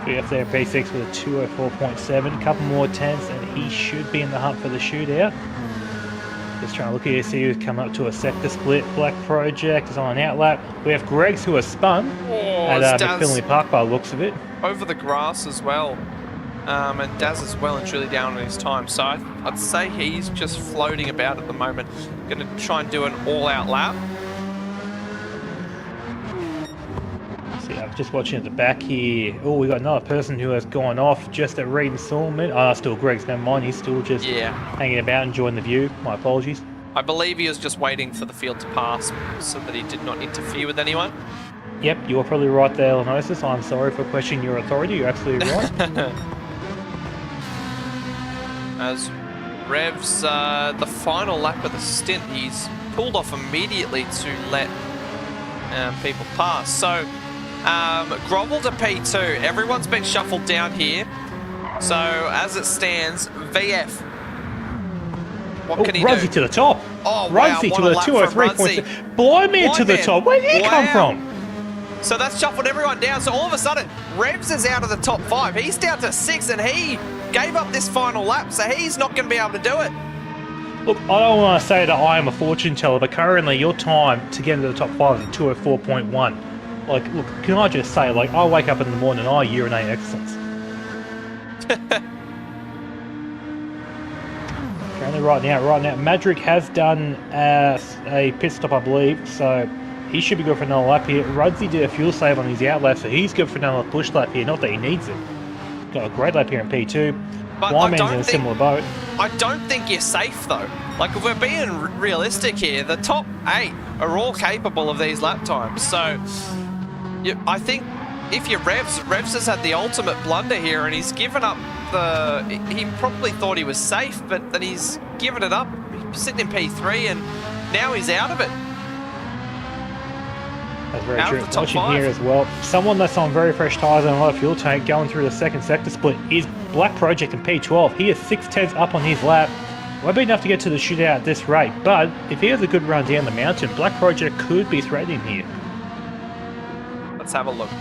VF there P6 with a 204.7, a couple more tenths, and he should be in the hunt for the shootout. Just trying to look here, see who's coming up to a sector split. Black Project is on an outlap. We have Greg's who has spun at McFinley Park by the looks of it. Over the grass as well. And Daz is well and truly down on his time. So I'd say he's just floating about at the moment. Going to try and do an all-out lap. See, I'm just watching at the back here. Oh, we got another person who has gone off just at Reed and Solomon. Still Greg's, never mind. He's still just hanging about, enjoying the view. My apologies. I believe he was just waiting for the field to pass so that he did not interfere with anyone. Yep, you're probably right there, Lenosis. I'm sorry for questioning your authority. You're absolutely right. As Rev's the final lap of the stint, he's pulled off immediately to let people pass. So Grovel to P2. Everyone's been shuffled down here. So as it stands, VF. What can he do? Rudsey to the top. Oh, wow. Rudsey What to a the lap from 203.6. Blind man to the top. Where did he come from? So that's shuffled everyone down. So all of a sudden, Revs is out of the top 5. He's down to 6, and he gave up this final lap, so he's not going to be able to do it. Look, I don't want to say that I am a fortune teller, but currently your time to get into the top 5 is 204.1. Like, look, can I just say, like, I wake up in the morning and I urinate excellence. Currently right now, Madrick has done a pit stop, I believe, so he should be good for another lap here. Rudsey did a fuel save on his outlap, so he's good for another push lap here. Not that he needs it. Got a great lap here in P2. Wyman's in a similar boat. I don't think you're safe, though. Like, if we're being realistic here, the top 8 are all capable of these lap times. So, I think if you're Revs has had the ultimate blunder here, and he's given up the... He probably thought he was safe, but then he's given it up. He's sitting in P3, and now he's out of it. That's very true. Watching here as well, someone that's on very fresh tyres and a lot of fuel tank going through the second sector split is Black Project in P12. He is 6/10 up on his lap. Won't be enough to get to the shootout at this rate, but if he has a good run down the mountain, Black Project could be threatening here. Let's have a look.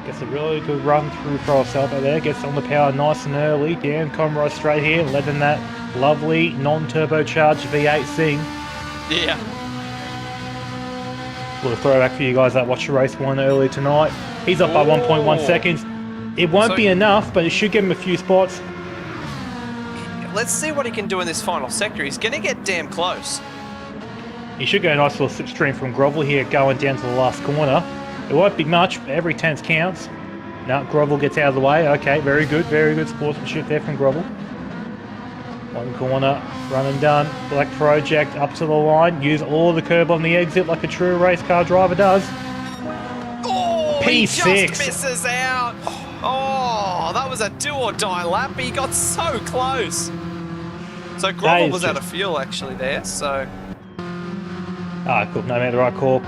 Gets a really good run through for Alsalba there. Gets on the power nice and early. Down Comrade straight here, letting that lovely non-turbocharged V8 sing. Yeah. Little throwback for you guys that watched race 1 earlier tonight. He's up by 1.1 seconds. It won't be enough, but it should give him a few spots. Let's see what he can do in this final sector. He's going to get damn close. You should get a nice little slipstream from Grovel here going down to the last corner. It won't be much, but every tenth counts. Now Grovel gets out of the way. Okay, very good sportsmanship there from Grovel. One corner, run and done. Black Project up to the line. Use all the curb on the exit like a true race car driver does. Oh, P6. he just misses out. Oh, that was a do or die lap. He got so close. So Grovel was out of fuel actually there, so... Ah, cool. No, made the right call.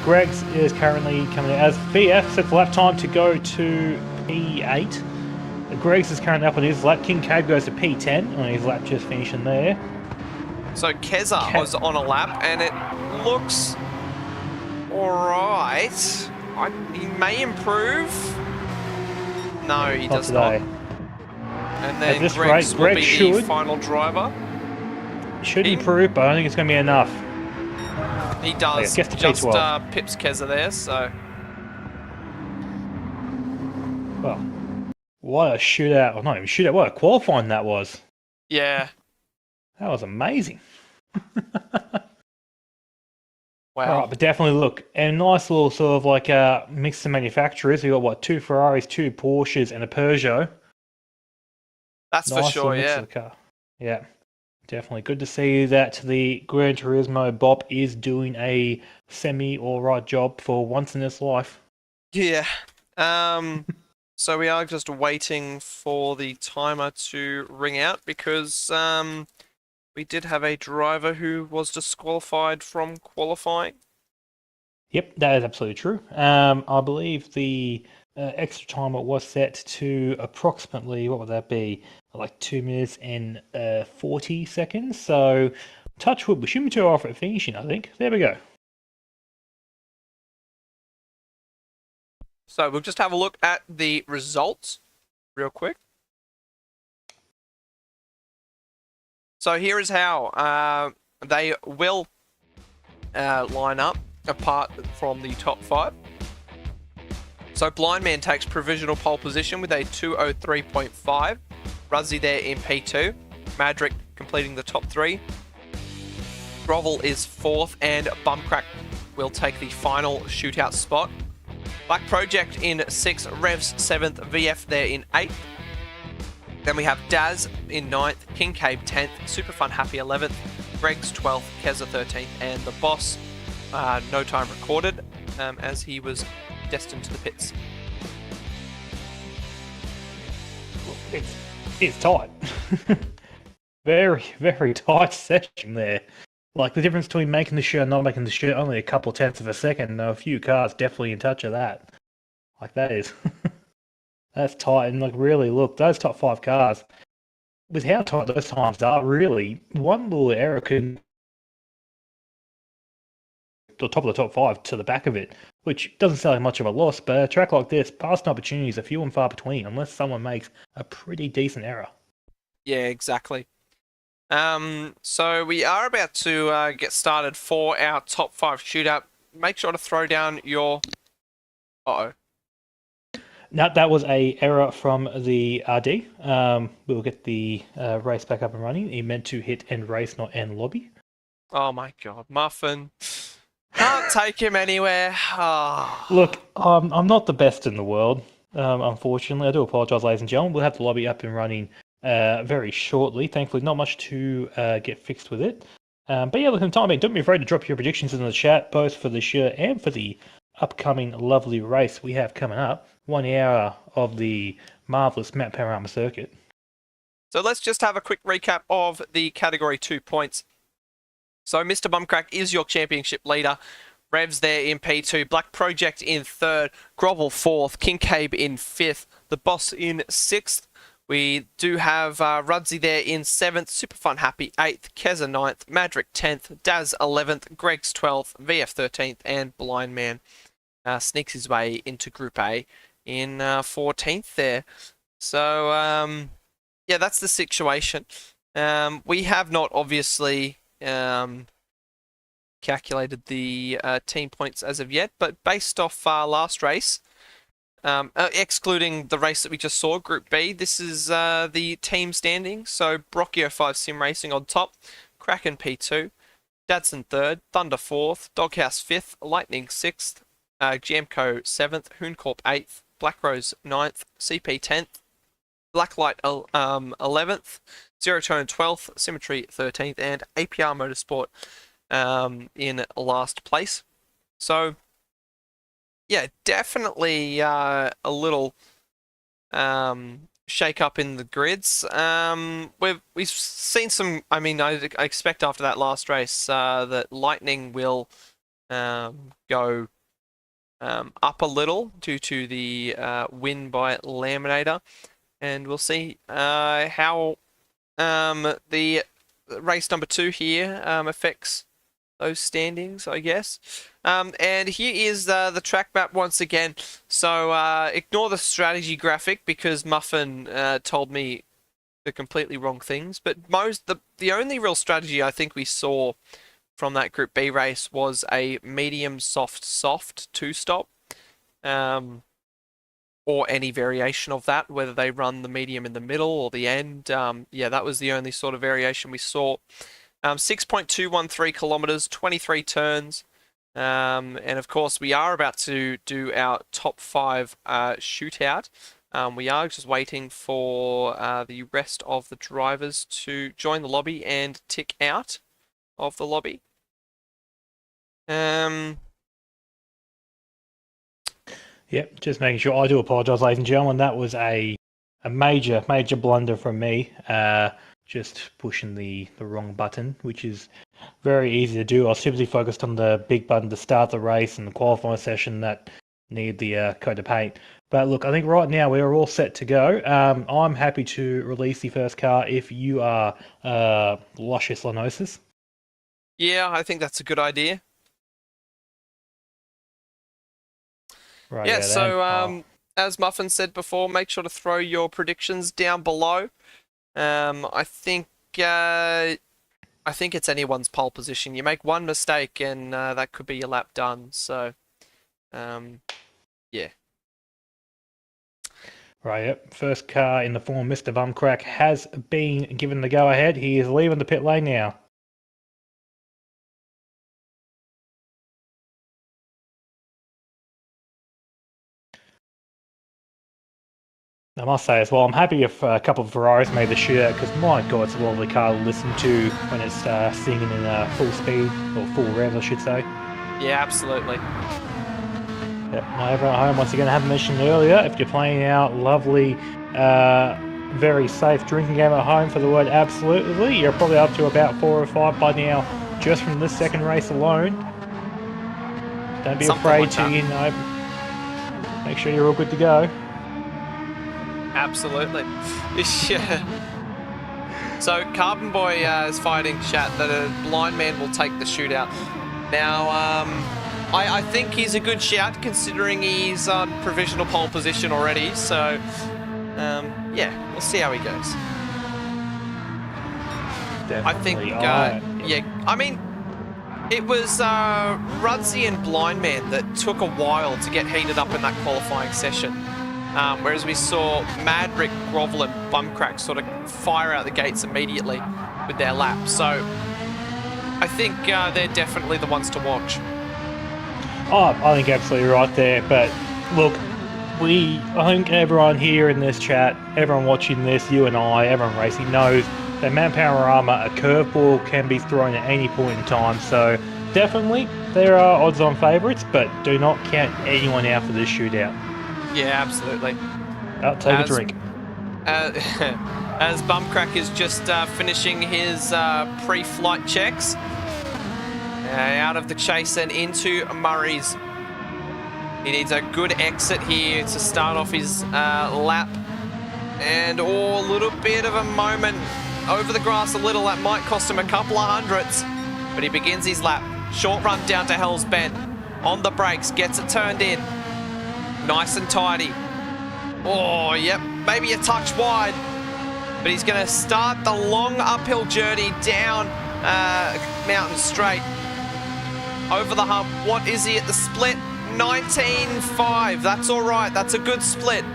Greg's is currently coming out as VF, sets the lap time to go to P8. Greg's is currently up on his lap. Kincaid goes to P10 on his lap, just finishing there. So Keza was on a lap, and it looks alright. He may improve. No, he does not. And then Greg will be the final driver. Should improve, but I don't think it's going to be enough. He does. Just pips Keza there, so... Well, what a shootout. Well, not even shootout. What a qualifying that was. Yeah. That was amazing. Wow. All right, but definitely look, a nice little sort of like mix of manufacturers. We got what, 2 Ferraris, 2 Porsches, and a Peugeot. That's nice for sure, mix yeah. of the car. Yeah, definitely good to see that the Gran Turismo Bop is doing a semi-alright job for once in its life. Yeah. So we are just waiting for the timer to ring out because we did have a driver who was disqualified from qualifying. Yep, that is absolutely true. I believe the extra timer was set to approximately, what would that be? Like 2 minutes and 40 seconds. So, touch wood, we shouldn't be too off at finishing, I think. There we go. So we'll just have a look at the results real quick. So here is how they will line up apart from the top 5. So Blind Man takes provisional pole position with a 2:03.5. Ruzzy there in P2. Madrick completing the top 3. Grovel is 4th, and Bumcrack will take the final shootout spot. Black Project in 6th, Revs 7th, VF there in 8th. Then we have Daz in 9th, Kincaid 10th, Superfun Happy 11th, Greg's 12th, Keza 13th, and the boss, no time recorded, as he was destined to the pits. It's tight. Very, very tight session there. Like, the difference between making the shirt and not making the shirt, only a couple tenths of a second. A few cars definitely in touch of that. Like, that is... That's tight. And, like, really, look, those top 5 cars, with how tight those times are, really, one little error can... the top of the top 5 to the back of it, which doesn't sound like much of a loss, but a track like this, passing opportunities are few and far between, unless someone makes a pretty decent error. Yeah, exactly. So we are about to get started for our top 5 shootout. Make sure to throw down your... Uh-oh. Now, that was a error from the RD. We'll get the race back up and running. He meant to hit end race, not end lobby. Oh my god, Muffin. Can't take him anywhere. Oh. Look, I'm not the best in the world, unfortunately. I do apologise, ladies and gentlemen. We'll have the lobby up and running very shortly. Thankfully, not much to get fixed with it. But yeah, look, in time being, don't be afraid to drop your predictions in the chat, both for the shirt and for the upcoming lovely race we have coming up. 1 hour of the marvellous Map Panorama Circuit. So let's just have a quick recap of the Category 2 points. So Mr. Bumcrack is your championship leader. Revs there in P2. Black Project in 3rd. Grovel 4th. Kincaid in 5th. The Boss in 6th. We do have Rudsy there in 7th. Superfun Happy 8th. Keza 9th. Madrick 10th. Daz 11th. Greg's 12th. VF 13th. And Blind Man sneaks his way into Group A in 14th there. So, yeah, that's the situation. We have not obviously calculated the team points as of yet, but based off last race, excluding the race that we just saw, Group B, this is the team standing. So Brocchio 5 Sim Racing on top, Kraken P2, Dadson 3rd, Thunder 4th, Doghouse 5th, Lightning 6th, Jamco 7th, Hooncorp 8th, Black Rose 9th, CP 10th, Blacklight 11th, Zero Tone 12th, Symmetry 13th, and APR Motorsport in last place. So, yeah, definitely a little shake up in the grids. We've seen some. I mean, I expect after that last race that Lightning will go up a little due to the win by Laminator, and we'll see how the race number 2 here affects those standings, I guess. And here is the track map once again. So ignore the strategy graphic because Muffin told me the completely wrong things. But the only real strategy I think we saw from that Group B race was a medium soft 2-stop. Or any variation of that, whether they run the medium in the middle or the end. Yeah, that was the only sort of variation we saw. 6.213 kilometers, 23 turns. And of course, we are about to do our top 5 shootout. We are just waiting for the rest of the drivers to join the lobby and tick out of the lobby. Yep, just making sure. I do apologise, ladies and gentlemen. That was a major blunder from me. Just pushing the wrong button, which is very easy to do. I was simply focused on the big button to start the race and the qualifying session that need the coat of paint. But look, I think right now we are all set to go. I'm happy to release the first car if you are Luscious Lanosis. Yeah, I think that's a good idea. Right, yeah, so as Muffin said before, make sure to throw your predictions down below. I think it's anyone's pole position. You make one mistake and that could be your lap done. So, yeah. Right, yep. First car in the form Mr. Bumcrack has been given the go-ahead. He is leaving the pit lane now. I must say as well, I'm happy if a couple of Ferraris made the shootout because my god, it's a lovely car to listen to when it's singing in full speed, or full rev I should say. Yeah, absolutely. Yep. Now everyone at home, once again, I haven't mentioned earlier, if you're playing our lovely, very safe drinking game at home for the word absolutely, you're probably up to about 4 or 5 by now, just from this second race alone. Don't be afraid to, make sure you're all good to go. Absolutely. Yeah. So Carbon Boy is fighting chat that a blind man will take the shootout. Now, I think he's a good shout considering he's on provisional pole position already. So, yeah, we'll see how he goes. Definitely. I think, yeah, I mean, it was Rudsy and Blind Man that took a while to get heated up in that qualifying session. Whereas we saw Madrick, Grovel and Bumcrack sort of fire out the gates immediately with their lap. So I think they're definitely the ones to watch. Oh, I think absolutely right there. But look, I think everyone here in this chat, everyone watching this, you and I, everyone racing knows that Manpower Armour, a curveball can be thrown at any point in time. So definitely there are odds-on favourites, but do not count anyone out for this shootout. Yeah, absolutely. Take a drink. As Bumcrack is just finishing his pre-flight checks, out of the chase and into Murray's. He needs a good exit here to start off his lap. And a little bit of a moment over the grass a little. That might cost him a couple of hundredths. But he begins his lap. Short run down to Hell's Bend. On the brakes, gets it turned in. Nice and tidy. Oh, yep, maybe a touch wide. But he's going to start the long uphill journey down Mountain Straight. Over the hump. What is he at the split? 19.5. That's all right. That's a good split.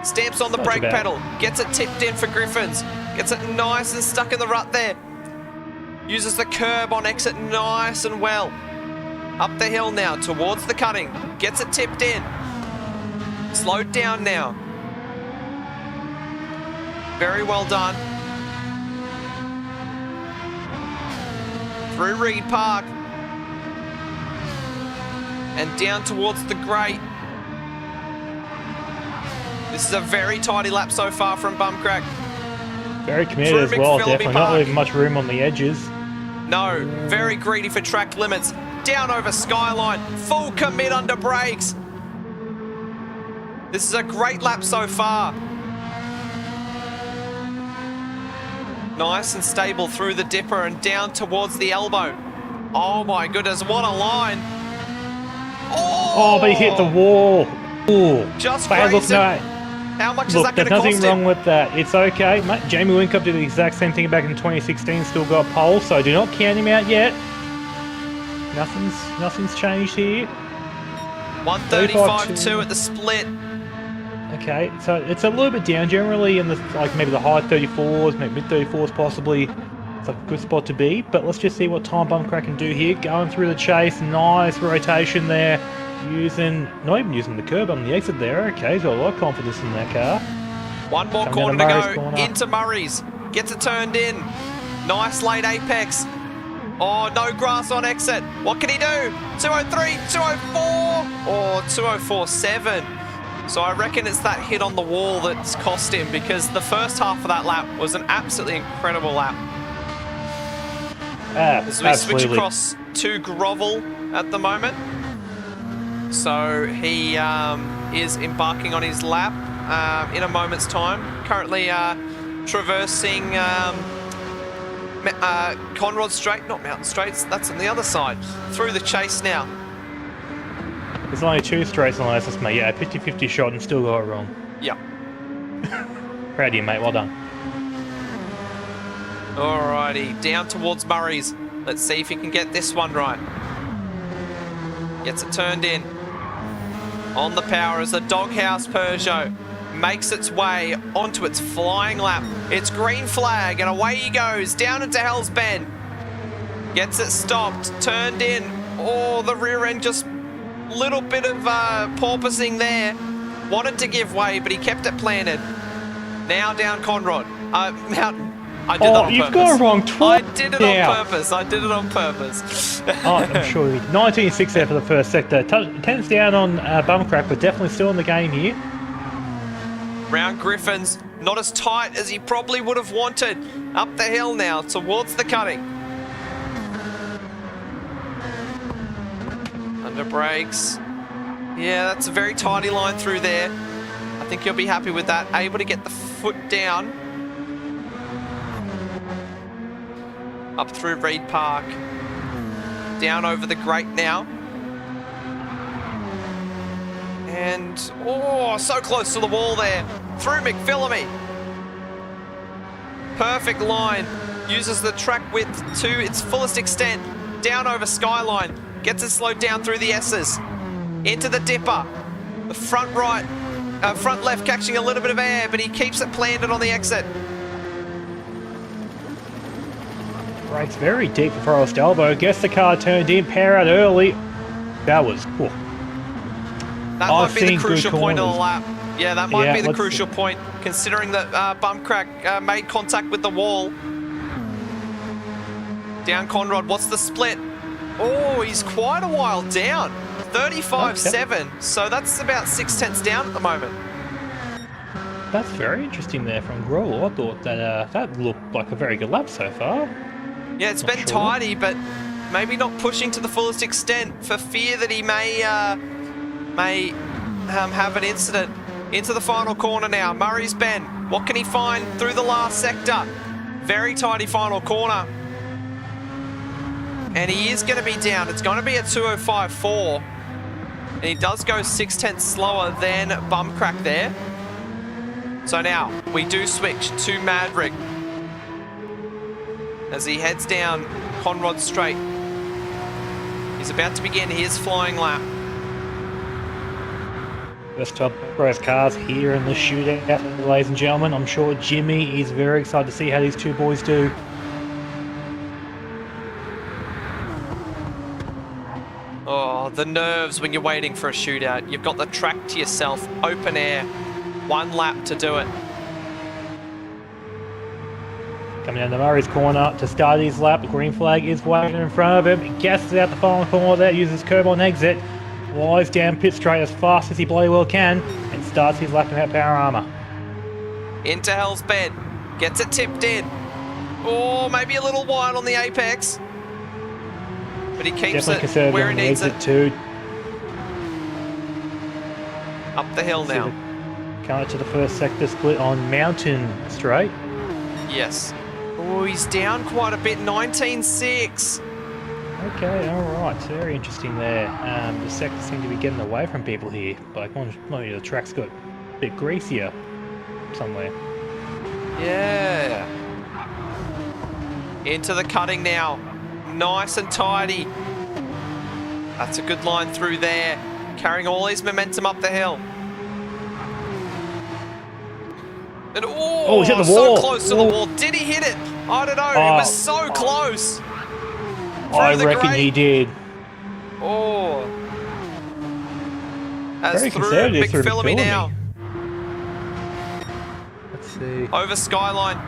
Stamps on the brake pedal. Gets it tipped in for Griffins. Gets it nice and stuck in the rut there. Uses the curb on exit nice and well. Up the hill now towards the cutting. Gets it tipped in. Slowed down now. Very well done. Through Reed Park. And down towards the grate. This is a very tidy lap so far from Bumcrack. Very committed as well, McPhillamy definitely. Not Park. leaving much room on the edges. No, very greedy for track limits. Down over Skyline. Full commit under brakes. This is a great lap so far. Nice and stable through the dipper and down towards the elbow. Oh my goodness, what a line. Oh, but he hit the wall. Ooh. Just Bad look, crazy. no. How much is Look, that there's going to nothing cost wrong him? with that. It's okay. Mate, Jamie Winkup did the exact same thing back in 2016, still got pole, so do not count him out yet. Nothing's changed here. 135.2 at the split. Okay, so it's a little bit down generally in the maybe the high 34s, maybe mid 34s possibly. It's like a good spot to be, but let's just see what time Bumcrack can do here. Going through the chase, nice rotation there. Not even using the curb on the exit there. Okay, he's got a lot of confidence in that car. One more Coming corner down to Murray's go. corner. Into Murray's. Gets it turned in. Nice late apex. Oh, no grass on exit. What can he do? 203, 204, or 204.7. So I reckon it's that hit on the wall that's cost him, because the first half of that lap was an absolutely incredible lap. As we switch Absolutely. across to Grovel at the moment. So he is embarking on his lap in a moment's time. Currently traversing Conrod Straight, not Mountain Straights, that's on the other side. Through the chase now. There's only two straights on the license, mate. Yeah, 50-50 shot and still got it wrong. Yep. Proud of you, mate. Well done. Alrighty, down towards Murray's. Let's see if he can get this one right. Gets it turned in. On the power as the Doghouse Peugeot makes its way onto its flying lap. It's green flag and away he goes down into Hell's Bend. Gets it stopped, turned in. Oh, the rear end just little bit of porpoising there. Wanted to give way, but he kept it planted. Now down Conrod. Mountain. I did that on you've purpose. got it wrong I twice. did it now. on purpose. I did it on purpose. Oh, I'm sure he did. 19-6 there for the first sector. Tense down on Bumcrack, but definitely still in the game here. Round Griffin's not as tight as he probably would have wanted. Up the hill now towards the cutting. Under brakes. Yeah, that's a very tidy line through there. I think you'll be happy with that. Able to get the foot down. Up through Reed Park. Down over the grate now. And, oh, so close to the wall there. Through McPhillamy. Perfect line. Uses the track width to its fullest extent. Down over Skyline. Gets it slowed down through the S's. Into the dipper. The front right, front left catching a little bit of air, but he keeps it planted on the exit. Brakes very deep for Forest Elbow. Gets the car turned in, power out early. That was cool. That I've might be the seen good crucial point of the corners. lap. Yeah, that might be the let's- crucial point, considering that Bumcrack made contact with the wall. Down Conrod, what's the split? Oh, he's quite a while down. 35.7, so that's about 6/10 down at the moment. That's very interesting there from Grohl. I thought that that looked like a very good lap so far. Yeah, it's Not been sure. tidy, but maybe not pushing to the fullest extent for fear that he may have an incident. Into the final corner now. Murray's Bend. What can he find through the last sector? Very tidy final corner. And he is going to be down. It's going to be a 205.4. And he does go 6/10 slower than Bumcrack there. So now we do switch to Madrick as he heads down Conrod Straight. He's about to begin his flying lap. First top both cars here in the shootout, ladies and gentlemen. I'm sure Jimmy is very excited to see how these two boys do. the nerves when you're waiting for a shootout. You've got the track to yourself, open air, 1 lap to do it. Coming down the Murray's corner to start his lap. The green flag is waving in front of him. He gasses out the final corner there, uses curb on exit, flies down pit straight as fast as he bloody well can, and starts his lap without power armour. Into Hell's Bed, gets it tipped in. Oh, maybe a little wide on the apex. But he keeps Definitely it where he on the needs exit it. too. Up the hill now. Coming to the first sector split on Mountain Straight. Yes. Oh, he's down quite a bit, 19.6. Okay, alright, very interesting there. The sectors seem to be getting away from people here, but maybe the track's got a bit greasier somewhere. Yeah. Into the cutting now. Nice and tidy. That's a good line through there. Carrying all his momentum up the hill. And oh, he's hit the so wall. close to the wall. Did he hit it? I don't know. It was so close. I Through the reckon grate. he did. Oh. As Very through conservative through McPhillamy McPhillamy. now. Let's see. Over Skyline.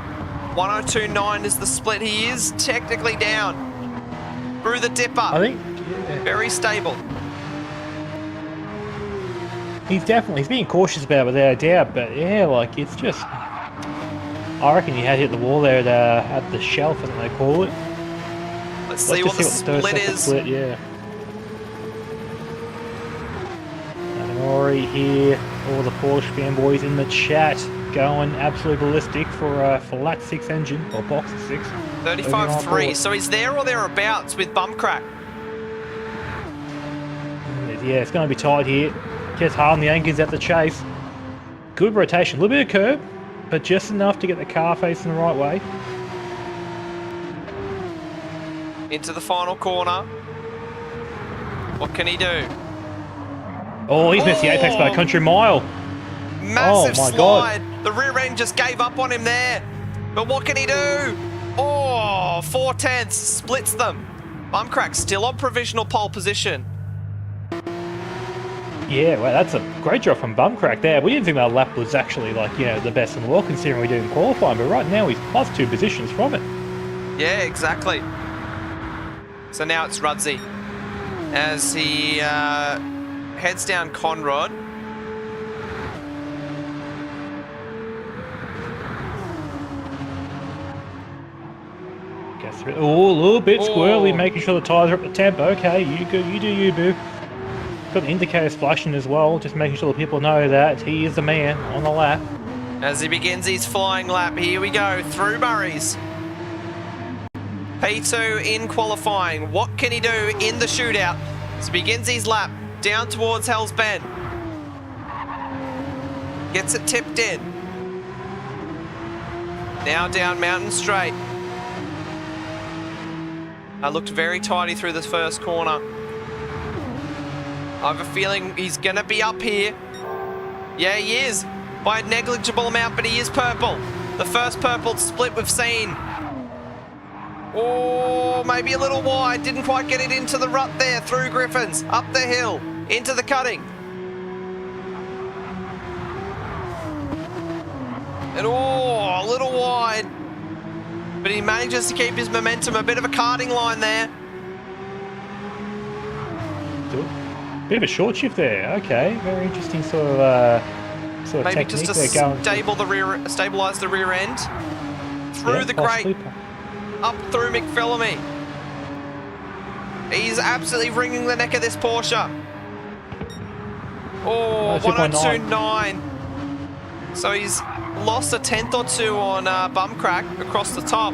102.9 is the split. He is technically down. Through the dipper. I think Very stable. he's being cautious about it without a doubt, but yeah, like it's just. I reckon he had hit the wall there at the shelf, as they call it. Let's see what the split is. Split, yeah. Rory here, all the Porsche fanboys in the chat going absolutely ballistic for lat 6 engine, or box 6. 35.3, so he's there or thereabouts with bum crack. Yeah, it's going to be tight here. Gets hard on the anchors at the chase. Good rotation, a little bit of curb, but just enough to get the car facing the right way. Into the final corner. What can he do? Oh, he's missed the apex by a country mile. Massive Oh my slide. God. The rear end just gave up on him there. But what can he do? Oh, 4/10 splits them. Bumcrack still on provisional pole position. Yeah, well, that's a great job from Bumcrack there. We didn't think that lap was actually the best in the world considering we didn't qualify, but right now he's plus 2 positions from it. Yeah, exactly. So now it's Rudsey as he heads down Conrod. Oh, a little bit squirrely, making sure the tyres are up to temp. Okay, you do you, boo. Got the indicators flashing as well, just making sure that people know that he is the man on the lap. As he begins his flying lap, here we go, through Murray's. P2 in qualifying. What can he do in the shootout? As he begins his lap, down towards Hell's Bend. Gets it tipped in. Now down Mountain Straight. Looked very tidy through this first corner. I have a feeling he's going to be up here. Yeah, he is. By a negligible amount, but he is purple. The first purple split we've seen. Oh, maybe a little wide. Didn't quite get it into the rut there. Through Griffins. Up the hill. Into the cutting. And oh, a little wide. But he manages to keep his momentum. A bit of a karting line there. Bit of a short shift there. Okay, very interesting sort of Maybe technique just to there going. stabilise the rear end. Through the possibly. grate. Up through McPhillamy. He's absolutely wringing the neck of this Porsche. Oh, 102.9. So he's lost a 10th or 2 on Bumcrack across the top.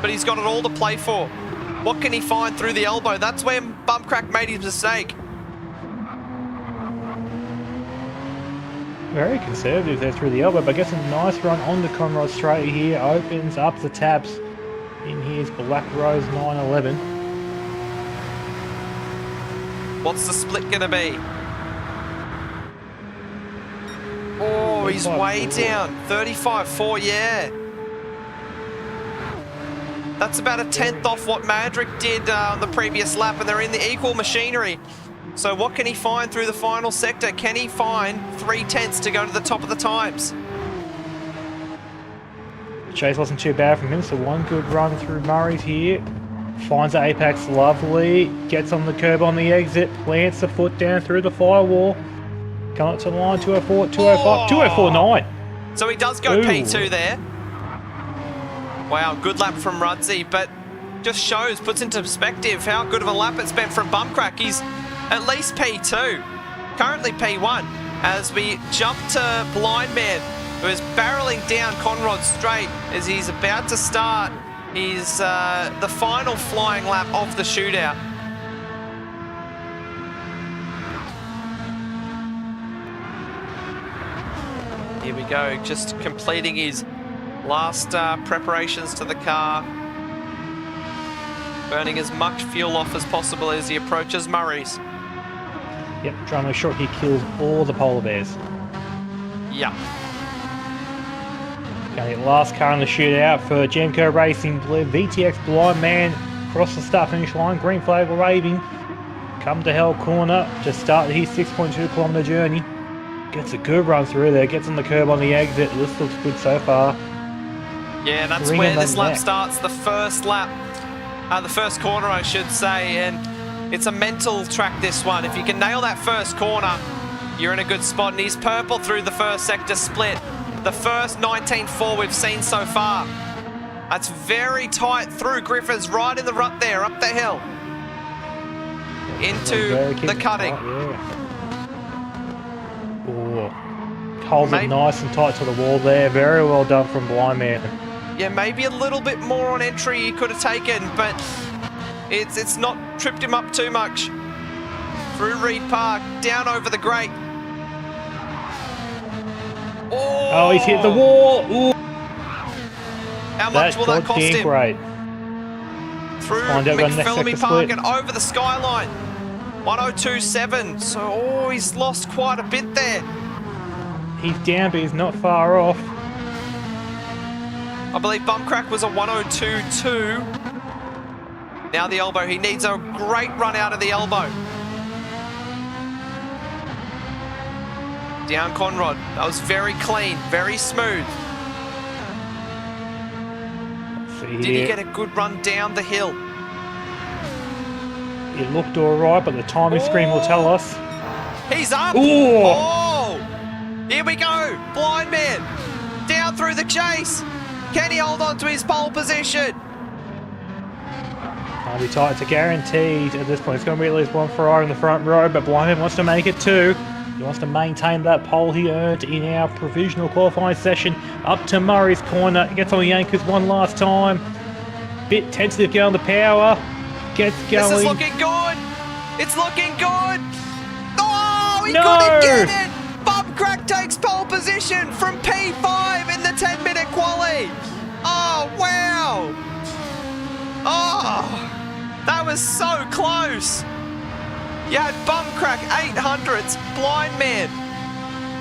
But he's got it all to play for. What can he find through the elbow? That's where Bumcrack made his mistake. Very conservative there through the elbow, but gets a nice run on the Conrod straight here. Opens up the tabs. In here's Black Rose 911. What's the split going to be? Oh, he's way down. 35.4, yeah. That's about a 10th off what Madrick did on the previous lap, and they're in the equal machinery. So what can he find through the final sector? Can he find 3/10 to go to the top of the times? Chase wasn't too bad from him, so one good run through Murray's here. Finds the apex lovely, gets on the curb on the exit, plants the foot down through the firewall. Come up to the line, 204, 205, 204.9. So he does go Ooh. P2 there. Wow, good lap from Rudsey, but just shows, puts into perspective how good of a lap it's been from Bumcrack. He's at least P2, currently P1, as we jump to Blind Man, who is barreling down Conrod straight as he's about to start his the final flying lap of the shootout. Here we go, just completing his last preparations to the car. Burning as much fuel off as possible as he approaches Murray's. Yep, trying to make sure he kills all the polar bears. Yeah. Okay, last car in the shootout for Gemco Racing, VTX Blind Man, across the start finish line, green flag waving. Come to hell corner to start his 6.2 kilometre journey. Gets a good run through there, gets on the curb on the exit. This looks good so far. Yeah, that's Ring where on this the lap neck. starts, the first lap. The first corner, I should say, and it's a mental track, this one. If you can nail that first corner, you're in a good spot. And he's purple through the first sector split. The first 19.4 we've seen so far. That's very tight through Griffiths, right in the rut there, up the hill. Into the cutting. Oh, holds it Maybe- nice and tight to the wall there. Very well done from Blind Man. Yeah, maybe a little bit more on entry he could have taken, but it's not tripped him up too much. Through Reed Park, down over the grate. Oh, he's hit the wall. Ooh, How much will that cost goddamn him? great. Through Find out when next McPhillamy sector Park split. and over the skyline. 102.7. So, he's lost quite a bit there. He's down, but he's not far off. I believe Bumcrack was a 102.2. Now the elbow. He needs a great run out of the elbow. Down Conrod. That was very clean, very smooth. See Did he here. get a good run down the hill? It looked alright, but the timing screen will tell us. He's up! Ooh. Oh! Here we go! Blind Man! Down through the chase! Can he hold on to his pole position? Can't be tight. It's a guaranteed at this point. It's going to be at least one Ferrari in the front row, but Blind Man wants to make it two. He wants to maintain that pole he earned in our provisional qualifying session. Up to Murray's corner. Gets on the anchors one last time. Bit tentative going the power. Gets going. This is looking good! It's looking good! Oh! He No! couldn't get it! Bumcrack takes pole position from P5 in the 10-minute quali! Oh, wow! Oh! That was so close! You had Bumcrack 800s, Blind Man.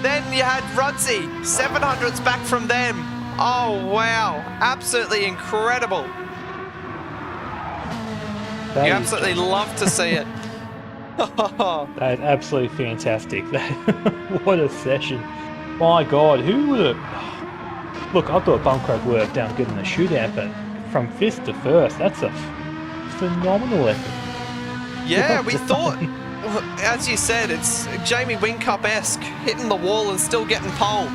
Then you had Rudsey, 700s back from them. Oh, wow. Absolutely incredible. That You is absolutely just- love to see it. That is absolutely fantastic. What a session. My God, who would have... Look, I thought Bumcrack would have done good in the shootout, but from fifth to first, that's a phenomenal effort. Yeah, Well we done. thought, well, as you said, it's Jamie Wingcup-esque, hitting the wall and still getting pole.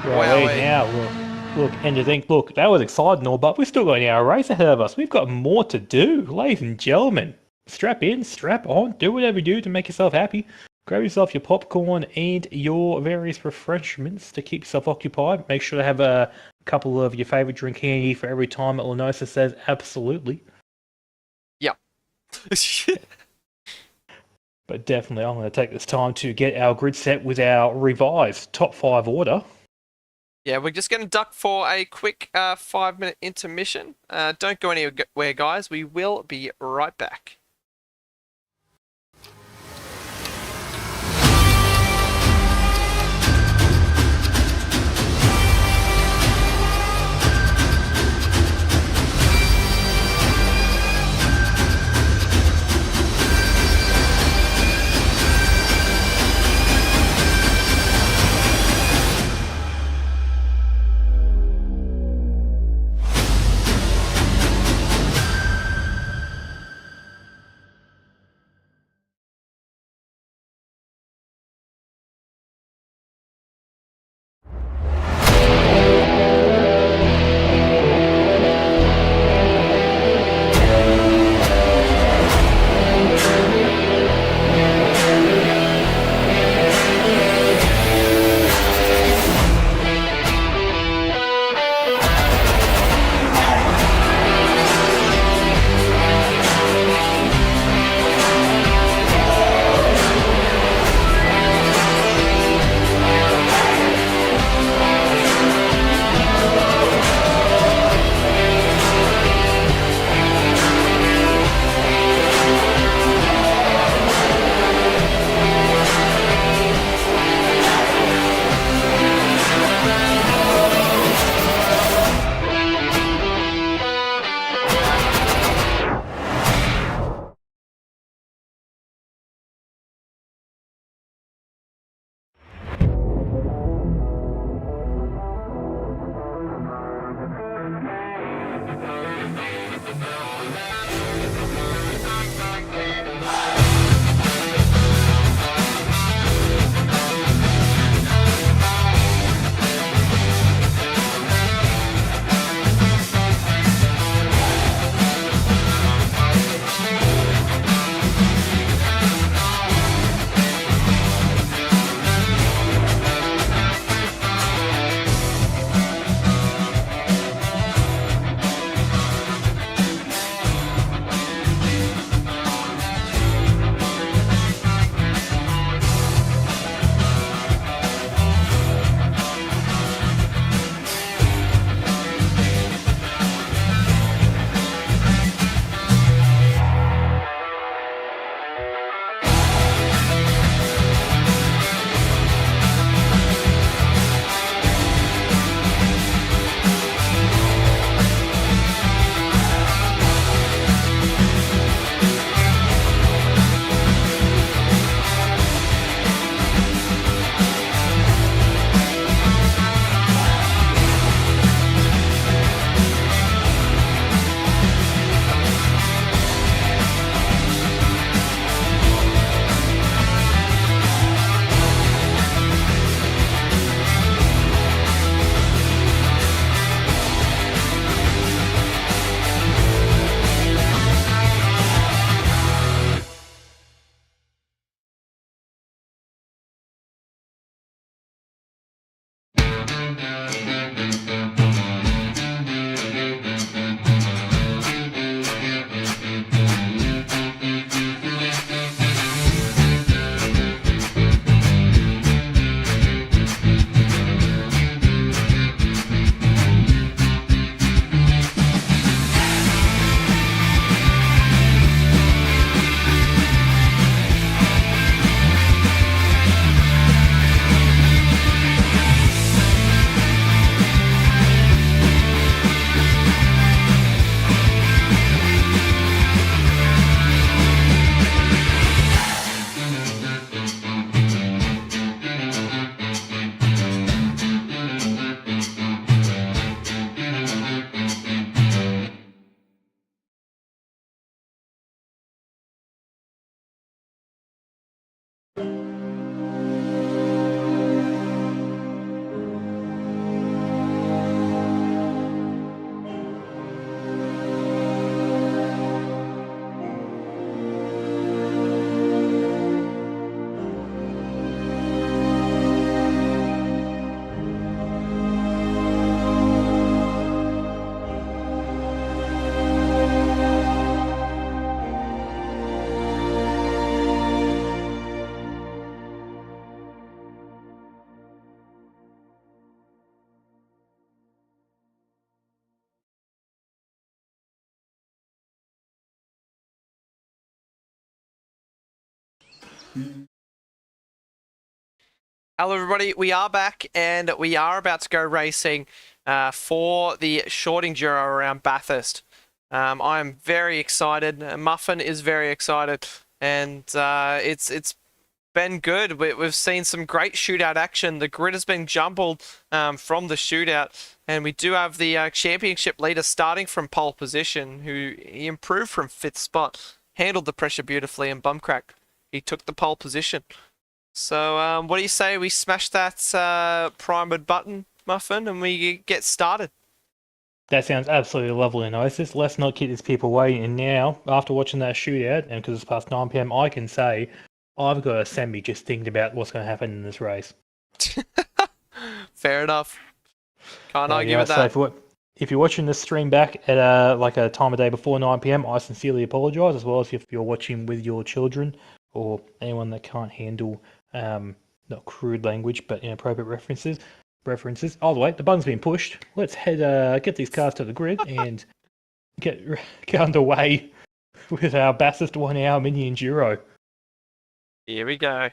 Well, Wowee. now, look, and you think, look, that was exciting all, but we've still got an hour race ahead of us. We've got more to do, ladies and gentlemen. Strap in, strap on, do whatever you do to make yourself happy. Grab yourself your popcorn and your various refreshments to keep yourself occupied. Make sure to have a couple of your favourite drink handy for every time that Lenosa says absolutely. Yep. But definitely, I'm going to take this time to get our grid set with our revised top 5 order. Yeah, we're just going to duck for a quick 5-minute intermission. Don't go anywhere, guys. We will be right back. Hello, everybody. We are back, and we are about to go racing for the short enduro around Bathurst. I am very excited. Muffin is very excited, and it's been good. We've seen some great shootout action. The grid has been jumbled from the shootout, and we do have the championship leader starting from pole position, who he improved from 5th spot, handled the pressure beautifully, and Bumcrack, he took the pole position. So, what do you say we smash that primed button, Muffin, and we get started? That sounds absolutely lovely and nice. Let's not keep these people waiting. And now, after watching that shootout, and because it's past 9 PM, I can say I've got a semi just thinking about what's going to happen in this race. Fair enough. Can't argue with that. So if you're watching this stream back at like a time of day before 9 PM, I sincerely apologise, as well as if you're watching with your children or anyone that can't handle not crude language, but inappropriate references. Either way, the button's been pushed. Let's get these cars to the grid and get underway with our Bathurst 1 hour mini enduro. Here we go.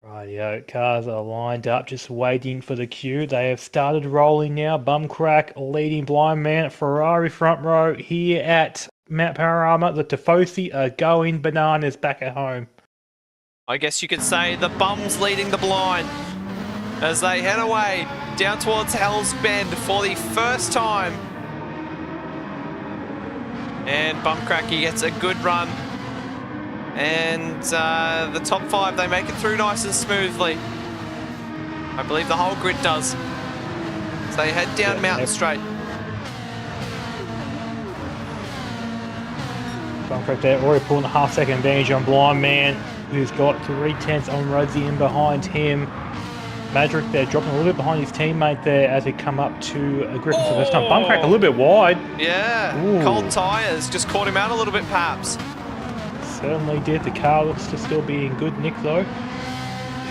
Rightio, cars are lined up, just waiting for the cue. They have started rolling now. Bumcrack leading Blind Man, Ferrari front row here at Mount Panorama. The Tifosi are going bananas back at home. I guess you could say the bums leading the blind as they head away down towards Hell's Bend for the first time. And Bumcracky gets a good run. And the top 5, they make it through nice and smoothly. I believe the whole grid does. So they head down Mountain Straight. Bumcrack there, already pulling a half-second advantage on Blind Man, who's got 3/10 on Rudsey in behind him. Madrick there dropping a little bit behind his teammate there as he come up to Griffin for the first time. Bumcrack a little bit wide. Yeah, Ooh. Cold tyres just caught him out a little bit perhaps. Certainly did. The car looks to still be in good nick though.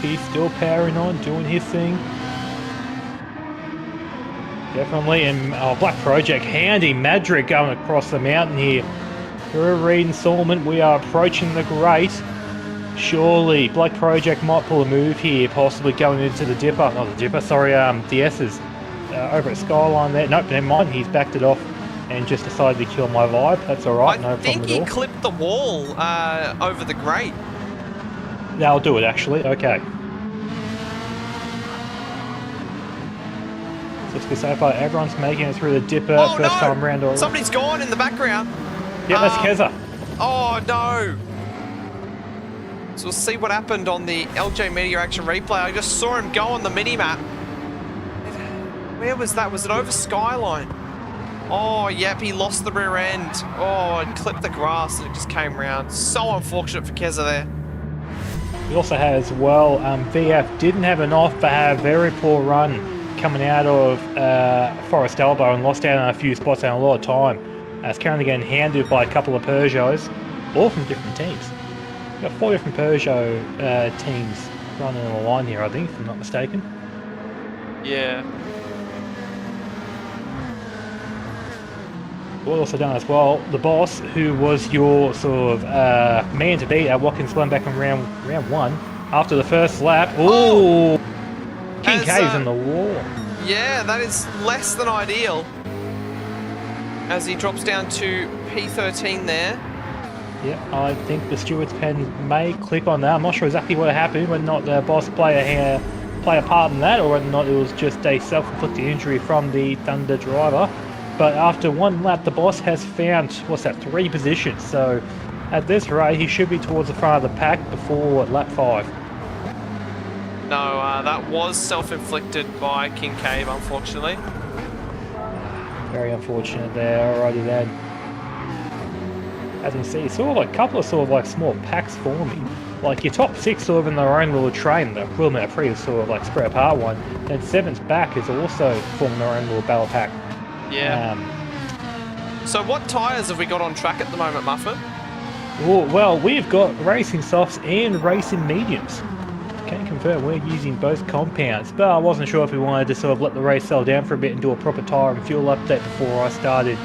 He's still powering on, doing his thing. Definitely, and Black Project hounding Madrick going across the mountain here. Through Reed and Solomon, we are approaching the Great. Surely, Black Project might pull a move here, possibly going into the Dipper. Not the Dipper, sorry, the S's. Over at Skyline there. Nope, never mind, he's backed it off and just decided to kill my vibe. That's alright, no problem at all. I think he clipped the wall over the Great. That'll do it, actually. Okay. So so far, everyone's making it through the Dipper first time round already. Somebody's gone in the background. Yeah, that's Keza. Oh no! So we'll see what happened on the LJ Media Action replay. I just saw him go on the mini-map. Where was that? Was it over Skyline? Oh, yep, he lost the rear end. Oh, and clipped the grass and it just came round. So unfortunate for Keza there. We also had as well, VF didn't have enough but had a very poor run coming out of Forest Elbow and lost out on a few spots and a lot of time. It's currently getting handled by a couple of Peugeots, all from different teams. We've got 4 different Peugeot teams running on the line here, I think, if I'm not mistaken. Yeah. We've also done as well, the boss, who was your sort of man to beat at Watkins Glen back in round 1, after the first lap. Ooh! King K's in the wall. Yeah, that is less than ideal. As he drops down to P13 there. Yeah, I think the steward's pen may click on that. I'm not sure exactly what happened, whether or not the boss play a part in that, or whether or not it was just a self-inflicted injury from the Thunder driver. But after 1 lap, the boss has found, 3 positions. So at this rate, he should be towards the front of the pack before lap 5. No, that was self-inflicted by King Cave, unfortunately. Very unfortunate there. Alrighty then. As you can see, sort of like a couple of sort of like small packs forming. Like your top 6 sort of in their own little train, the equivalent of 3 is sort of like spread apart one. Then 7th back is also forming their own little battle pack. Yeah. So what tyres have we got on track at the moment, Muffin? Well, we've got racing softs and racing mediums. Can confirm we're using both compounds, but I wasn't sure if we wanted to sort of let the race settle down for a bit and do a proper tyre and fuel update before I started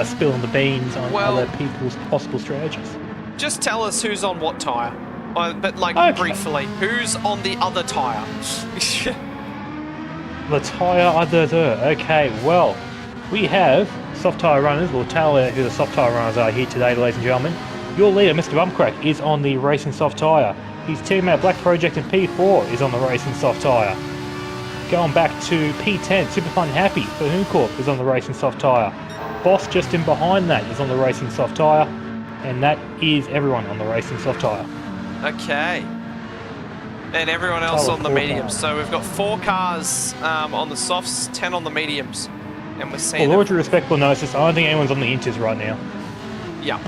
spilling the beans on other people's possible strategies. Just tell us who's on what tyre. But like Okay. briefly, who's on the other tyre? The tyre other there. Okay, well, we have soft tyre runners. We'll tell you who the soft tyre runners are here today, ladies and gentlemen. Your leader, Mr. Bumcrack, is on the racing soft tyre. His teammate Black Project and P4 is on the racing soft tyre. Going back to P10, Super Fun Happy for Hooncorp is on the racing soft tyre. Boss just in behind that is on the racing soft tyre. And that is everyone on the racing soft tyre. Okay. And everyone else Total on the 4 mediums. cars. So we've got 4 cars on the softs, 10 on the mediums. And we're seeing Well, all due respectful notice, I don't think anyone's on the inters right now. Yeah.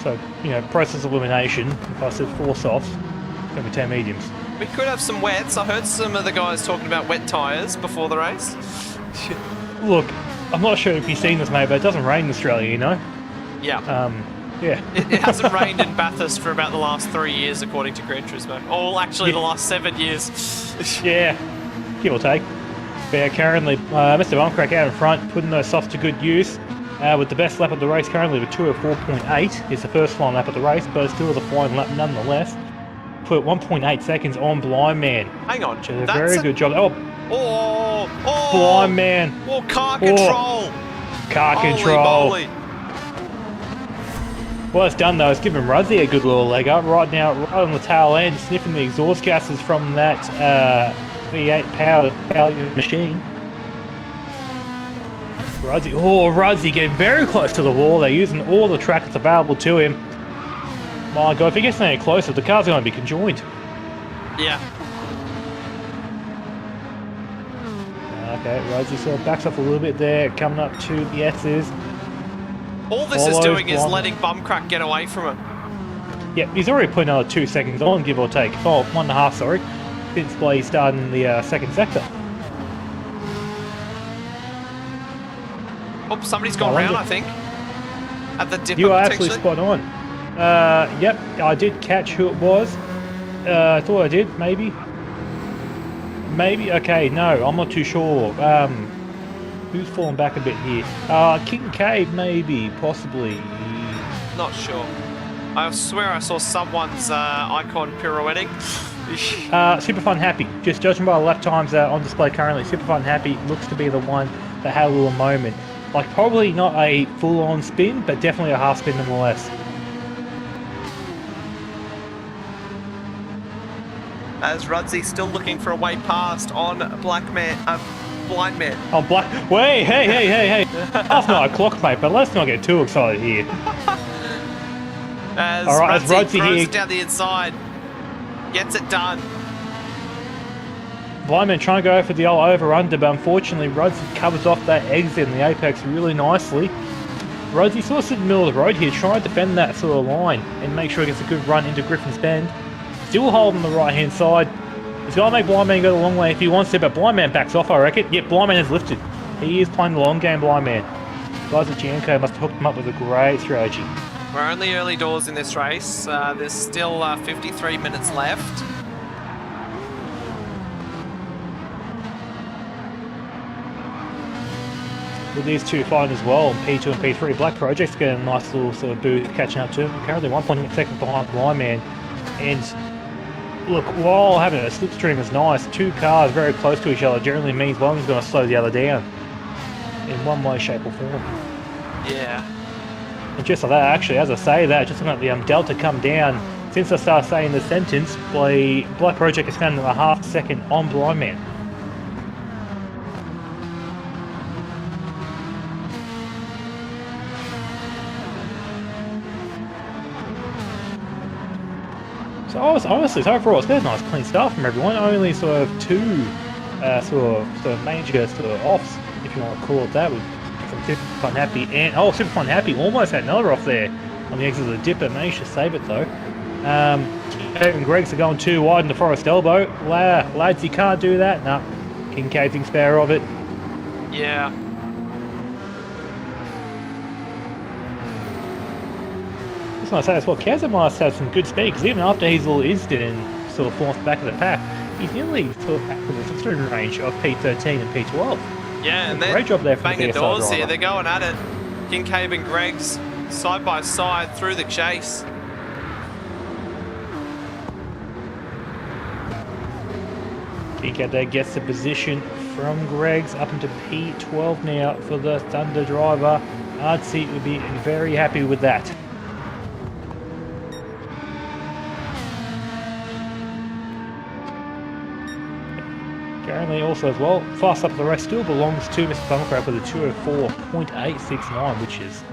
So, you know, process of elimination, if I said 4 softs, it's going to be 10 mediums. We could have some wets. I heard some of the guys talking about wet tyres before the race. Look, I'm not sure if you've seen this, mate, but it doesn't rain in Australia, you know? Yeah. Yeah. It hasn't rained in Bathurst for about the last 3 years, according to Gran Turismo. Or actually the last 7 years. Yeah, give or take. But yeah, currently, Mr. Bumcrack out in front, putting those softs to good use. With the best lap of the race currently with 2:04.8. It's the first flying lap of the race, but it still is a flying lap nonetheless. Put 1.8 seconds on Blind Man. Hang on. Which is a very good job. Oh, Oh! Blind Man. Oh, car control! Car Holy control. moly. Well, it's done though. It's given Ruzzy a good little leg up right now, right on the tail end, sniffing the exhaust gases from that V8 powered machine. Ruzzy getting very close to the wall. They're using all the track that's available to him. My God, if he gets any closer, the car's going to be conjoined. Yeah. Okay, Ruzzy sort of backs up a little bit there, coming up to the S's. All this is Follows doing is Blom. letting Bumcrack get away from him. Yep, he's already put another 2 seconds on, give or take. Oh, 1.5, sorry. Since he started in the second sector. Oh, somebody's gone round, I think. At the dipper, You are absolutely potentially. spot on. Yep, I did catch who it was. I thought I did, maybe. Maybe, okay, no, I'm not too sure. Who's fallen back a bit here? Kincaid, maybe, possibly. Not sure. I swear I saw someone's icon pirouetting. Super Fun Happy. Just judging by the lap times on display currently, Super Fun Happy looks to be the one that had a little moment. Like, probably not a full-on spin, but definitely a half spin nonetheless. As Rudzy still looking for a way past on Blind Man. Oh, Black. Wait, hey. That's not a clock, mate, but let's not get too excited here. As All right, as Rudzy Rudzy throws here- it down the inside. Gets it done. Blind trying to go for the old over-under, but unfortunately Rudzy covers off that exit in the apex really nicely. Rudzy sort of sits in the middle of the road here, trying to defend that sort of line and make sure he gets a good run into Griffin's Bend. Still holding the right-hand side. He's got to make Blind Man go the long way if he wants to, but Blind Man backs off, I reckon. Yep, Blind Man has lifted. He is playing the long game, Blind Man. Guys at Gianco must have hooked him up with a great strategy. We're only early doors in this race. There's still 53 minutes left. With these two fighting as well, P2 and P3, Black Project's getting a nice little sort of boost catching up to him. Currently 1.8 seconds behind Blind Man. And look, while having a slipstream is nice, two cars very close to each other generally means one is going to slow the other down in one way, shape or form. Yeah. And just like that, actually, as I say that, just looking at the delta come down, since I started saying the sentence, Black Project is found a half second on Blind Man. So honestly, so overall, it's been a nice clean start from everyone. Only sort of two sort of major sort of offs, if you want to call it that, with from Super Fun Happy and Super Fun Happy almost had another off there on the exit of the dipper. Managed to save it though. Kincaid and Greggs are going too wide in the Forest Elbow. Lads, you can't do that. Nah, Kincaid thinks better of it. Yeah. I was going to say as well, Kazza must have some good speed, because even after his little incident and sort of falls back of the pack, he's nearly sort of back with the throwing range of P13 and P12. Yeah, and Great they're job there from banging the DSR doors driver. here. They're going at it. Kincaid and Greggs side by side through the chase. Kick out there gets the position from Greg's up into P12 now for the Thunder driver. Artsy would be very happy with that. Currently also as well, fast up the race still belongs to Mr. Bumcraft with a 204.869, which is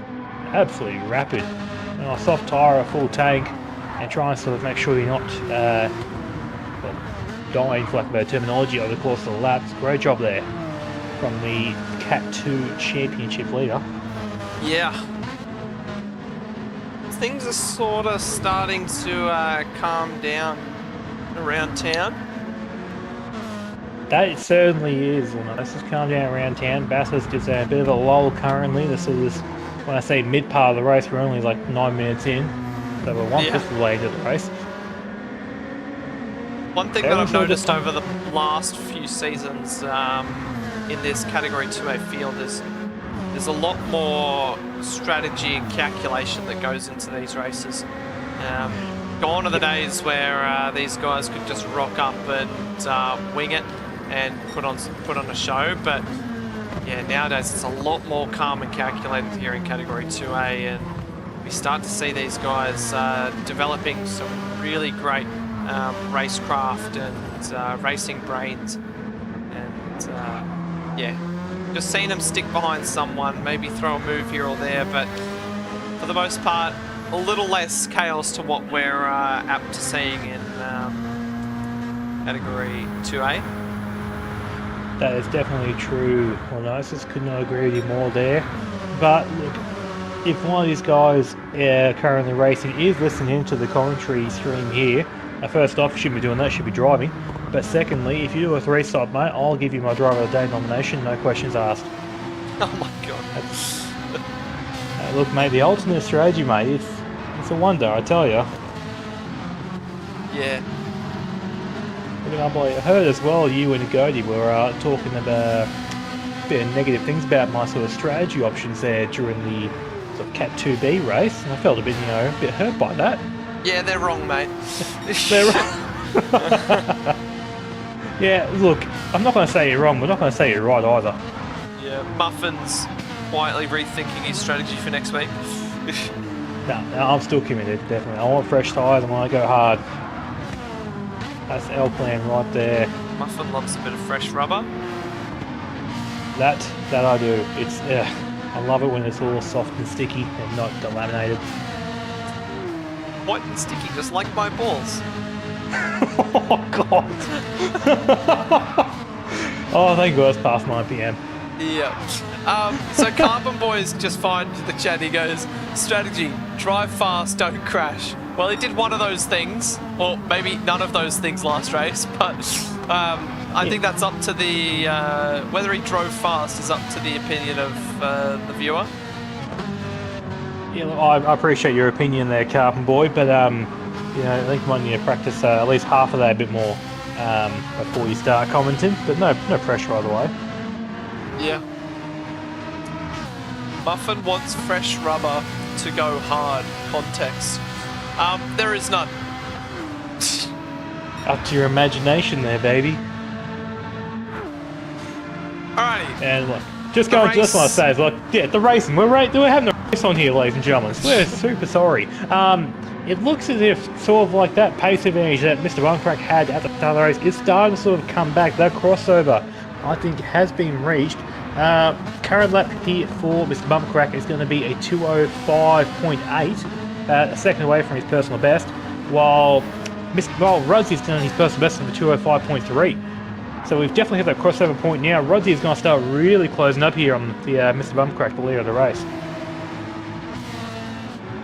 absolutely rapid. And a soft tyre, a full tank, and try and sort of make sure you're not well, dying, for lack of better terminology, over the course of the laps. Great job there from the Cat 2 Championship leader. Yeah. Things are sort of starting to calm down around town. That certainly is. Well, this has calmed down around town. Bathurst is a bit of a lull currently. This is, when I say mid part of the race, we're only like 9 minutes in. So we're 1/5 of the way into the race. One thing that I've noticed over the last few seasons in this Category 2A field is there's a lot more strategy and calculation that goes into these races. Gone are the days where these guys could just rock up and wing it and put on a show, but yeah, nowadays it's a lot more calm and calculated here in Category 2A, and we start to see these guys developing some really great racecraft and racing brains, and yeah, just seeing them stick behind someone, maybe throw a move here or there, but for the most part a little less chaos to what we're apt to seeing in Category 2A. That is definitely true. Winosis could not agree with you more there. But look, if one of these guys currently racing is listening into the commentary stream here, first off, you shouldn't be doing that, you should be driving. But secondly, if you do a 3-stop, mate, I'll give you my Driver of the Day nomination, no questions asked. Oh my god. Look, mate, the alternate strategy, mate, it's a wonder, I tell you. Yeah. I heard as well you and Gody were talking about a bit of negative things about my sort of strategy options there during the sort of Cat 2B race, and I felt a bit, a bit hurt by that. Yeah, they're wrong, mate. They're wrong. Yeah, look, I'm not going to say you're wrong, we're not going to say you're right either. Yeah, Muffin's quietly rethinking his strategy for next week. No, I'm still committed, definitely. I want fresh tyres, I want to go hard. That's our plan right there. Muffin loves a bit of fresh rubber. That I do. It's I love it when it's all soft and sticky and not delaminated. White and sticky, just like my balls. Oh god. Oh, thank God it's past 9 PM. Yeah. So Carbon Boy's just fined the chat. He goes, strategy, drive fast, don't crash. Well, he did one of those things, or maybe none of those things last race, but I think that's up to the, whether he drove fast is up to the opinion of the viewer. Yeah, look, I appreciate your opinion there, Carbon Boy, but I think you might need to practice at least half of that a bit more before you start commenting, but no pressure either way. Yeah. Muffin wants fresh rubber to go hard. Context. There is none. Up to your imagination there, baby. Alrighty. And look, just going to this one I say is like, yeah, the racing. We're having a race on here, ladies and gentlemen. We're super sorry. It looks as if sort of like that pace advantage that Mr. Buncrack had at the start of the race is starting to sort of come back. That crossover, I think, has been reached. Current lap here for Mr. Buncrack is going to be a 205.8. A second away from his personal best, while Rudsey's done his personal best of a 205.3. So we've definitely hit that crossover point now. Rudsey is going to start really closing up here on the Mr. Bumcrack, the leader of the race.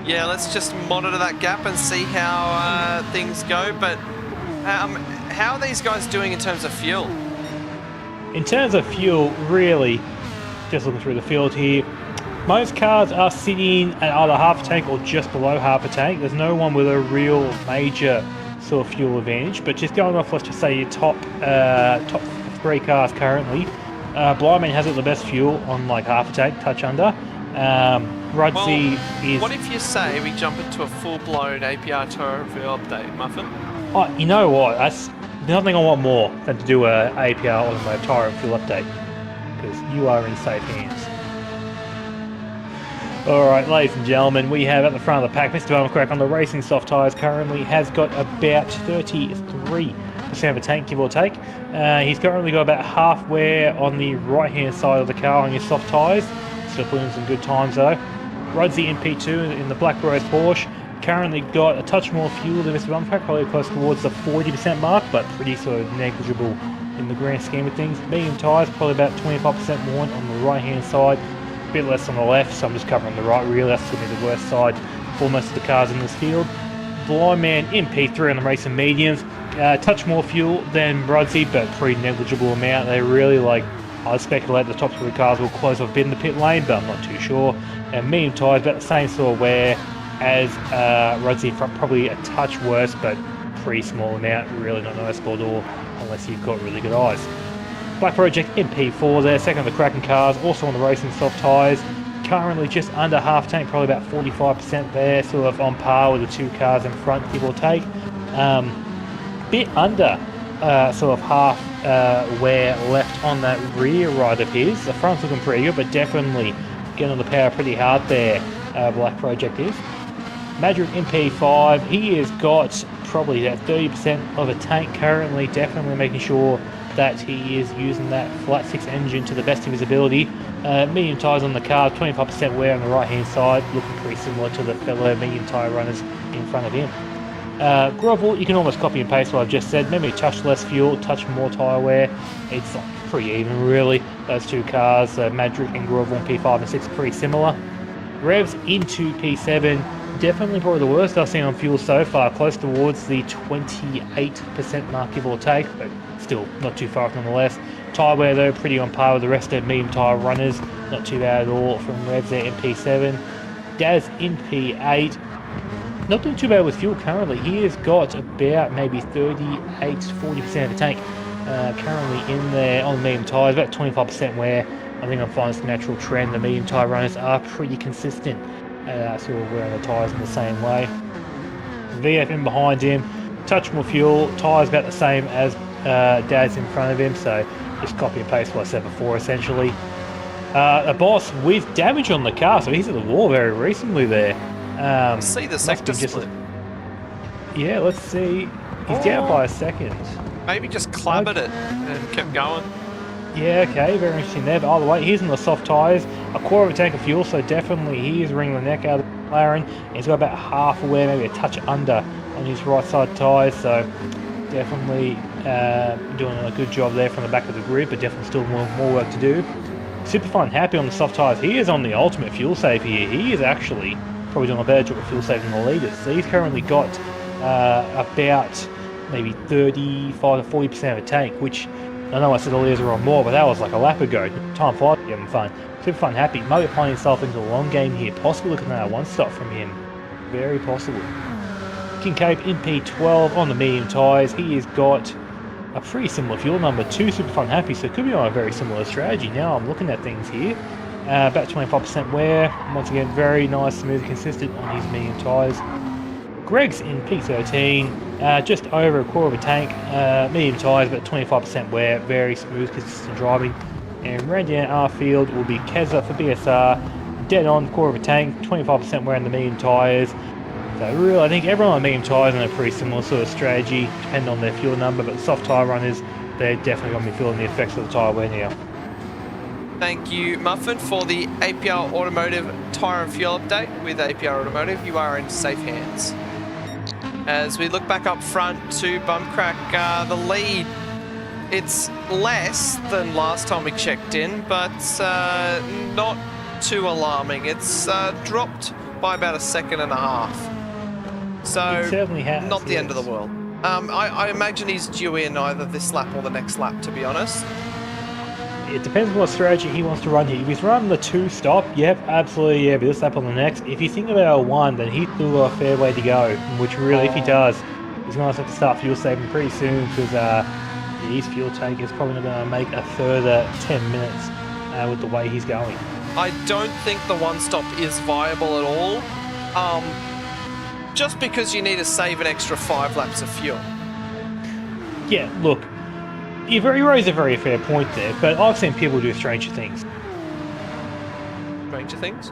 Yeah, let's just monitor that gap and see how things go. But how are these guys doing in terms of fuel? In terms of fuel, really, just looking through the field here, most cars are sitting at either half a tank or just below half a tank. There's no one with a real major sort of fuel advantage, but just going off, let's just say your top 3 cars currently, Blindman has it the best fuel on like half a tank, touch under. Rudsey is. What if you say we jump into a full-blown APR Tour Review update, Muffin? Oh, you know what? That's nothing I want more than to do a APR automotive tyre and fuel update, because you are in safe hands. Alright, ladies and gentlemen, we have at the front of the pack Mr. Bumcrack on the racing soft tyres currently has got about 33% of a tank, give or take. He's currently got about halfway on the right hand side of the car on his soft tyres. Still putting in some good times though. Rudsey in P2 in the Black Rose Porsche. Currently got a touch more fuel than Mr. Bumcrack, probably close towards the 40% mark, but pretty sort of negligible in the grand scheme of things. Medium tyres, probably about 25% more on the right hand side. A bit less on the left, so I'm just covering the right rear. That's going to be the worst side for most of the cars in this field. Blind Man in P3 on the racing mediums. Touch more fuel than Rudsey, but pretty negligible amount. They really I speculate the top three cars will close off a bit in the pit lane, but I'm not too sure. And medium tyres, about the same sort of wear as Rudsey, probably a touch worse, but pretty small amount. Really not noticeable at all, unless you've got really good eyes. Black Project in P4 there, second of the cracking cars, also on the racing soft tyres. Currently just under half tank, probably about 45% there, sort of on par with the two cars in front, give or take. Bit under sort of half wear left on that rear right of his. The front's looking pretty good, but definitely getting on the power pretty hard there, Black Project is. Madrid in P5, he has got probably that 30% of a tank currently, definitely making sure that he is using that flat six engine to the best of his ability. Medium tyres on the car, 25% wear on the right hand side, looking pretty similar to the fellow medium tyre runners in front of him. Grovel, you can almost copy and paste what I've just said, maybe a touch less fuel, touch more tyre wear. It's pretty even really, those two cars, Madrid and Grovel in P5 and 6 are pretty similar. Revs into P7, definitely probably the worst I've seen on fuel so far, close towards the 28% mark give or take, but still not too far nonetheless. Tyre wear though, pretty on par with the rest of medium tyre runners, not too bad at all from Revs there in P7. Daz in P8, not doing too bad with fuel currently. He has got about maybe 38 to 40% of the tank currently in there on the medium tyres, about 25% wear. I think I'm finding this natural trend. The medium tyre runners are pretty consistent, sort of wearing the tyres in the same way. VF in behind him, touch more fuel, tyres about the same as Daz in front of him, so just copy and paste what I said before essentially. A boss with damage on the car, so he's at the wall very recently there. See the sector split. Yeah, let's see. He's down by a second. Maybe just clobbered it and kept going. Yeah, okay, very interesting there. But either way, he's in the soft tyres, a quarter of a tank of fuel, so definitely he is wringing the neck out of the McLaren. He's got about half a wear, maybe a touch under on his right side tyres, so definitely doing a good job there from the back of the grid, but definitely still more work to do. Super fun, happy on the soft tyres. He is on the ultimate fuel save here. He is actually probably doing a better job of fuel saving than the leaders. So he's currently got about maybe 35 to 40% of a tank, which I know I said the leaders were on more, but that was like a lap ago. Time flies, having fun. Super fun, happy. Might be playing himself into a long game here. Possibly looking at a one stop from him. Very possible. Kincaid in P12 on the medium tyres. He has got a pretty similar fuel number to Super Fun Happy, so could be on a very similar strategy. Now I'm looking at things here. About 25% wear. Once again, very nice, smooth, consistent on his medium tyres. Greg's in P13, just over a quarter of a tank, medium tyres, about 25% wear, very smooth, consistent driving. And Randy and R field will be Keza for BSR, dead on, quarter of a tank, 25% wear on the medium tyres. So really, I think everyone on medium tyres on a pretty similar sort of strategy, depending on their fuel number, but soft tyre runners, they're definitely going to be feeling the effects of the tyre wear now. Thank you, Muffin, for the APR Automotive Tyre and Fuel Update. With APR Automotive, you are in safe hands. As we look back up front to Bumcrack, the lead, it's less than last time we checked in, but not too alarming. It's dropped by about a second and a half. So, It certainly has, not the end of the world. I imagine he's due in either this lap or the next lap, to be honest. It depends on what strategy he wants to run here. If he's running the 2-stop, yep, absolutely, yeah, but this lap on the next. If he's thinking about a 1, then he's still got a fair way to go, which really, if he does, he's going to have to start fuel saving pretty soon, because his fuel tank is probably not going to make a further 10 minutes with the way he's going. I don't think the one-stop is viable at all. Just because you need to save an extra 5 laps of fuel. Yeah, look, you raise a very fair point there, but I've seen people do stranger things. Stranger things?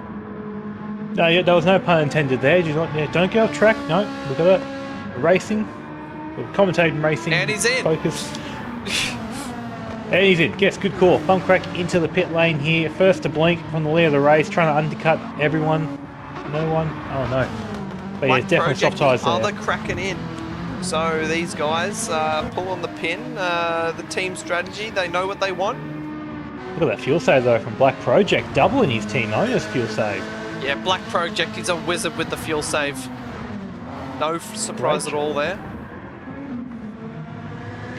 No, yeah, there was no pun intended there. Don't get off track. No, look at it. Racing, commentating racing. And he's in. Focus. And he's in. Yes, good call. Bumcrack into the pit lane here. First to blink from the lead of the race, trying to undercut everyone. No one. Oh no. But yeah, definitely soft tyres there. Other cracking in. So these guys pull on the pin. The team strategy, they know what they want. Look at that fuel save though from Black Project, doubling his team owner's fuel save. Yeah, Black Project, he's a wizard with the fuel save. No surprise at all there.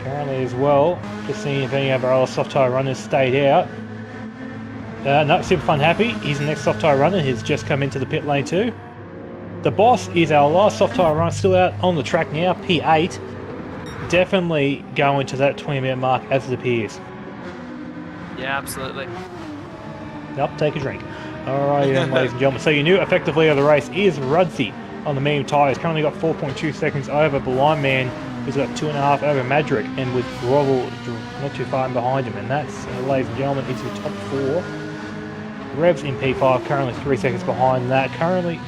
Currently as well, just seeing if any of our other soft tyre runners stayed out. No, Super Fun Happy, he's the next soft tyre runner, he's just come into the pit lane too. The boss is our last soft tyre runner, still out on the track now, P8. Definitely going to that 20-minute mark as it appears. Yeah, absolutely. Up, take a drink. Alright then, ladies and gentlemen. So your new effective leader of the race is Rudzy on the medium tyres. Currently got 4.2 seconds over Blind Man, who's got 2.5 over Madrick, and with Grovel not too far in behind him. And that's, ladies and gentlemen, into the top 4. Revs in P5, currently 3 seconds behind that. Currently,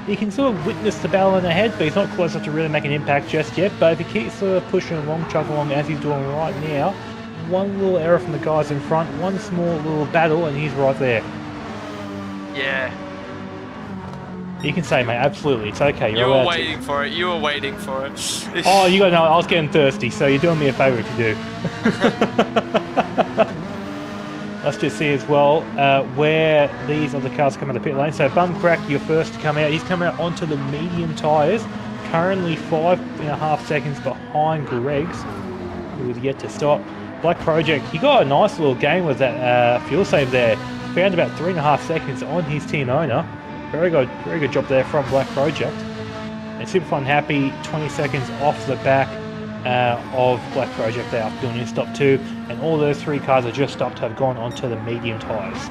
you can sort of witness the battle in the head, but he's not close enough to really make an impact just yet. But if he keeps sort of pushing along, chugging along as he's doing right now, one little error from the guys in front, one small little battle, and he's right there. Yeah. You can say, mate, absolutely. It's okay. You were waiting for it. You were waiting for it. Oh, you got to know, I was getting thirsty, so you're doing me a favour if you do. Let's just see as well where these other cars come out of the pit lane. So Bumcrack, you're first to come out. He's coming out onto the medium tyres. Currently 5.5 seconds behind Greg's, who is yet to stop. Black Project, he got a nice little game with that fuel save there. Found about 3.5 seconds on his team owner. Very good job there from Black Project. And Super Fun Happy, 20 seconds off the back of Black Project there after doing in stop 2. And all those 3 cars that just stopped have gone onto the medium tyres.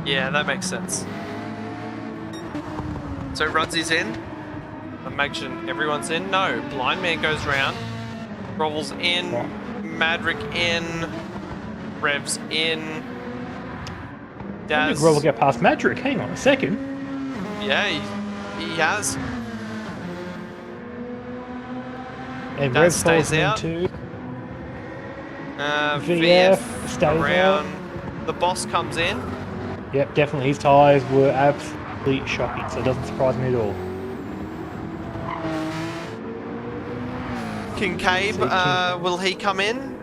Yeah, that makes sense. So Rudzy's in. Imagine everyone's in. No, Blind Man goes round. Grovel's in. Right. Madrick in. Revs in. When did Grovel get past Madrick? Hang on a second. Yeah, he has. And Daz Rev stays falls out. into VF stays around. out. The boss comes in. Yep, definitely his tyres were absolutely shocking, so it doesn't surprise me at all. Kincaid, will he come in?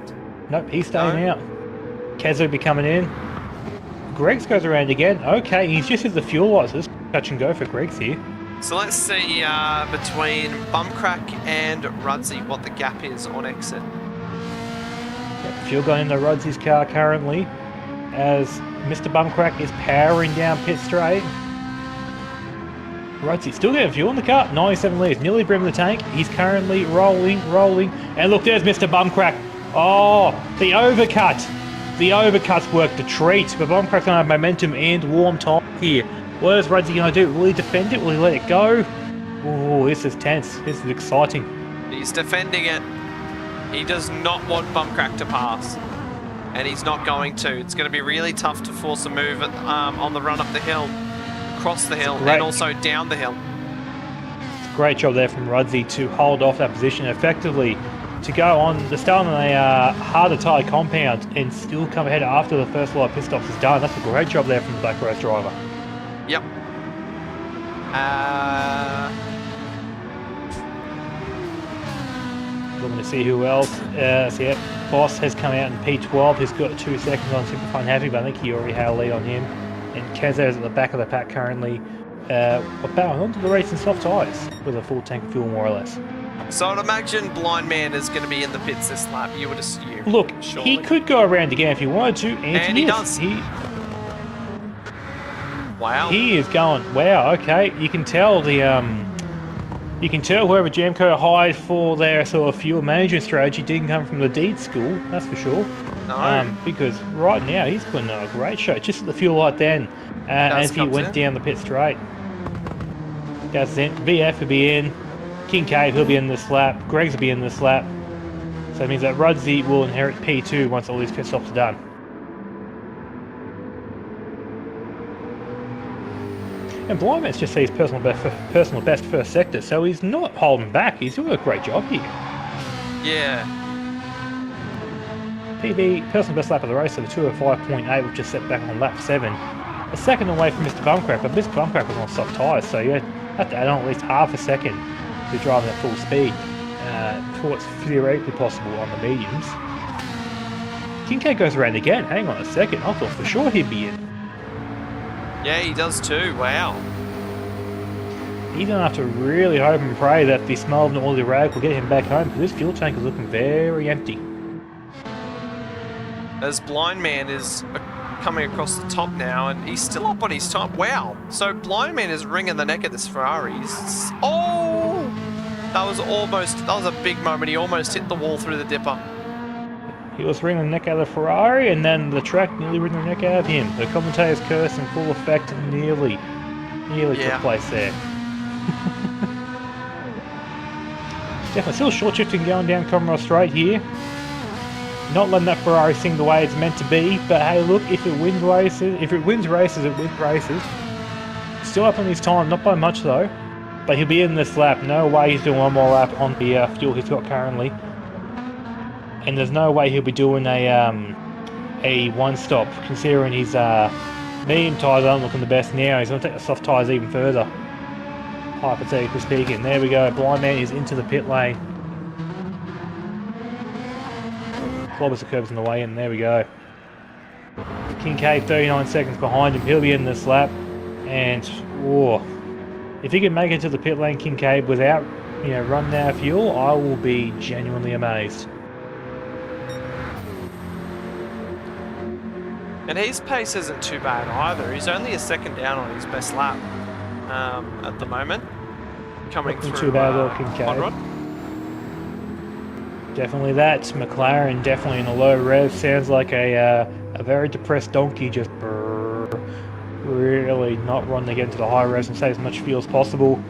Nope, he's staying out. Kez will be coming in. Greg's goes around again. Okay, he's just hit the fuel lights. Let's touch and go for Greg's here. So let's see between Bumcrack and Rudzy what the gap is on exit. Yep, fuel going into Rudzy's car currently as Mr. Bumcrack is powering down pit straight. Rudzy still getting fuel in the car. 97 litres, nearly brimmed the tank. He's currently rolling. And look, there's Mr. Bumcrack. Oh, the overcut. The overcuts worked a treat, but Bumcrack's going to have momentum and warm time here. What is Rudzy going to do? Will he defend it? Will he let it go? Oh, this is tense. This is exciting. He's defending it. He does not want Bumcrack to pass. And he's not going to. It's going to be really tough to force a move on the run up the hill, across the hill, and also down the hill. Great job there from Rudzy to hold off that position effectively, to go on the start on a harder tyre compound and still come ahead after the first lot of pit stops is done. That's a great job there from the Black Rose driver. Yep. Looking to see who else. So yeah, Boss has come out in P12. He's got 2 seconds on Super Fun Happy, but I think he already had a lead on him. And Kezo is at the back of the pack currently, powering onto the race in soft tyres with a full tank of fuel more or less. So I'd imagine Blind Man is going to be in the pits this lap, you would assume. Look, surely. he could go around again if he wanted to, and he does. Wow. He is going, wow, okay. You can tell the You can tell whoever Jamco hired for their sort of fuel management strategy didn't come from the Deed school, that's for sure. No. Because right now he's putting on a great show, just at the fuel light then, as he comes went in. down the pit straight. That's it. VF will be in, Kincaid will be in this lap, Greggs will be in this lap. So that means that Rudsey will inherit P2 once all these pit stops are done. And Blindman's just his personal best first sector, so he's not holding back. He's doing a great job here. Yeah. PB, personal best lap of the race, so the 205.8, which is set back on lap 7. A second away from Mr. Bumcrack, but Mr. Bumcrack was on soft tyres, so you have to add on at least half a second to drive at full speed for what's theoretically possible on the mediums. Kincaid goes around again. Hang on a second, I thought for sure he'd be in. Yeah, he does too. Wow. He's going to have to really hope and pray that the smell of an oily rag will get him back home, because this fuel tank is looking very empty. As Blind Man is coming across the top now, and he's still up on his time. Wow. So Blind Man is wringing the neck of this Ferrari. Oh! That was a big moment. He almost hit the wall through the dipper. He was wringing the neck out of the Ferrari, and then the track nearly wringing the neck out of him. The commentator's curse in full effect nearly took place there. Definitely still short shifting going down Commonwealth Straight here. Not letting that Ferrari sing the way it's meant to be, but hey look, if it wins races, it wins races. Still up on his time, not by much though. But he'll be in this lap. No way he's doing one more lap on the fuel he's got currently. And there's no way he'll be doing a one-stop, considering his medium tyres aren't looking the best now. He's going to take the soft tyres even further, hypothetically speaking. There we go, Blind Man is into the pit lane. Clobbers the curbs on the way in, there we go. Kincaid 39 seconds behind him, he'll be in this lap. And, if he can make it to the pit lane, Kincaid, without running out of fuel, I will be genuinely amazed. And his pace isn't too bad either. He's only a second down on his best lap at the moment. Coming Looking through too bad, Kincaid. Conrod. Definitely that. McLaren definitely in a low rev. Sounds like a very depressed donkey, just really not wanting to get into the high revs and save as much fuel as possible.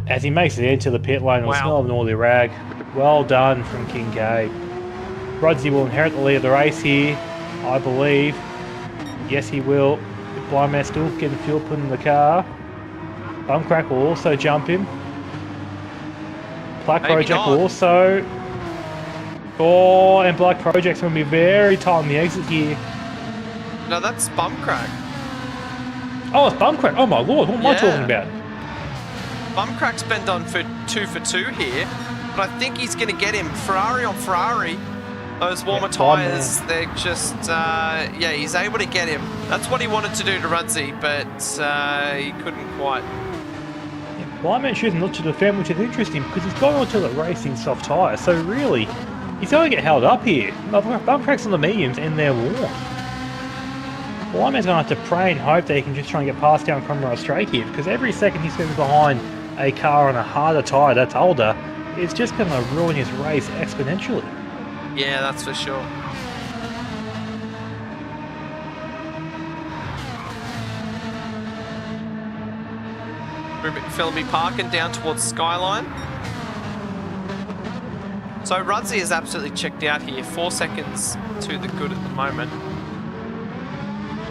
As he makes it into the pit lane, the smell of an oily rag. Well done from Kincaid. Rudsey will inherit the lead of the race here, I believe. Yes, he will. The Blind Man still getting fuel put in the car. Bumcrack will also jump him. Black Maybe Project not. will also. And Black Project's going to be very tight on the exit here. No, that's Bumcrack. Oh, it's Bumcrack. Oh my lord, what am I talking about? Bumcrack's been done for 2 for 2 here, but I think he's going to get him Ferrari on Ferrari. Those warmer tyres, they're just, he's able to get him. That's what he wanted to do to Rudsey, but he couldn't quite. Blind Man choosing not to defend, which is interesting because he's gone onto the racing soft tyre, so really, he's going to get held up here. Bumcrack's on the mediums and they're warm. Blind Man's going to have to pray and hope that he can just try and get past down Conroy Straight here, because every second he spends behind a car on a harder tyre that's older, it's just going to ruin his race exponentially. Yeah, that's for sure. Phil be parking down towards Skyline. So Rudsey is absolutely checked out here. 4 seconds to the good at the moment.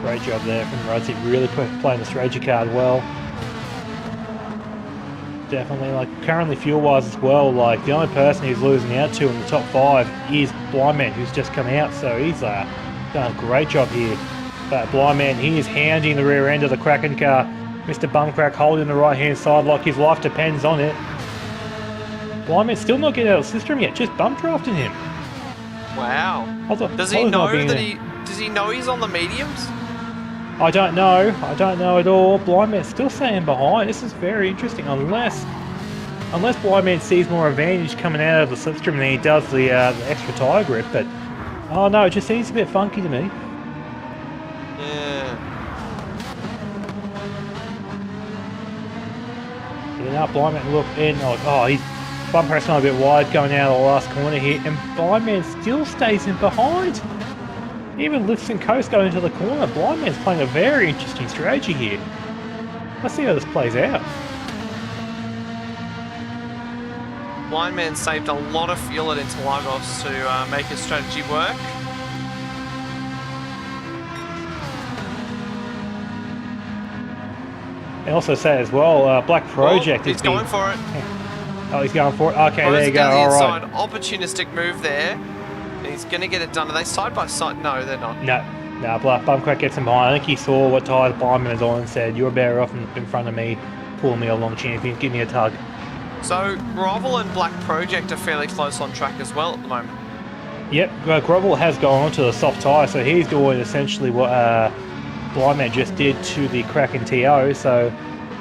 Great job there from Rudsey, really playing the strategy card well. Definitely, like currently fuel-wise as well, like the only person he's losing out to in the top 5 is Blind Man, who's just come out, so he's done a great job here. But Blind Man, he is hounding the rear end of the Kraken car. Mr. Bumcrack holding the right-hand side like his life depends on it. Blind Man's still not getting out of the system yet, just bump drafting him. Wow. Does he know he's on the mediums? I don't know at all. Blind Man's still staying behind. This is very interesting, unless Blind Man sees more advantage coming out of the slipstream than he does the extra tyre grip. But oh no, it just seems a bit funky to me. Yeah. Getting up, Blindman look in. Oh, he's bump pressing a bit wide going out of the last corner here, and Blindman still stays in behind. Even lifts and coast going into the corner. Blindman's playing a very interesting strategy here. Let's see how this plays out. Blindman saved a lot of fuel at Interlagos to make his strategy work. And also say as well, Black Project he's going for it. Oh, he's going for it. Okay, there you go. Down the All inside, right. opportunistic move there. And he's going to get it done. Are they side by side? No, they're not. No, Bumcrack gets him behind. I think he saw what tyre Blindman was on and said, "You're better off in front of me. Pull me along, champion. Give me a tug." So Grovel and Black Project are fairly close on track as well at the moment. Yep, Grovel has gone onto the soft tyre, so he's doing essentially what Blindman just did to the Kraken TO. So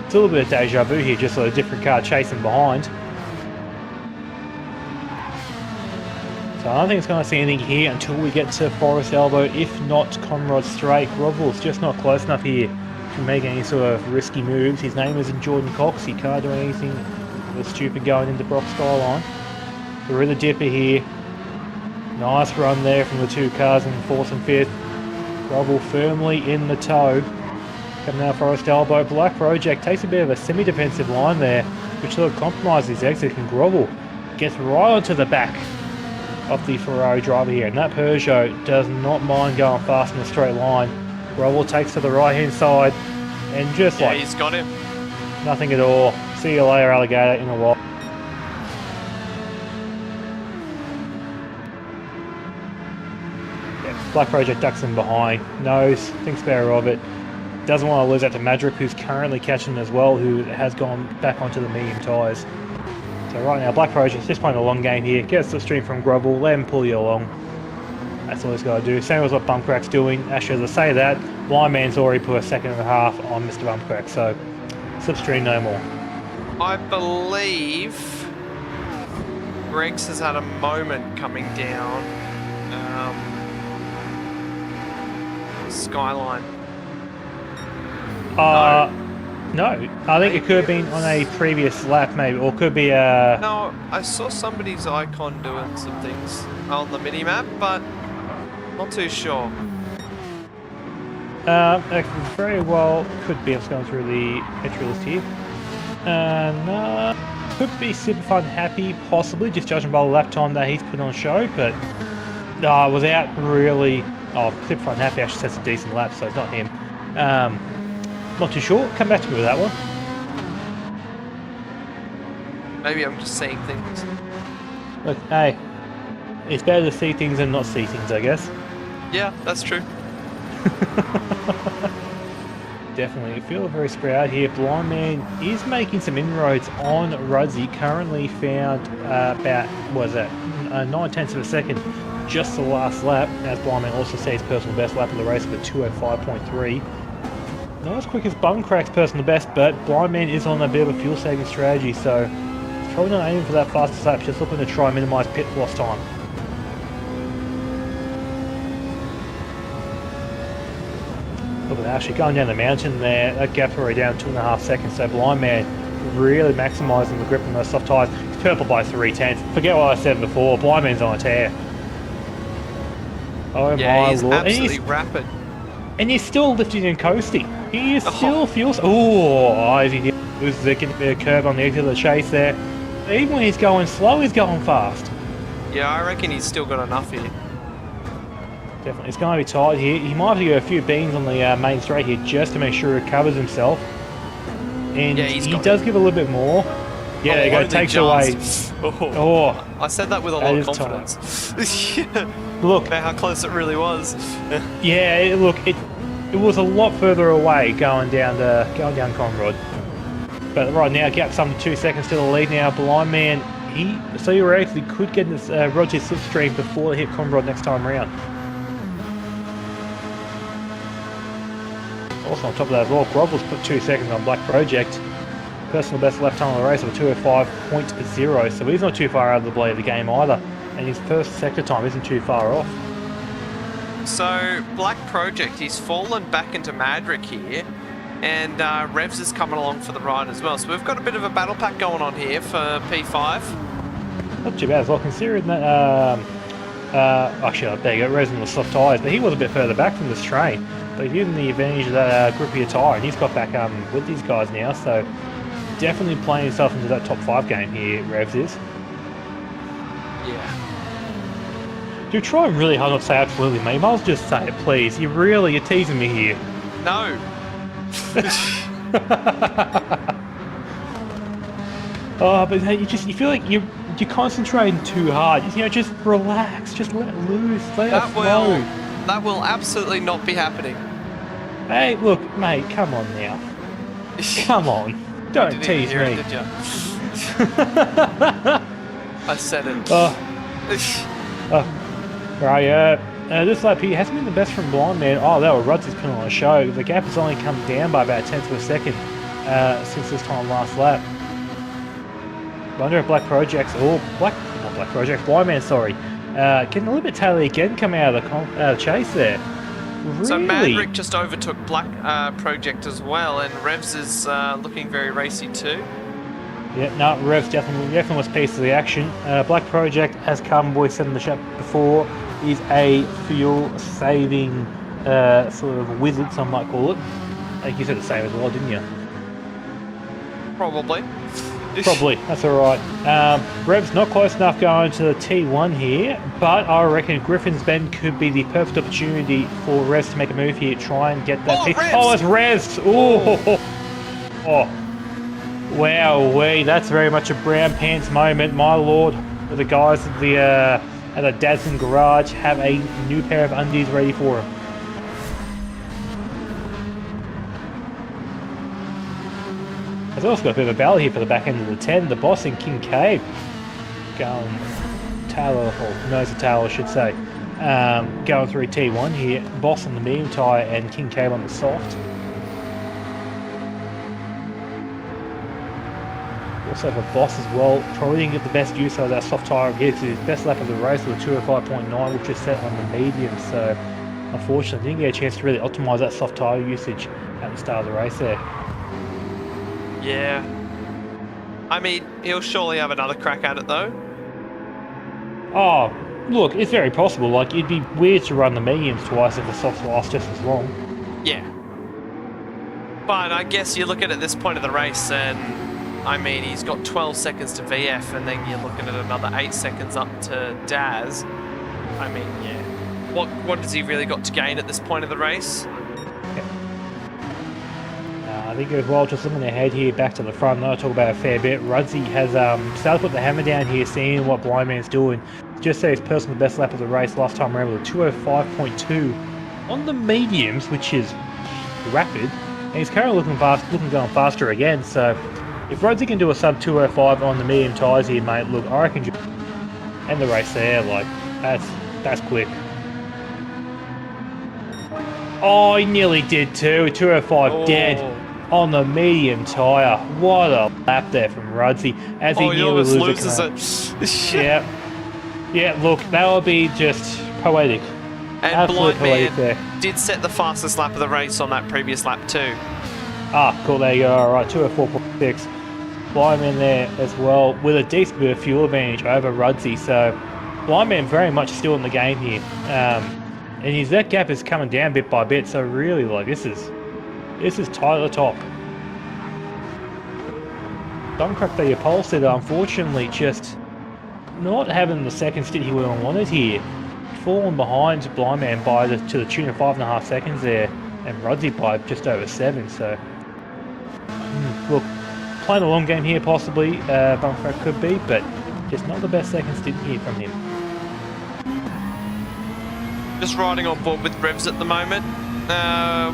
it's a little bit of deja vu here, just a different car chasing behind. So I don't think it's going to see anything here until we get to Forest Elbow, if not Conrod Straight. Grovel's just not close enough here to make any sort of risky moves. His name isn't Jordan Cox. He can't do anything stupid going into Brock Skyline. We're in the dipper here. Nice run there from the two cars in fourth and fifth. Grovel firmly in the toe. Coming out Forest Elbow. Black Project takes a bit of a semi-defensive line there, which sort of compromises his exit, and Grovel gets right onto the back of the Ferrari driver here, and that Peugeot does not mind going fast in a straight line. Grovel takes to the right hand side, and just like he's got him. Nothing at all. See you later, alligator, in a while. Yeah, Black Project ducks him behind, knows, thinks better of it. Doesn't want to lose out to Madrick, who's currently catching as well, who has gone back onto the medium tyres. So right now, Black Project's just playing a long game here. Gets the stream from Grovel, let him pull you along. That's all he's got to do. Same as what Bumpcrack's doing. Actually, as I say that, Blindman's already put a second and a half on Mr. Bumpcrack, so slipstream no more. I believe Greggs has had a moment coming down Skyline. No, I think it could have been on a previous lap maybe, or could be a... No, I saw somebody's icon doing some things on the mini-map, but not too sure. Very well could be. I'm just going through the entry list here. No, could be Super Fun Happy, possibly, just judging by the lap time that he's put on show, but without really... Oh, Super Fun Happy actually sets a decent lap, so it's not him. Not too sure. Come back to me with that one. Maybe I'm just seeing things. Look, hey, it's better to see things than not see things, I guess. Yeah, that's true. Definitely. Feel very spread out here. Blindman is making some inroads on Rudzy. Currently found about, what is that, 9/10 of a second, just the last lap. As Blindman also says personal best lap of the race with a 2:05.3. Not as quick as Buncrack's personal best, but Blindman is on a bit of a fuel saving strategy, so he's probably not aiming for that fastest lap, just looking to try and minimise pit loss time. Look at that, actually going down the mountain there, that gap's already down 2.5 seconds, so Blindman really maximising the grip on those soft tyres. He's purple by 3/10. Forget what I said before, Blindman's on a tear. Oh my he's lord. absolutely rapid. And he's still lifting and coasting. He is still fuels. Oh, as he loses the curve on the exit of the chase there. Even when he's going slow, he's going fast. Yeah, I reckon he's still got enough here. Definitely. It's going to be tight here. He might have to go a few beans on the main straight here just to make sure he covers himself. And he does give a little bit more. Yeah, there you go. Takes away. Oh, I said that with a lot of confidence. Look how close it really was. Yeah, look, it was a lot further away going down Conrod. But right now, gap's under 2 seconds to the lead now. Blindman, he theoretically could get this Roger slipstream before they hit Conrod next time around. Also on top of that as well, Grovel's put 2 seconds on Black Project. Personal best left time on the race of a 2:05.0, so he's not too far out of the blade of the game either. And his first sector time isn't too far off. So, Black Project, he's fallen back into Madrick here. and Revs is coming along for the ride as well. So we've got a bit of a battle pack going on here for P5. Not too bad as well, considering that. Actually, there you go, Revs on the soft tyres, but he was a bit further back from this train. But he's using the advantage of that grippier tyre, and he's got back with these guys now. So definitely playing himself into that top 5 game here. Revs is. Yeah. Do try really hard not to say absolutely, mate. Might as well just say it, please. You're teasing me here. No. Oh, but hey, you feel like you're concentrating too hard. Just relax, just let it loose, let it flow. That will absolutely not be happening. Hey, look, mate, come on now. Come on, don't tease me. Did you? I said it. Right, this lap here hasn't been the best from Blind Man. Oh, that was Rudd's putting on a show. The gap has only come down by about 1/10 of a second since this time last lap. I wonder if Blind Man, sorry. Getting a little bit taily again, coming out of the chase there. Really? So Manrick just overtook Black Project as well, and Revs is looking very racy too. Yeah, no, Revs definitely was piece of the action. Black Project, as Carbon Boy said in the chat before, is a fuel-saving sort of wizard, some might call it. I think you said the same as well, didn't you? Probably. Probably, that's alright. Revs not close enough going to the T1 here, but I reckon Griffin's Bend could be the perfect opportunity for Revs to make a move here, try and get that Revs! Oh, it's Revs! Oh. Wow, that's very much a brown pants moment, my lord. The guys at the Dadson garage have a new pair of undies ready for him. There's also got a bit of a battle here for the back end of the 10. The boss in Kincaid going nose to tail, I should say. Going through T1 here. Boss on the medium tyre and Kincaid on the soft. Also for Boss as well, probably didn't get the best use out of that soft tyre here because his best lap of the race was a 205.9, which is set on the medium. So unfortunately, didn't get a chance to really optimise that soft tyre usage at the start of the race there. Yeah. I mean, he'll surely have another crack at it though. Oh, look, it's very possible. Like, it'd be weird to run the mediums twice if the softs last just as long. Yeah. But I guess you look at it at this point of the race and, I mean, he's got 12 seconds to VF and then you're looking at another 8 seconds up to Daz. I mean, yeah. What has he really got to gain at this point of the race? I think as well, just looking ahead here, back to the front, I'll talk about a fair bit. Rudzi has started to put the hammer down here, seeing what Blind Man's doing. Just say his personal best lap of the race last time around with a 205.2 on the mediums, which is rapid. And he's currently looking going faster again. So if Rudzi can do a sub 205 on the medium tyres here, mate, look, I reckon you end the race there. Like, that's quick. Oh, he nearly did too. 205 dead on the medium tyre. What a lap there from Rudzi as he nearly loses it. Yeah, look, that would be just poetic. And Blind Man did set the fastest lap of the race on that previous lap too. Ah, cool, there you go. Alright, 204.6. Blind Man there as well with a decent bit of fuel advantage over Rudzi. So Blind Man very much still in the game here. And his that gap is coming down bit by bit, so really, like, this is tight at the top. Duncrack there, your pole sitter, unfortunately, just not having the second stint he would have wanted here. Falling behind Blind Man to the tune of 5.5 seconds there, and Rudzi by just over 7. So, look, playing a long game here, possibly. Duncrack could be, but just not the best second stint here from him. Just riding on board with Revs at the moment,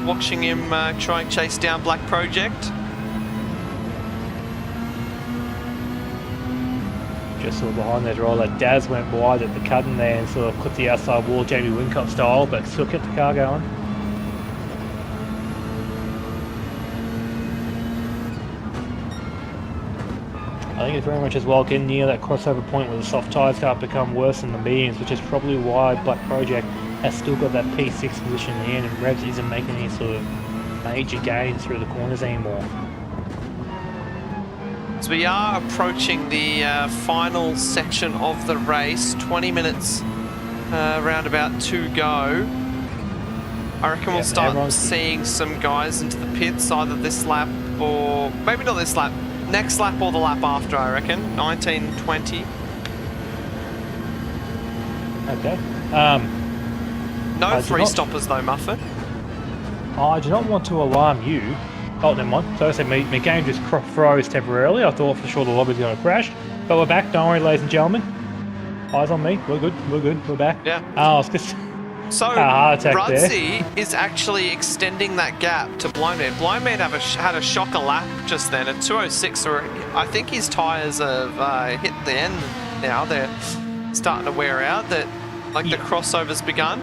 watching him try and chase down Black Project. Just sort of behind that roll, that Daz went wide at the cutting there and sort of clipped the outside wall, Jamie Wincott style, but still kept the car going. I think it's very much as well getting near that crossover point where the soft tyres start to become worse than the mediums, which is probably why Black Project has still got that P6 position in the end, and Revs isn't making any sort of major gains through the corners anymore. So we are approaching the final section of the race. 20 minutes round about to go. I reckon we'll start seeing some guys into the pits either this lap or maybe not this lap, next lap or the lap after, I reckon. 19, 20. Okay. No three stoppers though, Muffet. I do not want to alarm you. Oh, never mind. So I said my game just froze temporarily. I thought for sure the lobby was going to crash. But we're back, don't worry, ladies and gentlemen. Eyes on me. We're good. We're good. We're back. Yeah. I was just... So, Rudsey is actually extending that gap to Blindman. Blindman had a shocker lap just then at 2:06, or I think his tyres have hit the end now. They're starting to wear out. The crossover's begun.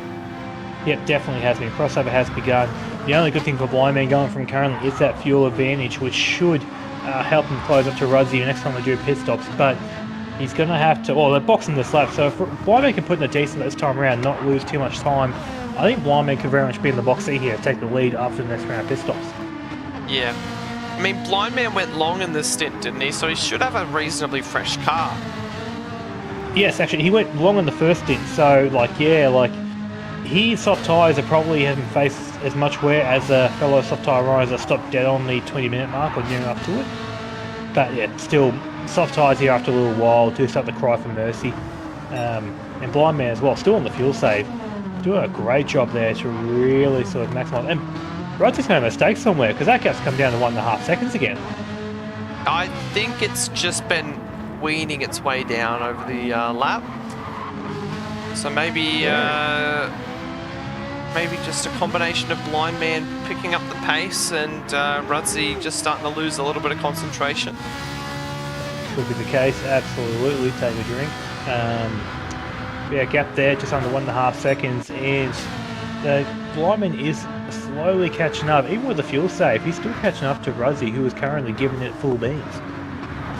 Yep, definitely has been. Crossover has begun. The only good thing for Blindman going from currently is that fuel advantage, which should help him close up to Rudsey next time they do pit stops. But he's going to have to... Well, they're boxing this lap, so if Blindman can put in a decent this time around, not lose too much time, I think Blindman could very much be in the box seat here, take the lead after the next round of pit stops. Yeah. I mean, Blindman went long in this stint, didn't he? So he should have a reasonably fresh car. Yes, actually, he went long in the first stint, so, his soft tyres are probably haven't faced as much wear as a fellow soft tyre rider stopped dead on the 20-minute mark or near enough to it. But yeah, still, soft tyres here after a little while do start to cry for mercy. And Blindman as well, still on the fuel save. Doing a great job there to really sort of maximise. And Rudsey's made a mistake somewhere because that gap's come down to 1.5 seconds again. I think it's just been weaning its way down over the lap. So maybe maybe just a combination of Blindman picking up the pace and Rudsey just starting to lose a little bit of concentration. Could be the case, absolutely. Take a drink. Yeah, gap there, just under 1.5 seconds, and the Blindman is slowly catching up. Even with the fuel save, he's still catching up to Rudsey, who is currently giving it full beans.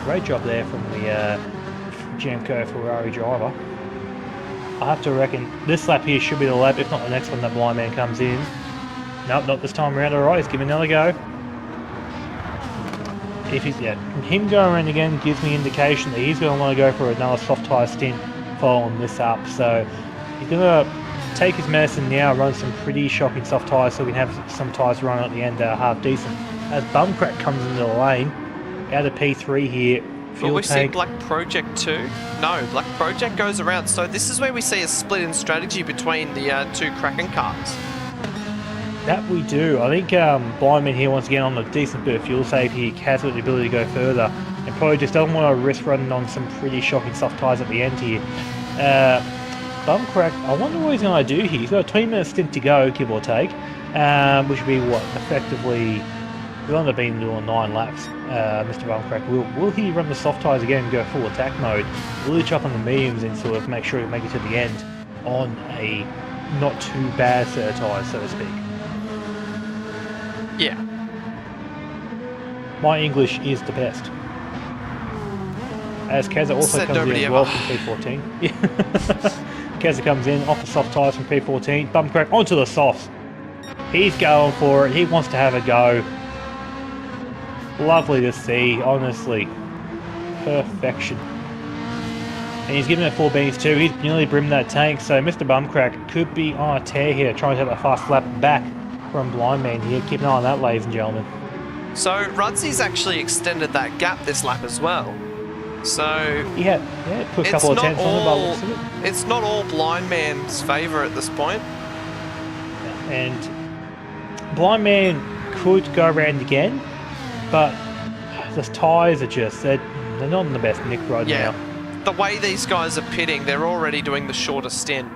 Great job there from the Jamco Ferrari driver. I have to reckon this lap here should be the lap, if not the next one that Blindman comes in. Nope, not this time around. Alright, he's giving another go. If he's, him going around again gives me indication that he's going to want to go for another soft tyre stint following this up. So he's going to take his medicine now, run some pretty shocking soft tyres so we can have some tyres run at the end half decent. As Bumcrack comes into the lane, out of P3 here. Will we see Black Project too? No, Black Project goes around. So this is where we see a split in strategy between the two Kraken cars. That we do. I think Blindman here once again on a decent bit of fuel save here has got the ability to go further and probably just doesn't want to risk running on some pretty shocking soft tyres at the end here. Bumcrack, I wonder what he's going to do here. He's got a 20-minute stint to go, give or take, which would be what, effectively, he'll end up being doing 9 laps. Mr. Bumcrack, will he run the soft tyres again and go full attack mode? Will he chop on the mediums and sort of make sure he'll make it to the end on a not too bad set of tyres, so to speak? Yeah. My English is the best. As Keza also comes in as well from P14. Keza comes in off the soft tyres from P14. Bumcrack onto the softs. He's going for it. He wants to have a go. Lovely to see, honestly. Perfection. And he's giving it 4 beans too. He's nearly brimmed that tank, so Mr. Bumcrack could be on a tear here, trying to have a fast lap back from Blindman here. Keep an eye on that, ladies and gentlemen. So Rudsey's actually extended that gap this lap as well. So yeah, put a couple of tenths on the bubbles. It's not all Blindman's favour at this point. And Blindman could go around again, but the tyres are just, they're not in the best nick right now. The way these guys are pitting, they're already doing the shorter stint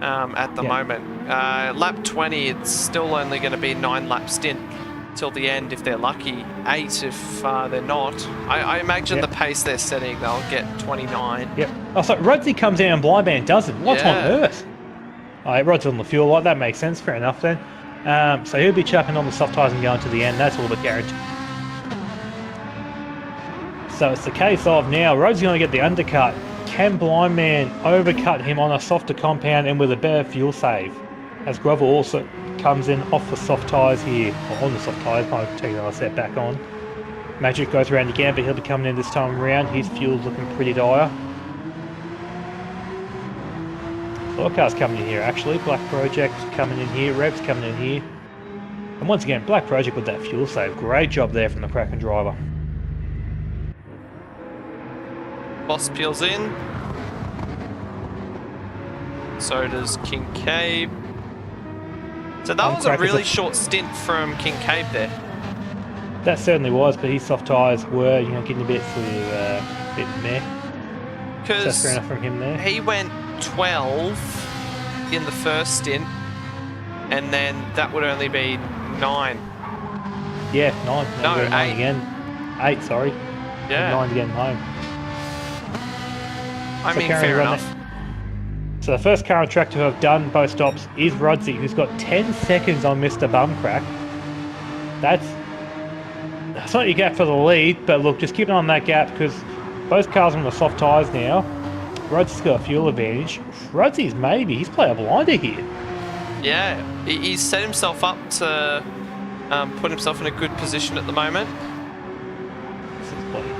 at the moment. Lap 20, it's still only going to be a 9-lap stint till the end if they're lucky. 8 if they're not. I imagine the pace they're setting, they'll get 29. Yep. Oh, so Rudsey comes in and Blindman doesn't. What on earth? Alright, Rod's on the fuel light. That makes sense. Fair enough then. So he'll be chucking on the soft tyres and going to the end. That's all but guaranteed. So it's the case of now, Rod's going to get the undercut. Can Blindman overcut him on a softer compound and with a better fuel save? As Grover also comes in off the soft tyres here, or on the soft tyres, might take another set back on. Magic goes around again, but he'll be coming in this time around. His fuel's looking pretty dire. A lot of cars coming in here actually. Black Project coming in here, Rev's coming in here. And once again, Black Project with that fuel save. Great job there from the Kraken driver. Boss peels in. So does Kincaid. So that was a really short stint from Kincaid there. That certainly was, but his soft tyres were, getting a bit sort of bit meh. So that's fair enough from him there. He went 12 in the first stint, and then that would only be 9. Yeah, 9. No, 9 8. again. 8, sorry. Yeah. 9 again home. I mean, fair enough. So the first car on track to have done both stops is Rudsey, who's got 10 seconds on Mr. Bumcrack. That's not your gap for the lead, but look, just keep an eye on that gap because both cars are on the soft tyres now. Rudsey's got a fuel advantage. Rudsey's he's playing a blinder here. Yeah, he's set himself up to put himself in a good position at the moment.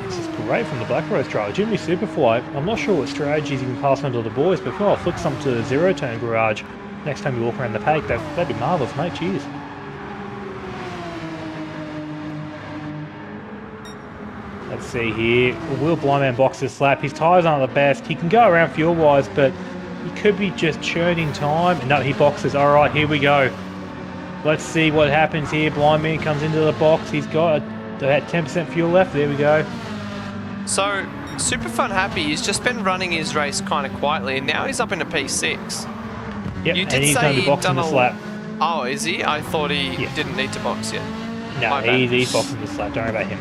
This is great from the Black Rose driver. Jimmy Superfly, I'm not sure what strategies he can pass on to the boys, but if I'll flick some to the zero-turn garage next time you walk around the paddock, that'd be marvellous, mate. Cheers. Let's see here. Will Blindman box this lap? His tyres aren't the best. He can go around fuel-wise, but he could be just churning time. No, he boxes. All right, here we go. Let's see what happens here. Blindman comes into the box. He's got that 10% fuel left. There we go. So, Super Fun Happy, he's just been running his race kind of quietly, and now he's up into P6. Yep, You and did he's say going to be he'd boxing done this lap. Oh, is he? I thought he didn't need to box yet. No, My bad. he's boxing this lap. Don't worry about him.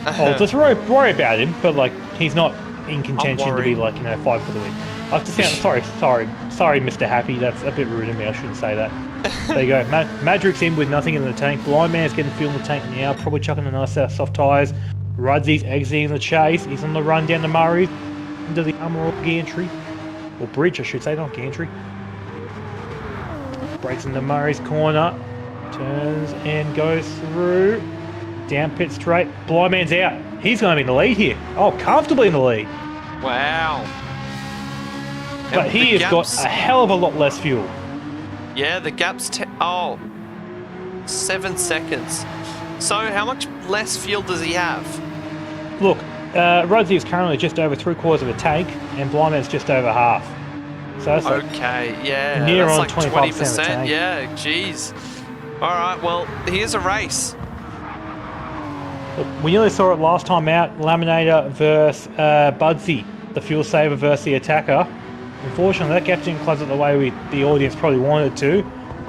Oh, just worry about him, but like he's not in contention to be like 5 for the win. I have to say, sorry, Mr. Happy. That's a bit rude of me. I shouldn't say that. There you go. Madrick's in with nothing in the tank. Blind Man's getting fuel in the tank now. Probably chucking a nice set of soft tyres. Rudsey's exiting the chase. He's on the run down to Murray into the Armour gantry, or bridge, I should say, not gantry. Breaks into Murray's corner, turns and goes through. Down pit straight. Blind Man's out. He's going to be in the lead here. Oh, comfortably in the lead. Wow. But he has got a hell of a lot less fuel. Yeah, the gap's 7 seconds. So how much less fuel does he have? Look, Rudsey is currently just over 3/4 of a tank, and Blind Man's just over half. So that's Okay, yeah. near that's on like 25% of the tank. Yeah, jeez. Alright, well, here's a race. Look, we nearly saw it last time out. Laminator versus Budsy, the fuel saver versus the attacker. Unfortunately, that gap didn't close it the way the audience probably wanted to.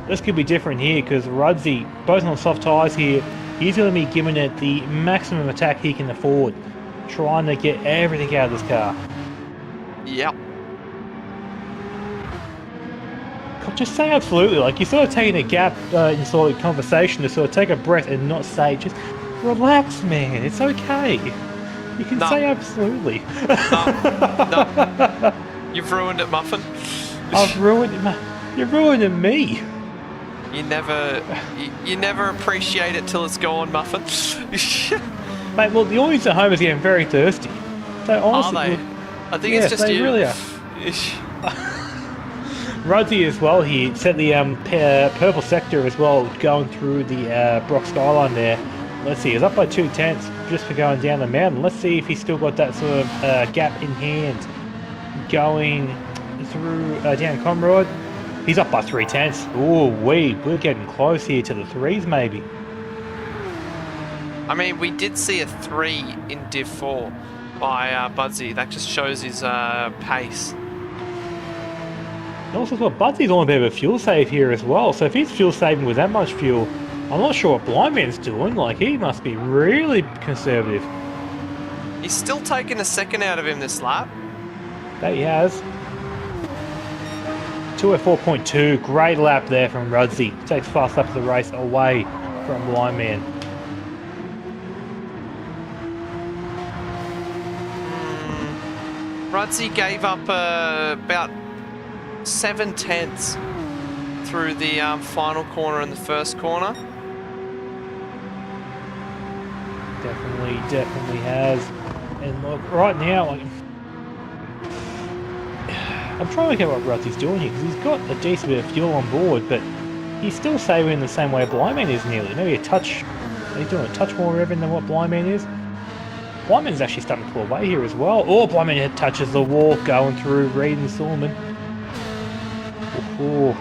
This could be different here because Rudsey, both on soft tyres here, he's going to be giving it the maximum attack he can afford, trying to get everything out of this car. Yep. Just say absolutely. Like, you're sort of taking a gap in sort of conversation to sort of take a breath and not say, just relax, man. It's okay. You can say absolutely. No. You've ruined it, Muffin. I've ruined it. You're ruining me. You never appreciate it till it's gone, Muffin. Mate, well, the audience at home is getting very thirsty. So honestly, Are they? I think it's just they you. really are. Rudsey as well here set the purple sector as well, going through the Brock skyline there. Let's see, he's up by 2/10 just for going down the mountain. Let's see if he's still got that sort of gap in hand going through down Comrade. He's up by 3/10. Oh, we're getting close here to the 3s maybe. I mean, we did see a 3 in Div 4 by Budsy. That just shows his pace. And also, Budsy's on a bit of a fuel save here as well. So if he's fuel saving with that much fuel, I'm not sure what Blind Man's doing. Like, he must be really conservative. He's still taking a second out of him this lap. That he has. 204.2, great lap there from Rudsey. Takes fast lap of the race away from Blind Man. Rudsey gave up about 7/10 through the final corner and the first corner. Definitely has. And look, right now, like, I'm trying to work out what Rudzy's doing here, because he's got a decent bit of fuel on board, but he's still saving the same way Blindman is nearly. Maybe a touch, he's doing a touch more revving than what Blindman is. Blindman's actually starting to pull away here as well. Oh, Blindman touches the wall, going through Reed and Silverman. Oh,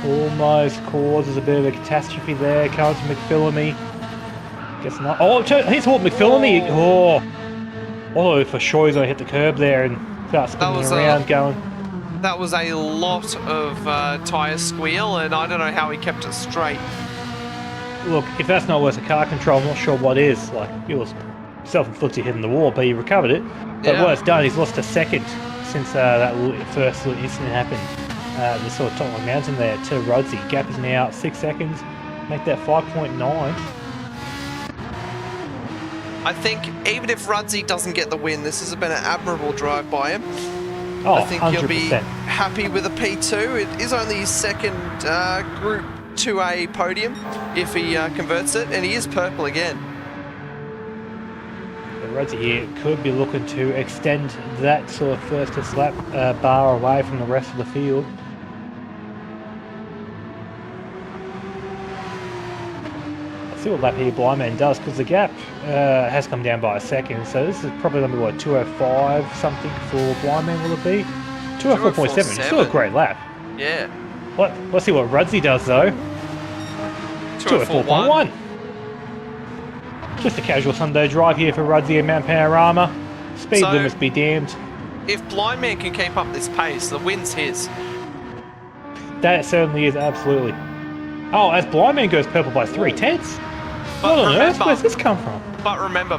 almost causes a bit of a catastrophe there. Coming to McPhillamy. Guess not. Oh, he's caught McPhillamy. Oh, although for sure he's going to hit the curb there and start spinning around going. That was a lot of tyre squeal, and I don't know how he kept it straight. Look, if that's not worth a car control, I'm not sure what is. Like, it was self-inflicted hitting the wall, but he recovered it. But what it's done, he's lost a second since that first little incident happened. The sort of top of the mountain there to Rudzy. Gap is now 6 seconds. Make that 5.9. I think even if Rudzy doesn't get the win, this has been an admirable drive by him. Oh, I think 100%. you'll be happy with a P2. It is only his second Group 2A podium if he converts it, and he is purple again. Rudzy here could be looking to extend that sort of first lap bar away from the rest of the field. See what lap here Blindman does, because the gap has come down by a second, so this is probably going to be what, 205 something for Blindman, will it be? 204.7, it's still a great lap. Yeah. Let's see what Rudzy does though. 204.1. Just a casual Sunday drive here for Rudzy and Mount Panorama. Speed limits be damned. If Blindman can keep up this pace, the win's his. That certainly is, absolutely. Oh, as Blindman goes purple by 3/10. What on earth? Where's this come from? But remember,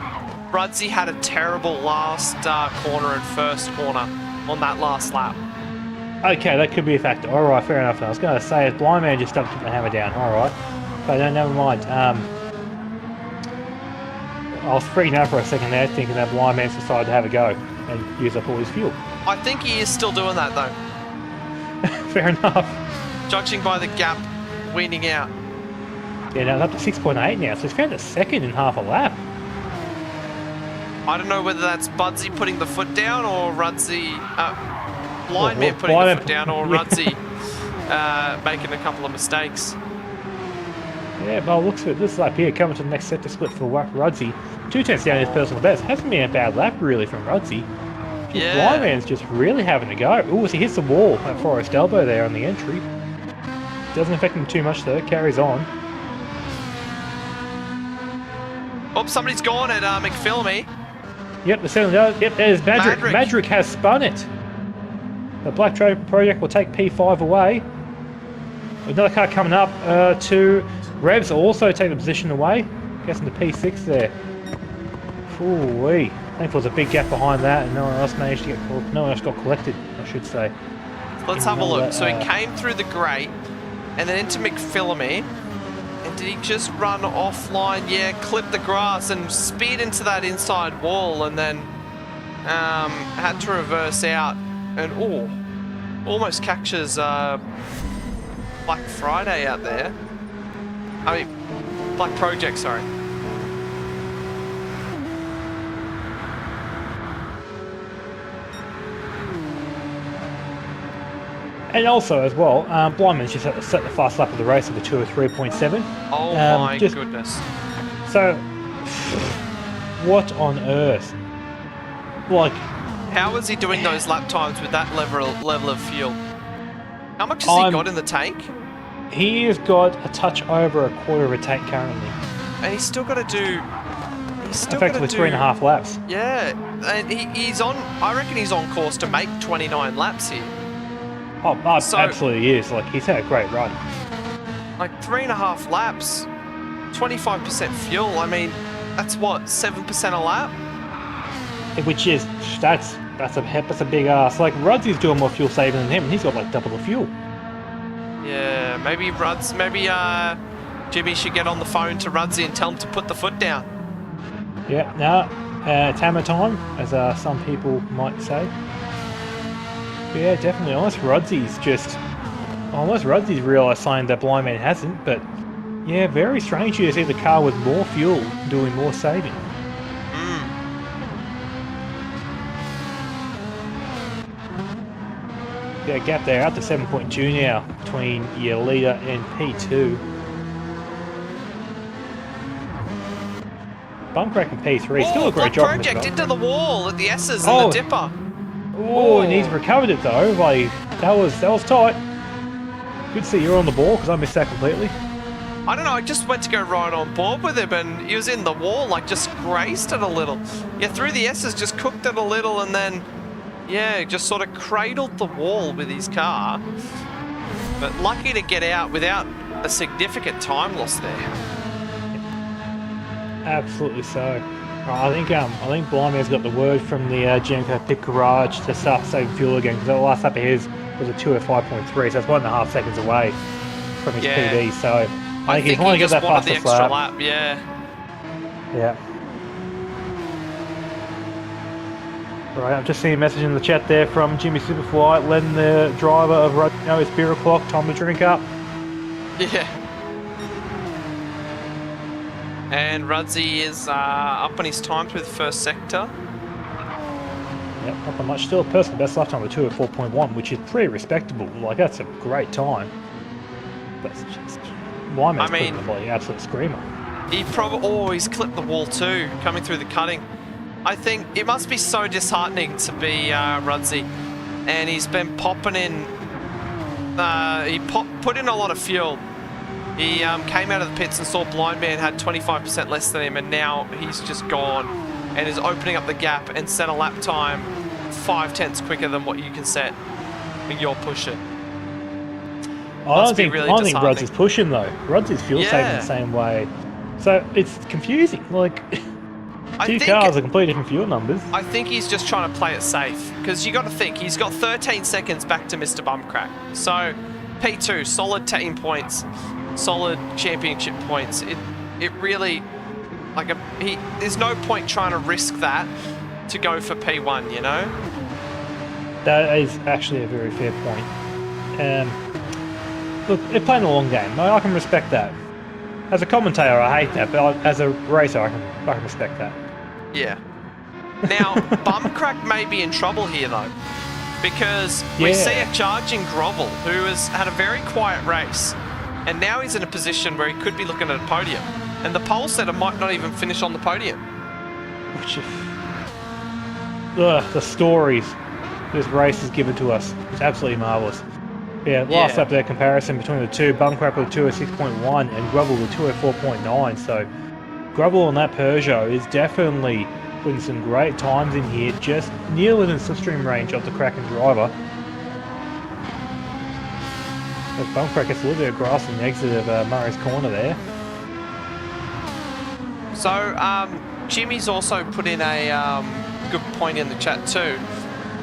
Rudzy had a terrible last corner and first corner on that last lap. Okay, that could be a factor. Alright, fair enough. I was going to say, as Blindman just stuck the hammer down. Alright. But no, never mind. I was freaking out for a second there, thinking that Blindman's decided to have a go and use up all his fuel. I think he is still doing that though. Fair enough. Judging by the gap weaning out. Yeah, now it's up to 6.8 now, so he's found a second in half a lap. I don't know whether that's Budsy putting the foot down or Rudzy, Blindman putting the foot down, or Rudzy making a couple of mistakes. Yeah, by the looks of it, this lap here coming to the next sector split for Rudzy. 2/10 down his personal best. Hasn't been a bad lap really from Rudzy. Yeah. Blindman's just really having a go. Ooh, as he hits the wall at Forest Elbow there on the entry. Doesn't affect him too much though, carries on. Oh, somebody's gone at McPhillamy. Yep, the certainly does. Yep, there's Madrick. Madrick has spun it. The Black Project will take P5 away. Another car coming up to Revs also take the position away. Guessing the P6 there. Ooh-wee. Thankfully there's a big gap behind that and no one else managed to get caught. No one else got collected, I should say. Let's have a look. So he came through the grate and then into McPhillamy. And did he just run offline? Yeah, clip the grass and speed into that inside wall and then had to reverse out and almost catches Black Friday out there. I mean, Black Project, sorry. And also as well, Blindman's just set the fast lap of the race of the 203.7. Oh my goodness. So, what on earth? Like, how is he doing those lap times with that level of fuel? How much has he got in the tank? He has got a touch over a quarter of a tank currently. And he's still got to do... Effectively 3.5 laps. Yeah, and he's on... I reckon he's on course to make 29 laps here. Oh, absolutely is. Like, he's had a great run. Like 3.5 laps, 25% fuel. I mean, that's what, 7% a lap? Which is, that's a big ass. Like, Rudzy's doing more fuel saving than him, and he's got like double the fuel. Yeah, maybe Jimmy should get on the phone to Rudzy and tell him to put the foot down. Yeah, no, it's hammer time, as some people might say. But yeah, definitely. Unless Rudzy's just Almost Ruddsy's realised something that Blind Man hasn't, but yeah, very strange here to see the car with more fuel doing more saving. Yeah, gap there out to 7.2 now between your leader and P2. Bumcrack and P3, still a great job. Project into the wall at the S's and the dipper. Oh, and he's recovered it though. Like that was tight. Good to see you're on the ball because I missed that completely. I don't know, I just went to go right on board with him and he was in the wall, like just grazed it a little. Yeah, through the S's, just cooked it a little and then, yeah, just sort of cradled the wall with his car. But lucky to get out without a significant time loss there. Absolutely so. I think Blind Man's got the word from the Genco Pit Garage to start saving fuel again because the last lap of his was a 2:05.3, so it's 1.5 seconds away from his PB. So I think he just wanted the extra lap. Yeah. Right, I've just seen a message in the chat there from Jimmy Superfly, letting the driver of Ruddy know it's beer o'clock, time to drink up. Yeah. And Rudsy is up on his times with first sector. Yep, not that much. Still a personal best lap time of 2:04.1, which is pretty respectable. Like, that's a great time. That's just... Wyman's putting the bloody absolute screamer. He probably... he's clipped the wall too, coming through the cutting. I think it must be so disheartening to be Rudsy. And he's been popping in... he put in a lot of fuel. He came out of the pits and saw Blind Man had 25% less than him, and now he's just gone and is opening up the gap and set a lap time 5/10 quicker than what you can set when you're pushing. I don't think Rudsy's pushing though. Rudsy's fuel saving the same way. So it's confusing. Like, two cars are completely different fuel numbers. I think he's just trying to play it safe because you got to think he's got 13 seconds back to Mr. Bumcrack. So P2, solid team points. Solid championship points. It really, like, there's no point trying to risk that to go for P1, you know? That is actually a very fair point. Look, they're playing a long game. I can respect that. As a commentator, I hate that, but as a racer, I can respect that. Yeah. Now, Bumcrack may be in trouble here, though, because we see a charging Grovel who has had a very quiet race. And now he's in a position where he could be looking at a podium. And the pole setter might not even finish on the podium. The stories this race has given to us. It's absolutely marvellous. Yeah, last up there comparison between the two. Bumcrack with 206.1 and Grovel with 204.9. So Grovel on that Peugeot is definitely putting some great times in here, just near within slipstream range of the Kraken driver. Bumcrack gets a little bit of grass on the exit of Murray's corner there. So, Jimmy's also put in a good point in the chat too.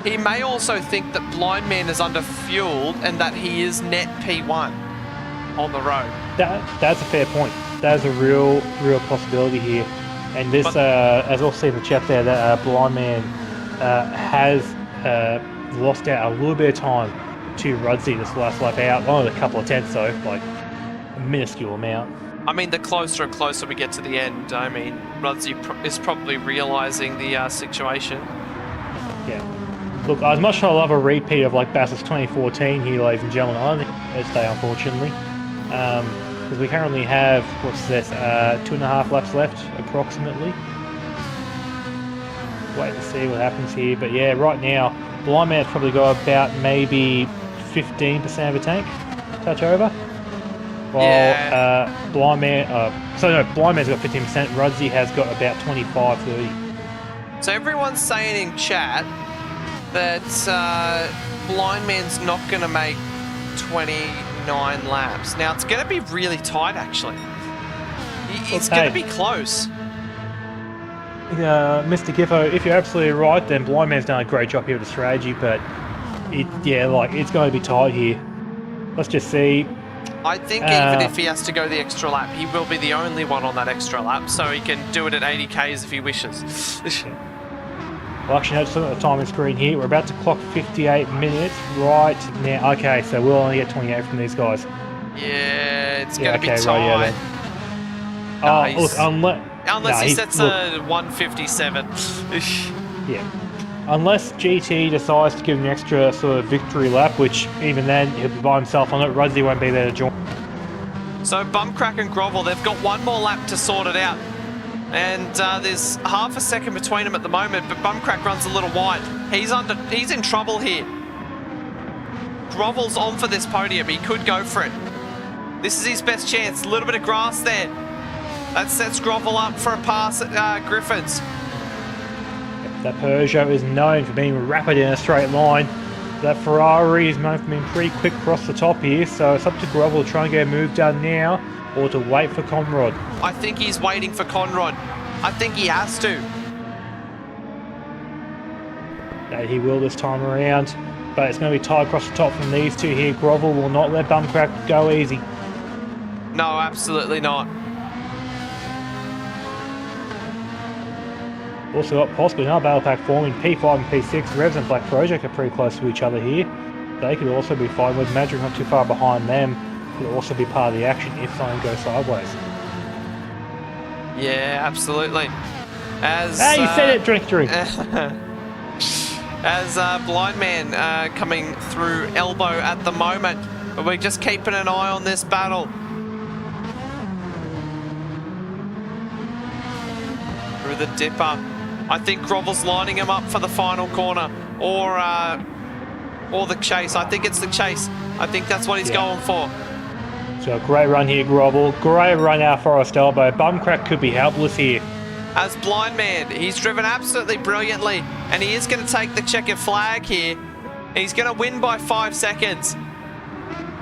He may also think that Blind Man is under-fueled and that he is net P1 on the road. That's a fair point. That is a real possibility here. And this, as also in the chat there, that Blind Man has lost out a little bit of time to Rudsy this last lap out. Only a couple of tenths though, like a minuscule amount. I mean, the closer and closer we get to the end, I mean, Rudsy is probably realising the situation. Yeah. Look, as much as I love a repeat of like Bathurst 2014 here, ladies and gentlemen, I don't think it's day, unfortunately. Because we currently have, what's this, 2.5 laps left, approximately. Wait to see what happens here. But yeah, right now, Blind Man's probably got about maybe 15% of a tank touch over. While Blind Man, Blind Man's got 15%, Rudsy has got about 25-30. So everyone's saying in chat that Blind Man's not going to make 29 laps. Now, it's going to be really tight, actually. It's going to be close. Mr. Giffo, if you're absolutely right, then Blind Man's done a great job here with the strategy, but it's going to be tight here. Let's just see. I think even if he has to go the extra lap, he will be the only one on that extra lap, so he can do it at 80 Ks if he wishes. Well, actually, no, just looking at the timing screen here. We're about to clock 58 minutes right now. Okay, so we'll only get 28 from these guys. Yeah, it's going to be tight. Right, yeah, then. Nice. Look, Unless he sets a 157. Yeah. Unless GT decides to give him an extra sort of victory lap, which even then he'll be by himself on it. Rudsley won't be there to join. So Bumcrack and Grovel, they've got one more lap to sort it out. And there's half a second between them at the moment, but Bumcrack runs a little wide. He's in trouble here. Grovel's on for this podium. He could go for it. This is his best chance. A little bit of grass there. That sets Grovel up for a pass at Griffins. That Peugeot is known for being rapid in a straight line. That Ferrari is known for being pretty quick across the top here, so it's up to Grovel to try and get a move done now or to wait for Conrad. I think he's waiting for Conrad. I think he has to. That he will this time around, but it's going to be tight across the top from these two here. Grovel will not let Bumcrack go easy. No, absolutely not. Also got possibly another battle pack forming. P5 and P6. Revs and Black Project are pretty close to each other here. They could also be fighting with Madrid not too far behind them. Could also be part of the action if something goes sideways. Yeah, absolutely. As hey, you said it, drink. As Blind Man coming through elbow at the moment. But we're just keeping an eye on this battle. Through the dipper. I think Grovel's lining him up for the final corner. Or the chase. I think it's the chase. I think that's what he's going for. So great run here, Grovel. Great run out Forest Elbow. Bumcrack could be helpless here. As Blind Man, he's driven absolutely brilliantly. And he is going to take the checkered flag here. He's going to win by 5 seconds.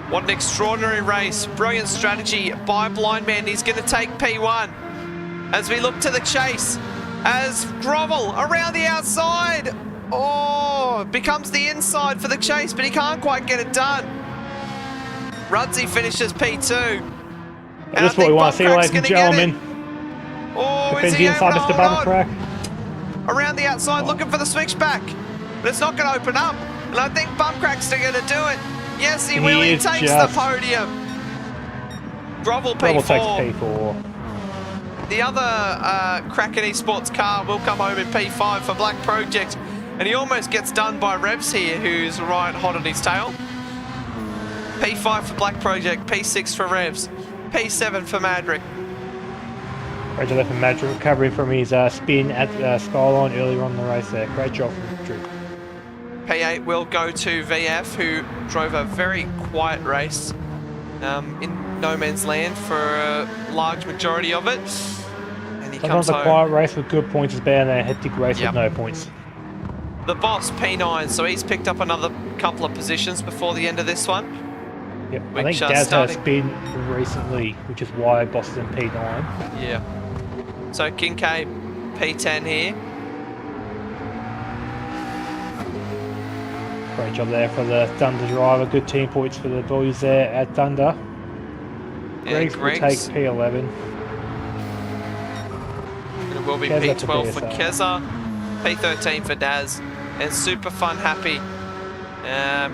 What an extraordinary race. Brilliant strategy by Blind Man. He's going to take P1. As we look to the chase. As Grovel around the outside. Oh, becomes the inside for the chase, but he can't quite get it done. Rudsley finishes P2. And that's what we want to see, ladies and gentlemen. Oh, defends is he the inside, able to Mr. hold Bumcrack. on? Around the outside, looking for the switchback. But it's not going to open up. And I think Bumcrack's still going to do it. Yes, he will. He takes the podium. Grovel P4. Takes P4. The other Kraken Esports car will come home in P5 for Black Project. And he almost gets done by Revs here, who's right hot on his tail. P5 for Black Project, P6 for Revs, P7 for Madrick. Great job from Madrick, recovering from his spin at Skyline earlier on in the race there. Great job from Drew. P8 will go to VF, who drove a very quiet race in no man's land for a large majority of it. And he Sometimes comes home. A quiet race with good points is better than a hectic race with no points. The boss, P9, so he's picked up another couple of positions before the end of this one. Yep, I think Daz had a spin recently, which is why Boss is in P9. Yeah. So Kincaid, P10 here. Great job there for the Thunder driver. Good team points for the boys there at Thunder. Greggs will take P11. It will be Keza P12 for Keza, P13 for Daz, and Super Fun Happy.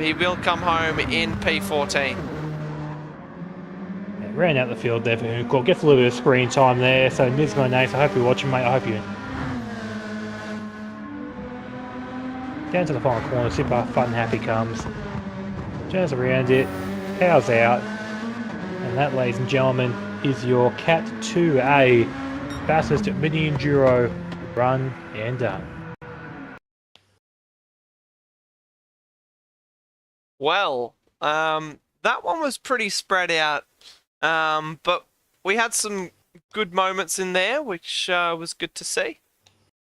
He will come home in P14. Yeah, ran out the field there for Unicorn. Gets a little bit of screen time there. So Nismo Nace, I hope you're watching, mate. I hope you. Down to the final corner, Super Fun Happy comes. Turns around it, powers out. And that, ladies and gentlemen, is your Cat 2A Bathurst Mini Enduro run and done. Well, that one was pretty spread out, but we had some good moments in there, which was good to see.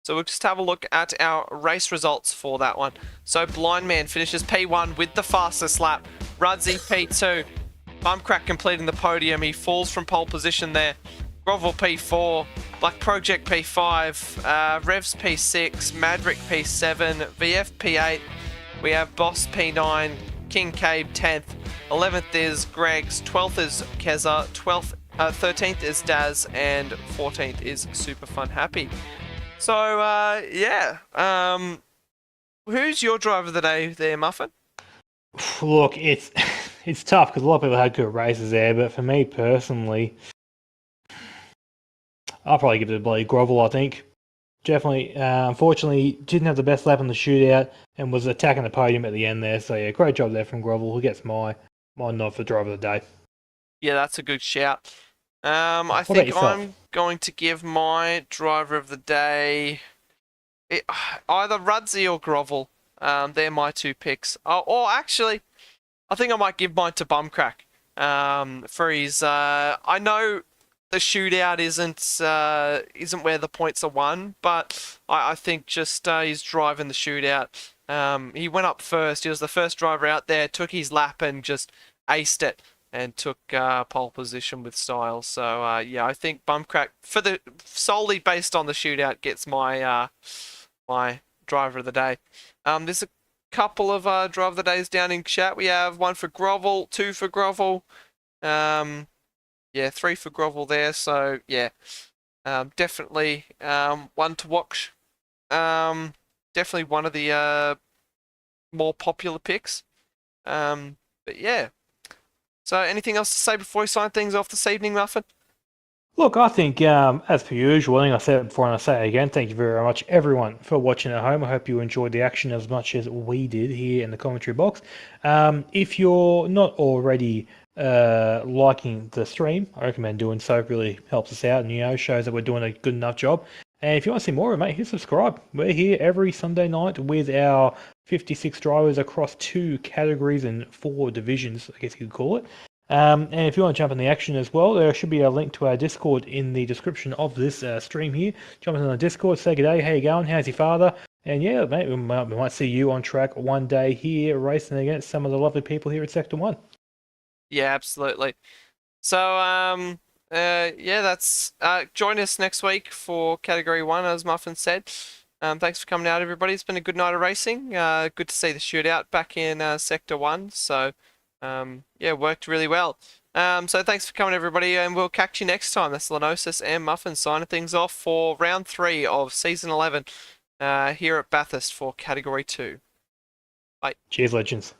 So we'll just have a look at our race results for that one. So Blind Man finishes P1 with the fastest lap. Rudsley P2. Bumcrack completing the podium. He falls from pole position there. Grovel P4. Black Project P5. Revs P6. Madrick P7. VF P8. We have Boss P9, Kincaid 10th, 11th is Greggs, 12th is Keza, 13th is Daz, and 14th is Super Fun Happy. So, yeah. Who's your driver of the day there, Muffin? Look, it's it's tough because a lot of people had good races there, but for me personally, I'll probably give it a bloody Grovel, I think. Definitely, unfortunately, didn't have the best lap in the shootout and was attacking the podium at the end there. So yeah, great job there from Grovel, who gets my nod for driver of the day. Yeah, that's a good shout. I What think about yourself? I'm going to give my driver of the day either Rudzy or Grovel. They're my two picks. Or actually, I think I might give mine to Bumcrack. For his, I know the shootout isn't where the points are won, but I think just his drive in the shootout. He went up first. He was the first driver out there. Took his lap and just aced it. And took pole position with style. So yeah, I think Bumcrack solely based on the shootout gets my my driver of the day. There's a couple of driver of the days down in chat. We have one for Grovel, two for Grovel, yeah, three for Grovel there. So yeah, definitely one to watch. Definitely one of the more popular picks. But yeah. So, anything else to say before we sign things off this evening, Muffin? Look, I think, as per usual, I think I said it before and I say it again, thank you very much, everyone, for watching at home. I hope you enjoyed the action as much as we did here in the commentary box. If you're not already liking the stream, I recommend doing so. It really helps us out and, shows that we're doing a good enough job. And if you want to see more of it, mate, hit subscribe. We're here every Sunday night with our 56 drivers across 2 categories and 4 divisions, I guess you could call it. And if you want to jump in the action as well, there should be a link to our Discord in the description of this stream here. Jump in the Discord, say good day, how you going, how's your father? And yeah, mate, we might see you on track one day here racing against some of the lovely people here at Sector 1. Yeah, absolutely. So, yeah, that's join us next week for Category 1, as Muffin said. Thanks for coming out, everybody. It's been a good night of racing. Good to see the shootout back in Sector 1. So, yeah, worked really well. So thanks for coming, everybody, and we'll catch you next time. That's Lenosis and Muffin signing things off for round 3 of Season 11 here at Bathurst for Category 2. Bye. Cheers, legends.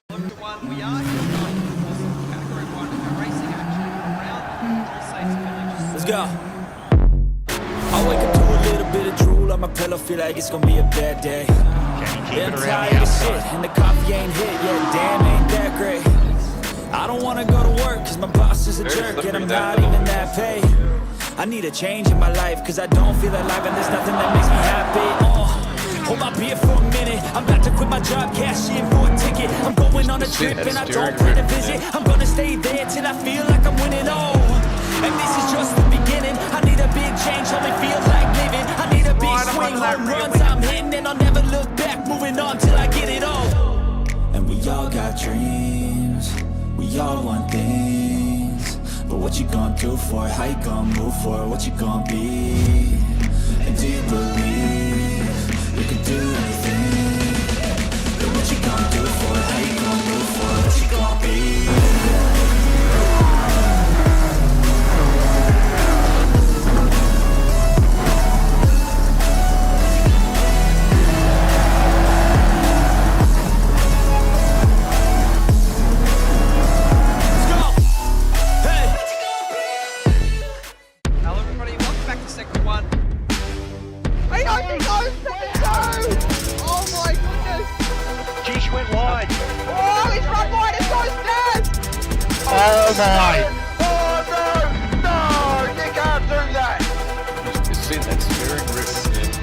Hello, everyone. We are here tonight for some Category 1 racing action around the Let's go. I wake up to a little bit of drool on my pillow, feel like it's gonna be a bad day. Yeah, I'm tired of shit, and the coffee ain't hit yet, damn, ain't that great. I don't wanna go to work, cause my boss is a jerk, and I'm not even that paid. I need a change in my life, cause I don't feel alive, and there's nothing that makes me happy. Hold my beer for a minute, I'm about to quit my job, cash in for a ticket. I'm going on a trip, and I don't plan to visit. I'm gonna stay there till I feel like I'm winning, and this is just the beginning. I need a big change, only feels like living. I need a big swing, home runs I'm hitting, and I'll never look back, moving on till I get it all. And we all got dreams, we all want things, but what you gonna do for it? How you gonna move for it? What you gonna be? And do you believe you can do anything? But what you gonna do for it? How you gonna move for it? What you gonna be? Oh my! Oh no! No! You can't do that! Just see that steering grip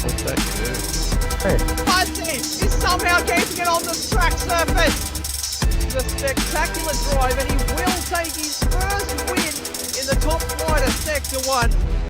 off that curve. Fuzzy is somehow keeping it on the track surface. It's a spectacular drive, and he will take his first win in the top flight of Sector 1.